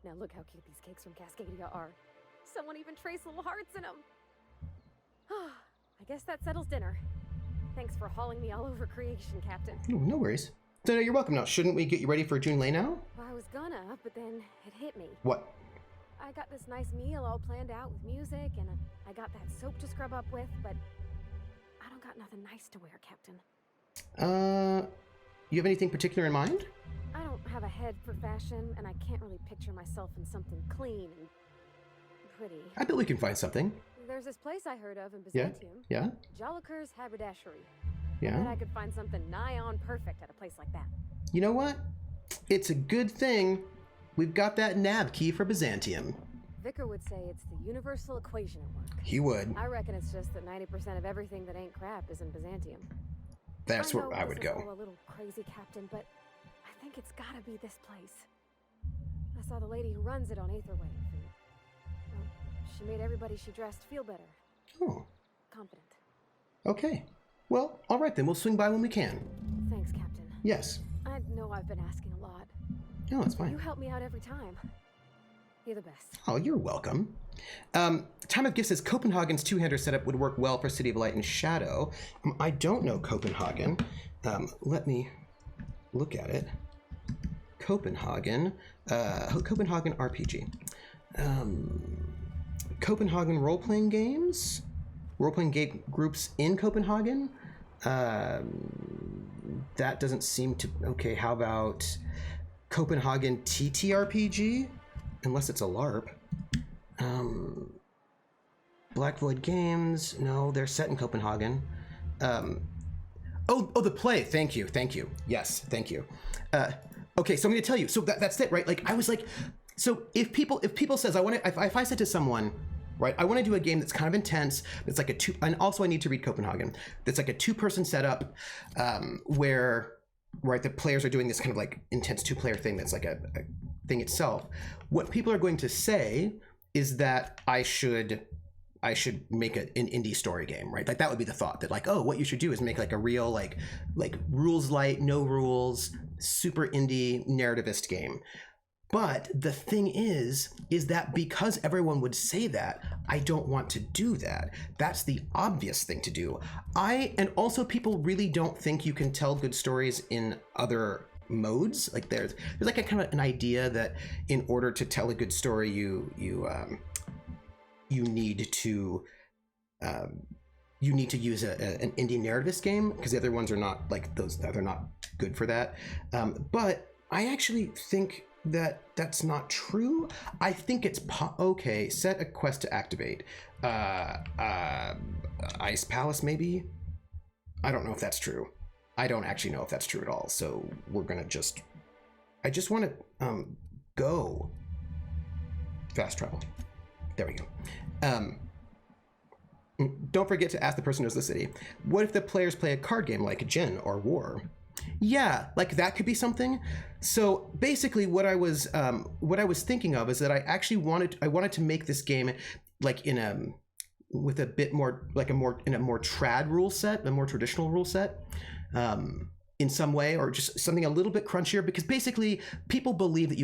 Now look how cute these cakes from Cascadia are. Someone even traced little hearts in them. I guess that settles dinner. Thanks for hauling me all over creation, Captain. Oh, no worries. So you're welcome. Now, shouldn't we get you ready for June Lay now? Well, I was gonna, but then it hit me. What? I got this nice meal all planned out with music, and I got that soap to scrub up with, but I don't got nothing nice to wear, Captain. You have anything particular in mind? I don't have a head for fashion, and I can't really picture myself in something clean and pretty. I bet we can find something. There's this place I heard of in Byzantium. Yeah? Joliker's Haberdashery. Yeah? I bet I could find something nigh on perfect at a place like that. You know what? It's a good thing we've got that nav key for Byzantium. Vicar would say it's the universal equation at work. He would. I reckon it's just that 90% of everything that ain't crap is in Byzantium. That's where I would go. All a little crazy, Captain, but I think it's gotta be this place. I saw the lady who runs it on Aetherwave, and well, she made everybody she dressed feel better. Oh. Confident. Okay. Well, all right then. We'll swing by when we can. Thanks, Captain. Yes. I know I've been asking a lot. No, it's fine. You help me out every time. You're the best. Oh, you're welcome. Time of Gift says Copenhagen's two-hander setup would work well for City of Light and Shadow. I don't know Copenhagen. Let me look at it. Copenhagen. Copenhagen RPG. Copenhagen role-playing games? Role-playing game groups in Copenhagen? That doesn't seem to... Okay, how about Copenhagen TTRPG? Unless it's a LARP. Black Void Games. No, they're set in Copenhagen. Oh, the play. Thank you. Yes, thank you. Okay, so I'm going to tell you. So that's it, right? Like I was like, so if people says if I said to someone, right, I want to do a game that's kind of intense. It's like and also I need to read Copenhagen. That's like a 2-person setup, where, right, the players are doing this kind of like intense 2-player thing. That's like a thing itself. What people are going to say is that I should I should make an indie story game, right? Like that would be the thought, that like, oh, what you should do is make like a real like rules light, no rules, super indie narrativist game. But the thing is that because everyone would say that, I don't want to do that. That's the obvious thing to do. And also people really don't think you can tell good stories in other modes. Like there's like a kind of an idea that in order to tell a good story, you need to use an indie narrativist game, because the other ones are not like those. They're not good for that. But I actually think that that's not true. I think it's okay. Set a quest to activate. Ice Palace, maybe. I don't know if that's true. I don't actually know if that's true at all. So we're gonna I just want to go fast travel. There we go. Don't forget to ask the person who knows the city. What if the players play a card game like Gin or War? Yeah, like that could be something. So basically, what I was thinking of is that I actually wanted to make this game like in a bit more like a more trad rule set, a more traditional rule set. In some way, or just something a little bit crunchier, because basically people believe that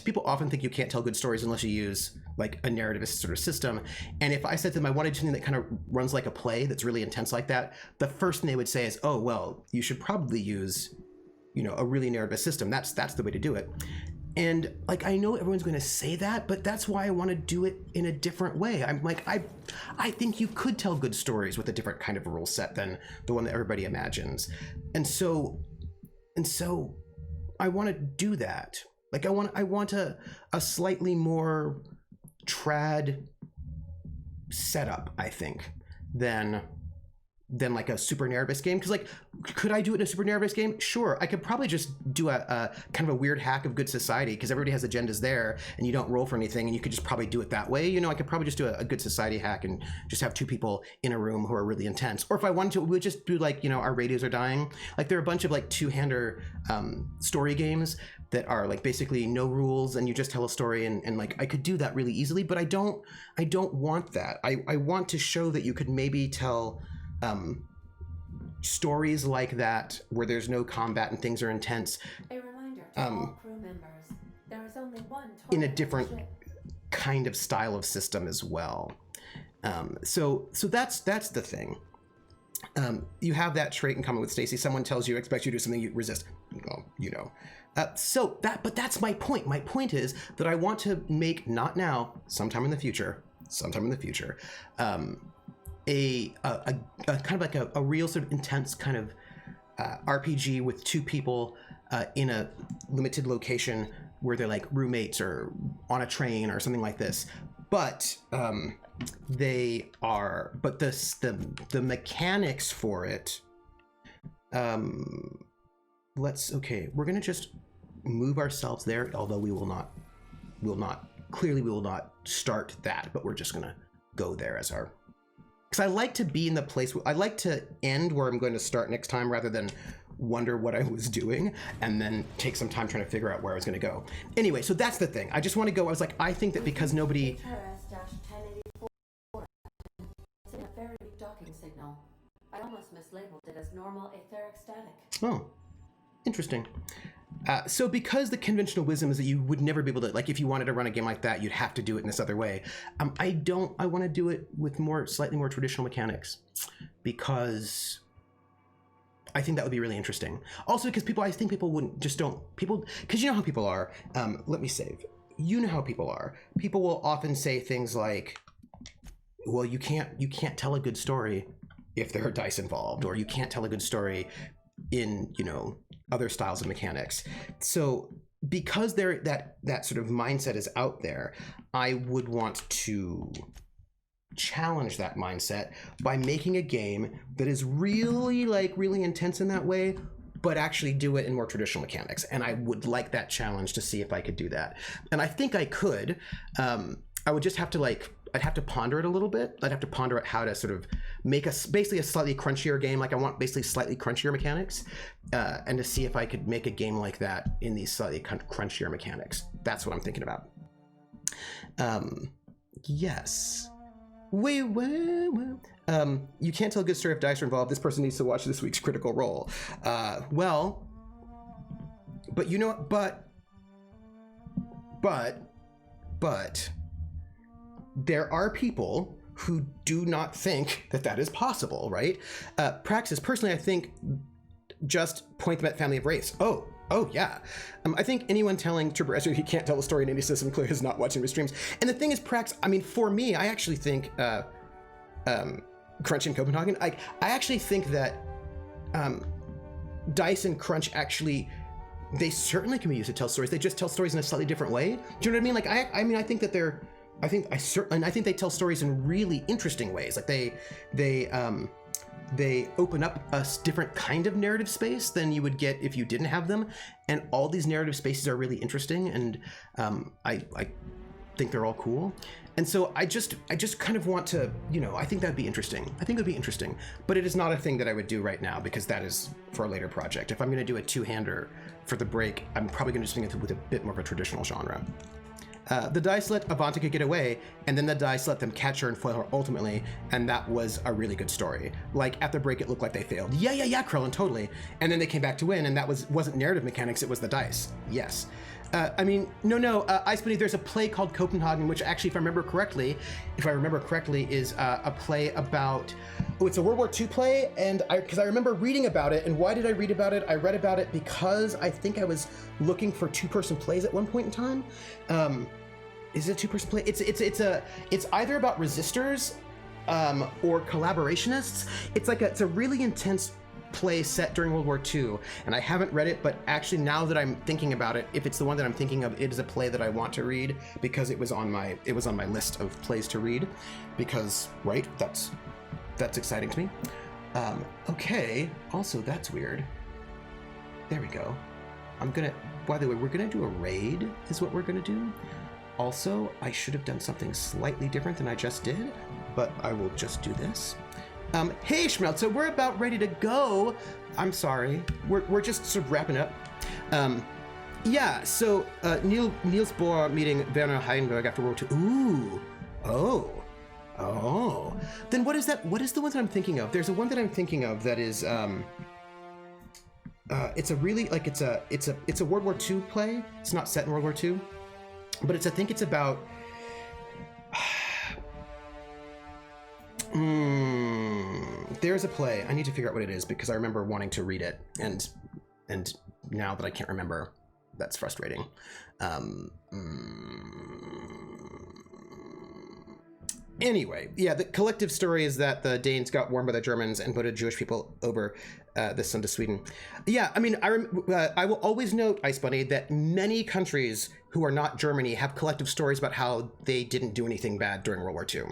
people often think you can't tell good stories unless you use like a narrativist sort of system. And if I said to them I wanted something that kind of runs like a play that's really intense like that, the first thing they would say is, oh, well, you should probably use, a really narrativist system. That's the way to do it. And like, I know everyone's going to say that, but that's why I want to do it in a different way. I'm like, I think you could tell good stories with a different kind of rule set than the one that everybody imagines. And so I want to do that. Like I want a slightly more trad setup, I think, than like a super narrativist game. Because like, could I do it in a super narrativist game? Sure. I could probably just do a kind of a weird hack of Good Society, because everybody has agendas there and you don't roll for anything, and you could just probably do it that way. I could probably just do a Good Society hack and just have two people in a room who are really intense. Or if I wanted to, we would just do like, our radios are dying. Like there are a bunch of like two-hander story games that are like basically no rules and you just tell a story, and like I could do that really easily, but I don't want that. I want to show that you could maybe tell stories like that where there's no combat and things are intense. A reminder to all crew members, there is only one in a different kind of style of system as well. So that's the thing. You have that trait in common with Stacy. Someone tells you, expects you to do something, you resist. But that's my point. My point is that I want to make, not now, sometime in the future, a kind of like a real sort of intense kind of RPG with two people in a limited location where they're like roommates or on a train or something like this. But the mechanics for it. We're gonna just move ourselves there, although we will not start that, but we're just gonna go there as our. Because I like to be in the place, I like to end where I'm going to start next time rather than wonder what I was doing and then take some time trying to figure out where I was going to go. Anyway, so that's the thing. I just want to go, I was like, I think that because nobody... It's in a very weak docking signal. I almost mislabeled it as normal etheric static. Oh, interesting. So because the conventional wisdom is that you would never be able to, like if you wanted to run a game like that, you'd have to do it in this other way. I want to do it with slightly more traditional mechanics, because I think that would be really interesting. Also because because you know how people are. Let me save. You know how people are. People will often say things like, well, you can't tell a good story if there are dice involved, or you can't tell a good story in, other styles of mechanics. So because that sort of mindset is out there, I would want to challenge that mindset by making a game that is really intense in that way, but actually do it in more traditional mechanics. And I would like that challenge to see if I could do that. And I think I could. I would just have to I'd have to ponder it a little bit. I'd have to ponder out how to sort of make basically a slightly crunchier game. Like I want basically slightly crunchier mechanics, and to see if I could make a game like that in these slightly crunchier mechanics. That's what I'm thinking about. Yes. wait. You can't tell a good story if dice are involved. This person needs to watch this week's Critical Role. Well, but you know what? But there are people who do not think that that is possible, right? Praxis, personally, I think just point them at family of race. Oh yeah. I think anyone telling Trooper Ezra he can't tell a story in any system clearly is not watching his streams. And the thing is, Prax, I mean, for me, I actually think Crunch in Copenhagen, I actually think that Dice and Crunch actually, they certainly can be used to tell stories. They just tell stories in a slightly different way. Do you know what I mean? Like, I mean, I think that I think they tell stories in really interesting ways. Like they open up a different kind of narrative space than you would get if you didn't have them. And all these narrative spaces are really interesting. And I think they're all cool. And so I just kind of want to, you know, I think that'd be interesting. I think it'd be interesting, but it is not a thing that I would do right now because that is for a later project. If I'm going to do a two-hander for the break, I'm probably going to swing it with a bit more of a traditional genre. The dice let Avantika get away, and then the dice let them catch her and foil her ultimately, and that was a really good story. Like, at the break, it looked like they failed. Yeah, Krillin, totally. And then they came back to win, and that wasn't narrative mechanics, it was the dice. Yes. I mean, no, Ice Bunny, there's a play called Copenhagen, which actually, if I remember correctly, is a play about, it's a World War II play, and because I remember reading about it, and why did I read about it? I read about it because I think I was looking for two-person plays at one point in time. Is it a two-person play? It's either about resistors or collaborationists. It's a really intense play set during World War II, and I haven't read it, but actually now that I'm thinking about it, if it's the one that I'm thinking of, it is a play that I want to read because it was on my list of plays to read, because right, that's exciting to me. Okay, also that's weird. There we go. By the way, we're gonna do a raid is what we're gonna do. Also, I should have done something slightly different than I just did, but I will just do this. Hey Schmelt, so we're about ready to go. I'm sorry, we're just sort of wrapping up. Yeah, so Niels Bohr meeting Werner Heidenberg after World War II. Oh. Then what is that? What is the one that I'm thinking of? There's a one that I'm thinking of that is it's a really like it's a World War II play. It's not set in World War II, but I think it's about. There's a play. I need to figure out what it is because I remember wanting to read it, and now that I can't remember, that's frustrating. Anyway, yeah, the collective story is that the Danes got warned by the Germans and voted Jewish people over this son to Sweden. Yeah, I mean, I will always note, Ice Bunny, that many countries who are not Germany have collective stories about how they didn't do anything bad during World War II.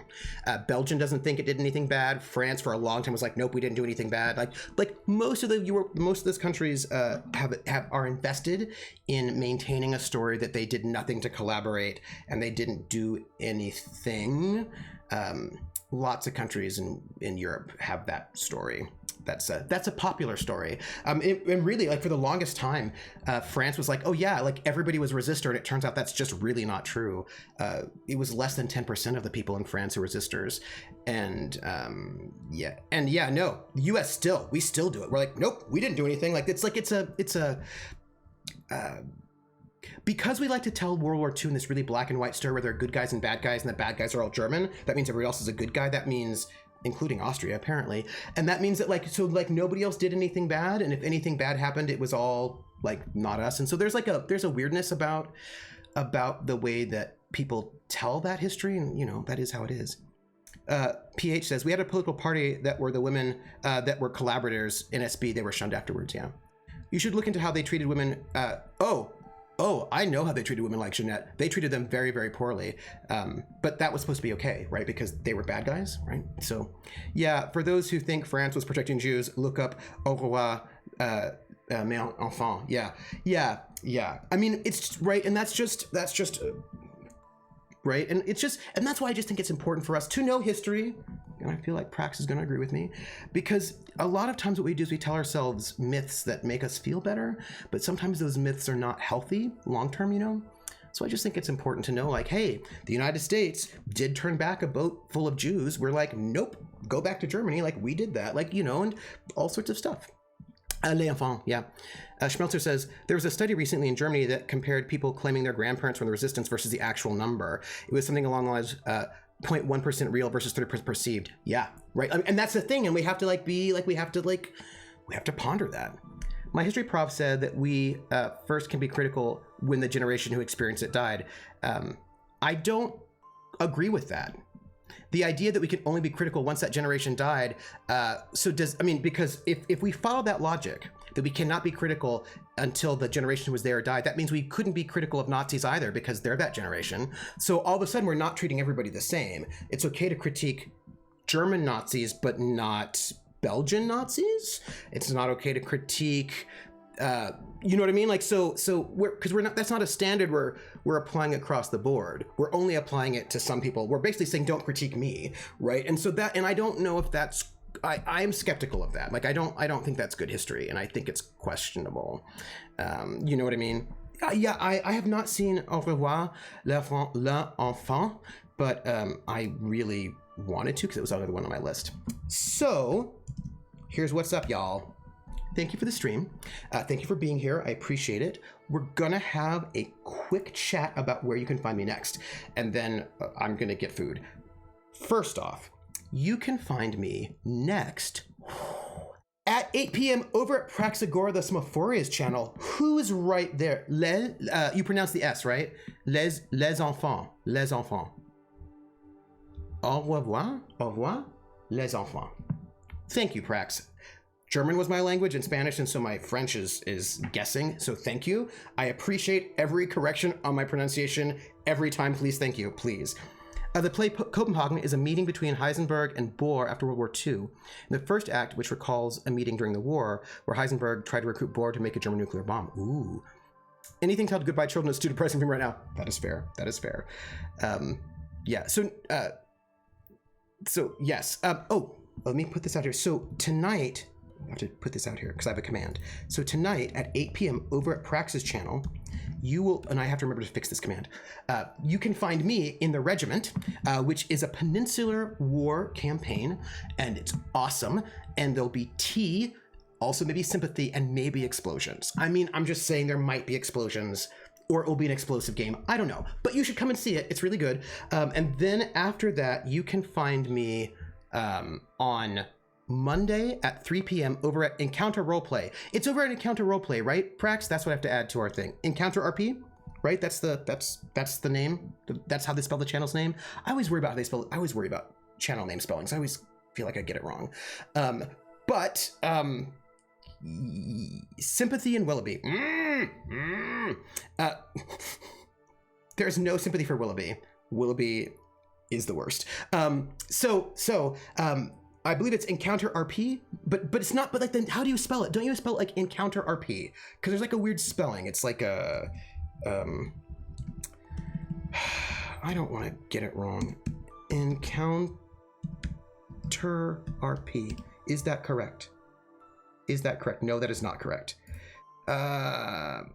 Belgium doesn't think it did anything bad. France for a long time was like, nope, we didn't do anything bad. Like most of those countries are invested in maintaining a story that they did nothing to collaborate and they didn't do anything. Lots of countries in Europe have that story. That's a popular story. And really, like for the longest time, France was like, oh yeah, like everybody was resistor, and it turns out that's just really not true. It was less than 10% of the people in France who were resistors. And no, the US we still do it. We're like, nope, we didn't do anything. Like it's a because we like to tell World War II in this really black and white story where there are good guys and the bad guys are all German. That means everybody else is a good guy. That means, including Austria, apparently. And that means that nobody else did anything bad. And if anything bad happened, it was all like not us. And so there's a weirdness about the way that people tell that history. And you know, that is how it is. PH says, we had a political party that were the women that were collaborators in SB. They were shunned afterwards. Yeah. You should look into how they treated women. Oh, I know how they treated women like Jeanette. They treated them very, very poorly. But that was supposed to be okay, right? Because they were bad guys, right? So, yeah, for those who think France was protecting Jews, look up Au revoir, mes enfants. Yeah. I mean, it's right, and that's just right, and and that's why I just think it's important for us to know history. And I feel like Prax is going to agree with me, because a lot of times what we do is we tell ourselves myths that make us feel better, but sometimes those myths are not healthy long-term, you know? So I just think it's important to know, like, hey, the United States did turn back a boat full of Jews. We're like, nope, go back to Germany. Like, we did that, like, you know, and all sorts of stuff. Les enfants, yeah. Schmelzer says, there was a study recently in Germany that compared people claiming their grandparents were in the resistance versus the actual number. It was something along the lines 0.1% real versus 30% perceived. Yeah, right. And that's the thing. And we have to we have to ponder that. My history prof said that we first can be critical when the generation who experienced it died. I don't agree with that. The idea that we can only be critical once that generation died, because if we follow that logic, that we cannot be critical until the generation who was there died, that means we couldn't be critical of Nazis either because they're that generation. So all of a sudden, we're not treating everybody the same. It's okay to critique German Nazis, but not Belgian Nazis. It's not okay to critique, you know what I mean? Like, so we're not, that's not a standard we're applying across the board. We're only applying it to some people. We're basically saying, don't critique me, right? And so and I don't know if that's, I'm skeptical of that. Like, I don't think that's good history, and I think it's questionable. You know what I mean? Yeah, I have not seen Au revoir, l'enfant, but I really wanted to because it was another one on my list. So here's what's up, y'all. Thank you for the stream. Thank you for being here. I appreciate it. We're gonna have a quick chat about where you can find me next, and then I'm gonna get food. First off, you can find me next at 8 p.m. over at Praxagora the Semaphoria's channel. Who's right there? You pronounce the S, right? Les enfants. Les enfants. Au revoir, les enfants. Thank you, Prax. German was my language and Spanish, and so my French is guessing, so thank you. I appreciate every correction on my pronunciation every time. Please, thank you, please. The play Copenhagen is a meeting between Heisenberg and Bohr after World War II. In the first act, which recalls a meeting during the war, where Heisenberg tried to recruit Bohr to make a German nuclear bomb. Ooh. Anything titled Goodbye Children is too depressing for me right now. That is fair. That is fair. Yeah, so yes. Let me put this out here. So tonight, I have to put this out here because I have a command. So tonight at 8 p.m. over at Prax's channel, you will, and I have to remember to fix this command, you can find me in the Regiment, which is a Peninsular War campaign, and it's awesome. And there'll be tea, also maybe sympathy, and maybe explosions. I mean, I'm just saying there might be explosions, or it will be an explosive game. I don't know, but you should come and see it. It's really good. And then after that, you can find me on Monday at 3 p.m. over at Encounter Roleplay. It's over at Encounter Roleplay, right, Prax? That's what I have to add to our thing. Encounter RP, right? That's the name. That's how they spell the channel's name. I always worry about how they spell it. I always worry about channel name spellings. I always feel like I get it wrong. Sympathy and Willoughby. There's no sympathy for Willoughby. Willoughby is the worst. I believe it's Encounter RP, but it's not. But like, then how do you spell it? Don't you spell it like Encounter RP? Because there's like a weird spelling. It's like a I don't want to get it wrong. Encounter RP. Is that correct? Is that correct? No, that is not correct. How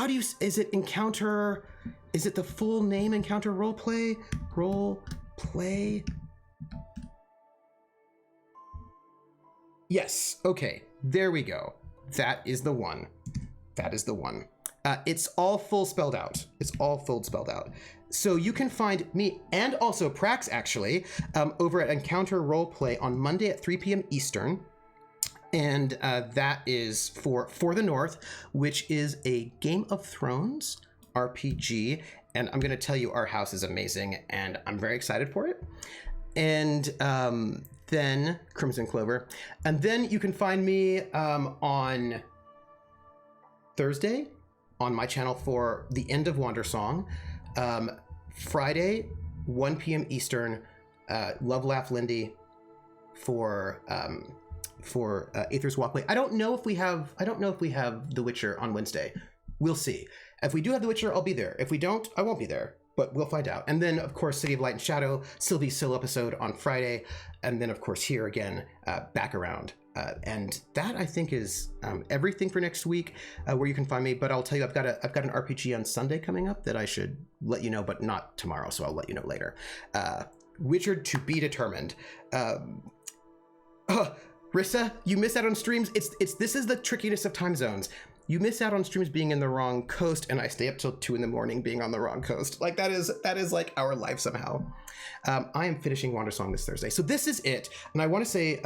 do you? Is it Encounter? Is it the full name Encounter Roleplay? Roleplay. Yes. Okay. There we go. That is the one. That is the one. It's all full spelled out. It's all full spelled out. So you can find me and also Prax actually over at Encounter Roleplay on Monday at 3 p.m. Eastern. And that is for the North, which is a Game of Thrones RPG. And I'm going to tell you, our house is amazing and I'm very excited for it. And then Crimson Clover. And then you can find me on Thursday on my channel for the End of Wander Song. Friday, 1 p.m. Eastern, Love Laugh Lindy for Aether's Walkway. I don't know if we have The Witcher on Wednesday. We'll see. If we do have The Witcher, I'll be there. If we don't, I won't be there, but we'll find out. And then, of course, City of Light and Shadow, Sylvie's solo episode on Friday. And then, of course, here again, back around And that, I think, is everything for next week, where you can find me. But I'll tell you, I've got an RPG on Sunday coming up that I should let you know, but not tomorrow, so I'll let you know later. Witcher to be determined. Rissa, you miss out on streams. This is the trickiness of time zones. You miss out on streams being in the wrong coast, and I stay up till 2 a.m. being on the wrong coast. Like that is like our life somehow. I am finishing Wandersong this Thursday, so this is it. And I want to say,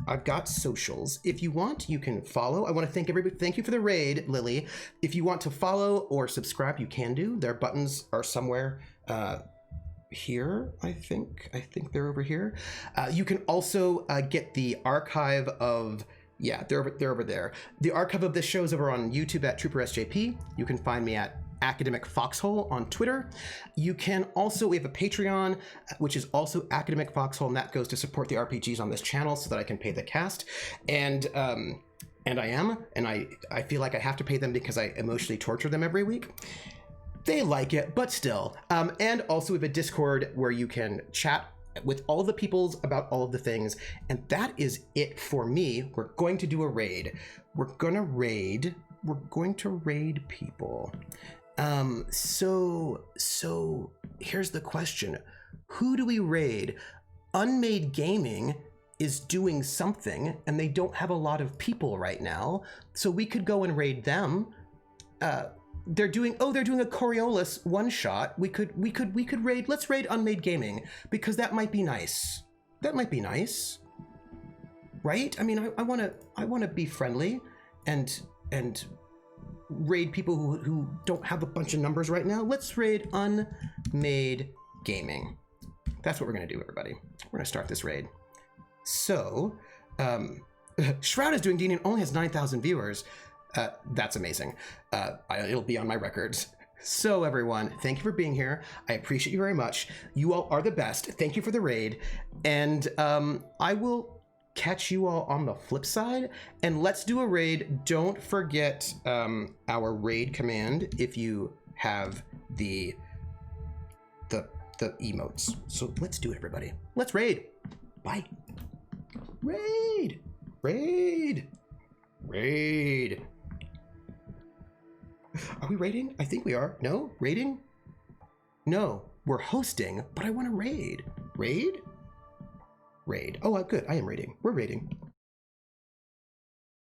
I've got socials. If you want, you can follow. I want to thank everybody. Thank you for the raid, Lily. If you want to follow or subscribe, you can do. Their buttons are somewhere here, I think they're over here. You can also get the archive of, yeah, they're over there. The archive of this show is over on YouTube at Trooper SJP. You can find me at Academic Foxhole on Twitter. You can also, we have a Patreon, which is also Academic Foxhole, and that goes to support the RPGs on this channel so that I can pay the cast. And I feel like I have to pay them because I emotionally torture them every week. They like it, but still. And also we have a Discord where you can chat with all the peoples about all of the things. And that is it for me. We're going to do a raid. We're going to raid people. So here's the question. Who do we raid? Unmade Gaming is doing something and they don't have a lot of people right now. So we could go and raid them. They're doing a Coriolis one shot. We could raid, let's raid Unmade Gaming because that might be nice. Right? I mean, I wanna be friendly and raid people who don't have a bunch of numbers right now. Let's raid Unmade Gaming. That's what we're gonna do, everybody. We're gonna start this raid. So, Shroud is doing D&D and only has 9,000 viewers. That's amazing. It'll be on my records. So everyone, thank you for being here. I appreciate you very much. You all are the best. Thank you for the raid. And I will catch you all on the flip side, and let's do a raid. Don't forget our raid command if you have the emotes. So let's do it, everybody. Let's raid. Bye. Raid. Are we raiding? I think we are. No? Raiding? No, we're hosting, but I want to raid. Raid? Oh, good. I am raiding. We're raiding.